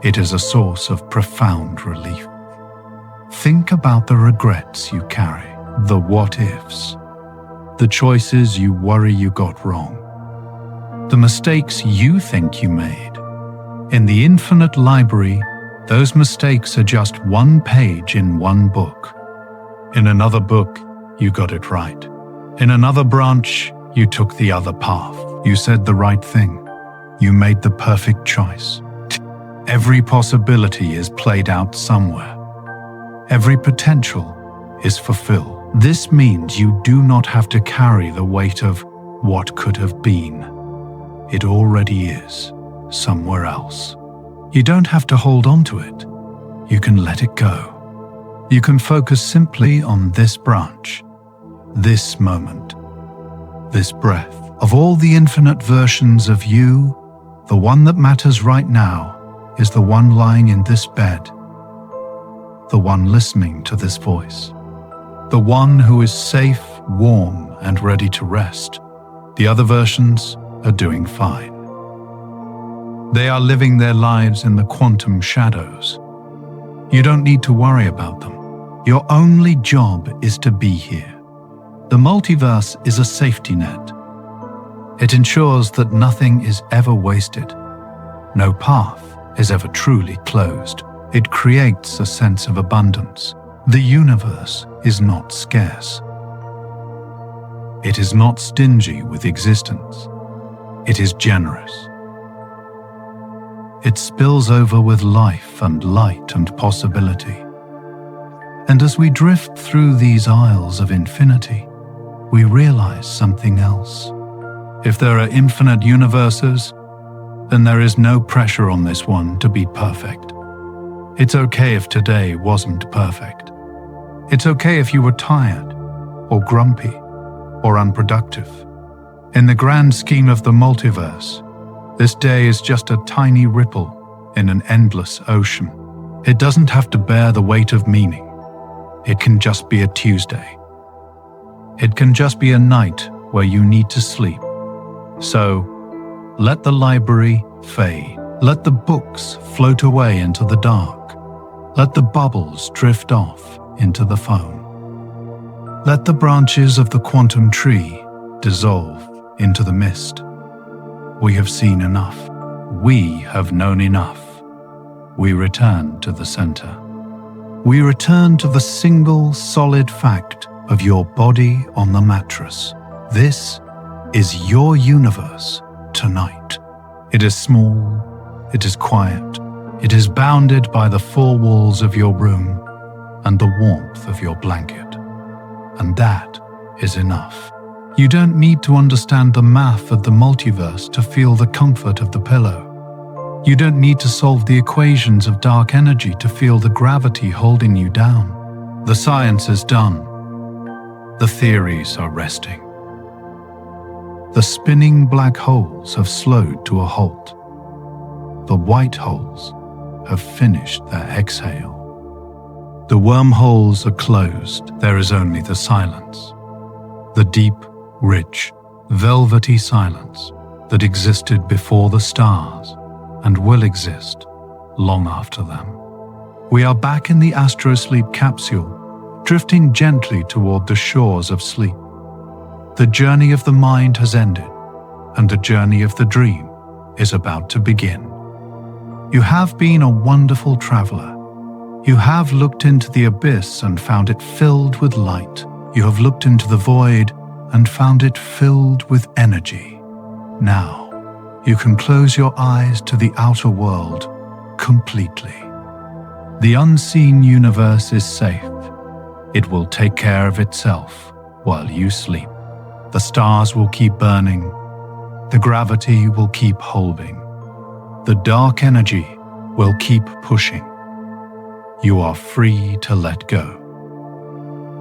it is a source of profound relief. Think about the regrets you carry, the what-ifs, the choices you worry you got wrong, the mistakes you think you made. In the infinite library, those mistakes are just one page in one book. In another book, you got it right. In another branch, you took the other path. You said the right thing. You made the perfect choice. Every possibility is played out somewhere. Every potential is fulfilled. This means you do not have to carry the weight of what could have been. It already is, somewhere else. You don't have to hold on to it. You can let it go. You can focus simply on this branch, this moment, this breath. Of all the infinite versions of you, the one that matters right now is the one lying in this bed, the one listening to this voice, the one who is safe, warm, and ready to rest. The other versions are doing fine. They are living their lives in the quantum shadows. You don't need to worry about them. Your only job is to be here. The multiverse is a safety net. It ensures that nothing is ever wasted. No path is ever truly closed. It creates a sense of abundance. The universe is not scarce. It is not stingy with existence. It is generous. It spills over with life and light and possibility. And as we drift through these aisles of infinity, we realize something else. If there are infinite universes, then there is no pressure on this one to be perfect. It's okay if today wasn't perfect. It's okay if you were tired, or grumpy, or unproductive. In the grand scheme of the multiverse, this day is just a tiny ripple in an endless ocean. It doesn't have to bear the weight of meaning. It can just be a Tuesday. It can just be a night where you need to sleep. So, let the library fade. Let the books float away into the dark. Let the bubbles drift off into the foam. Let the branches of the quantum tree dissolve into the mist. We have seen enough. We have known enough. We return to the center. We return to the single solid fact of your body on the mattress. This is your universe tonight. It is small, it is quiet, it is bounded by the four walls of your room and the warmth of your blanket. And that is enough. You don't need to understand the math of the multiverse to feel the comfort of the pillow. You don't need to solve the equations of dark energy to feel the gravity holding you down. The science is done. The theories are resting. The spinning black holes have slowed to a halt. The white holes have finished their exhale. The wormholes are closed. There is only the silence. The deep, rich, velvety silence that existed before the stars and will exist long after them. We are back in the AstroSleep capsule, drifting gently toward the shores of sleep. The journey of the mind has ended, and the journey of the dream is about to begin. You have been a wonderful traveler. You have looked into the abyss and found it filled with light. You have looked into the void and found it filled with energy. Now, you can close your eyes to the outer world completely. The unseen universe is safe. It will take care of itself while you sleep. The stars will keep burning. The gravity will keep holding. The dark energy will keep pushing. You are free to let go.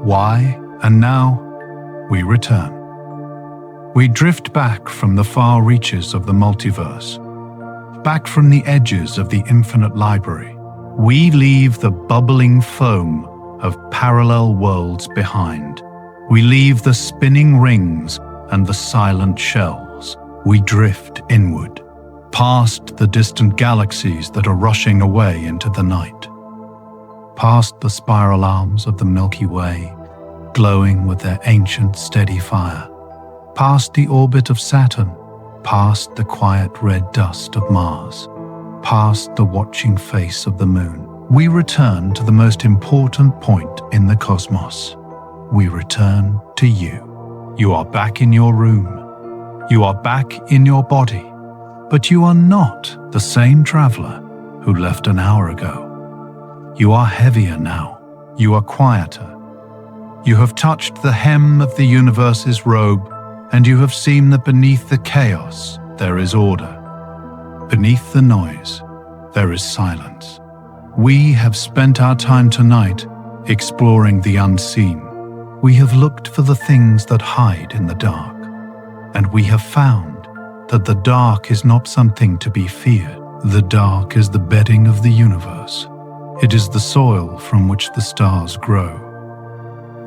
Why? And now, we return. We drift back from the far reaches of the multiverse, back from the edges of the infinite library. We leave the bubbling foam of parallel worlds behind. We leave the spinning rings and the silent shells. We drift inward, past the distant galaxies that are rushing away into the night, past the spiral arms of the Milky Way, glowing with their ancient steady fire, past the orbit of Saturn, past the quiet red dust of Mars, past the watching face of the Moon. We return to the most important point in the cosmos. We return to you. You are back in your room. You are back in your body. But you are not the same traveler who left an hour ago. You are heavier now. You are quieter. You have touched the hem of the universe's robe, and you have seen that beneath the chaos there is order. Beneath the noise there is silence. We have spent our time tonight exploring the unseen. We have looked for the things that hide in the dark, and we have found that the dark is not something to be feared. The dark is the bedding of the universe. It is the soil from which the stars grow.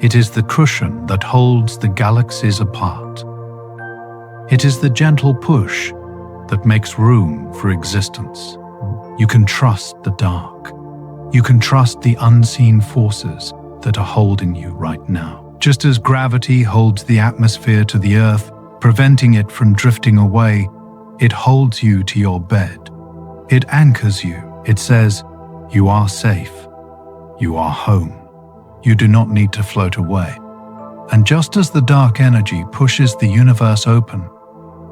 It is the cushion that holds the galaxies apart. It is the gentle push that makes room for existence. You can trust the dark. You can trust the unseen forces that are holding you right now. Just as gravity holds the atmosphere to the earth, preventing it from drifting away, it holds you to your bed. It anchors you. It says, you are safe. You are home. You do not need to float away. And just as the dark energy pushes the universe open,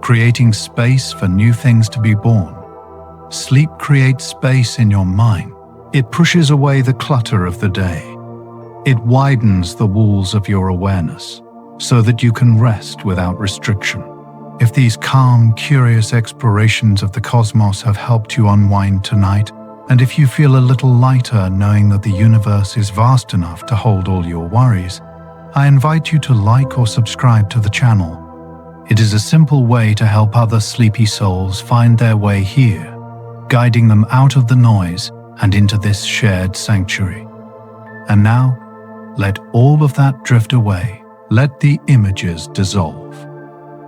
creating space for new things to be born, sleep creates space in your mind. It pushes away the clutter of the day. It widens the walls of your awareness so that you can rest without restriction. If these calm, curious explorations of the cosmos have helped you unwind tonight, and if you feel a little lighter knowing that the universe is vast enough to hold all your worries, I invite you to like or subscribe to the channel. It is a simple way to help other sleepy souls find their way here, guiding them out of the noise and into this shared sanctuary. And now, let all of that drift away. Let the images dissolve.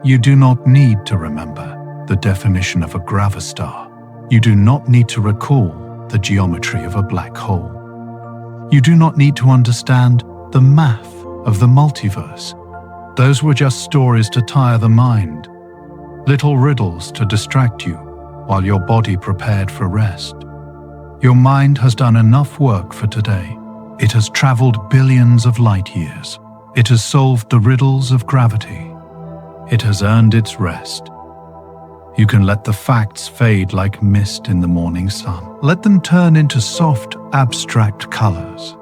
You do not need to remember the definition of a Gravastar. You do not need to recall the geometry of a black hole. You do not need to understand the math of the multiverse. Those were just stories to tire the mind, little riddles to distract you while your body prepared for rest. Your mind has done enough work for today. It has traveled billions of light years. It has solved the riddles of gravity. It has earned its rest. You can let the facts fade like mist in the morning sun. Let them turn into soft, abstract colors.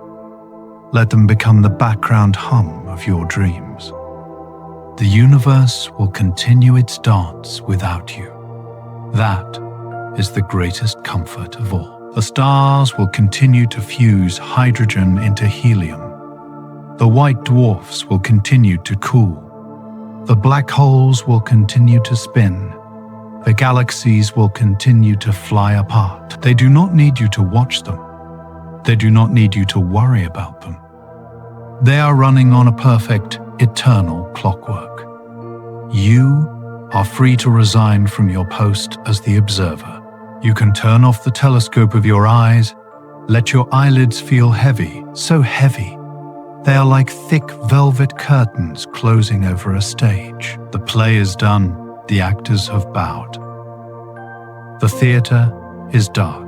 Let them become the background hum of your dreams. The universe will continue its dance without you. That is the greatest comfort of all. The stars will continue to fuse hydrogen into helium. The white dwarfs will continue to cool. The black holes will continue to spin. The galaxies will continue to fly apart. They do not need you to watch them. They do not need you to worry about them. They are running on a perfect, eternal clockwork. You are free to resign from your post as the observer. You can turn off the telescope of your eyes, let your eyelids feel heavy, so heavy. They are like thick velvet curtains closing over a stage. The play is done, the actors have bowed. The theater is dark.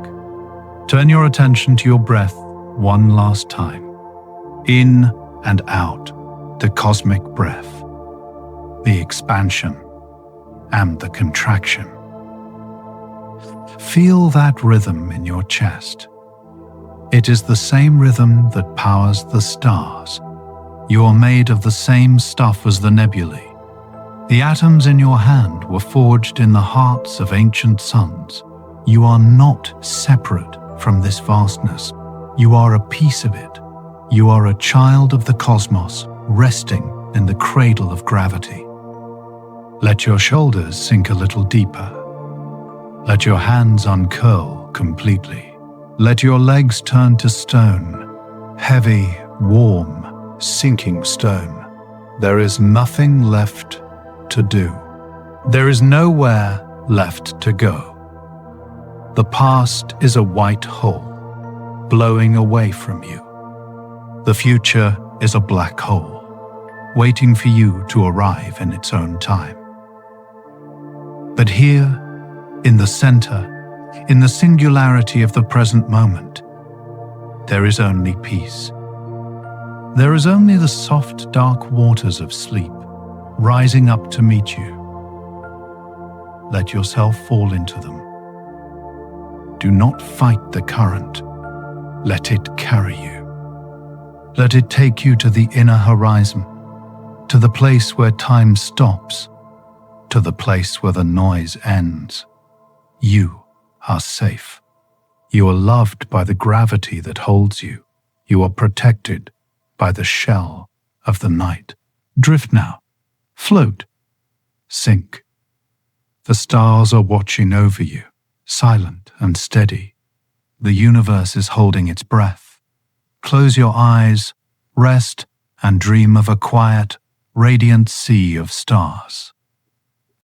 Turn your attention to your breath one last time. In and out, the cosmic breath, the expansion and the contraction. Feel that rhythm in your chest. It is the same rhythm that powers the stars. You are made of the same stuff as the nebulae. The atoms in your hand were forged in the hearts of ancient suns. You are not separate from this vastness. You are a piece of it. You are a child of the cosmos, resting in the cradle of gravity. Let your shoulders sink a little deeper. Let your hands uncurl completely. Let your legs turn to stone, heavy, warm, sinking stone. There is nothing left to do. There is nowhere left to go. The past is a white hole, blowing away from you. The future is a black hole, waiting for you to arrive in its own time. But here, in the center, in the singularity of the present moment, there is only peace. There is only the soft, dark waters of sleep rising up to meet you. Let yourself fall into them. Do not fight the current. Let it carry you. Let it take you to the inner horizon, to the place where time stops, to the place where the noise ends. You are safe. You are loved by the gravity that holds you. You are protected by the shell of the night. Drift now. Float. Sink. The stars are watching over you, silent and steady. The universe is holding its breath. Close your eyes, rest, and dream of a quiet, radiant sea of stars.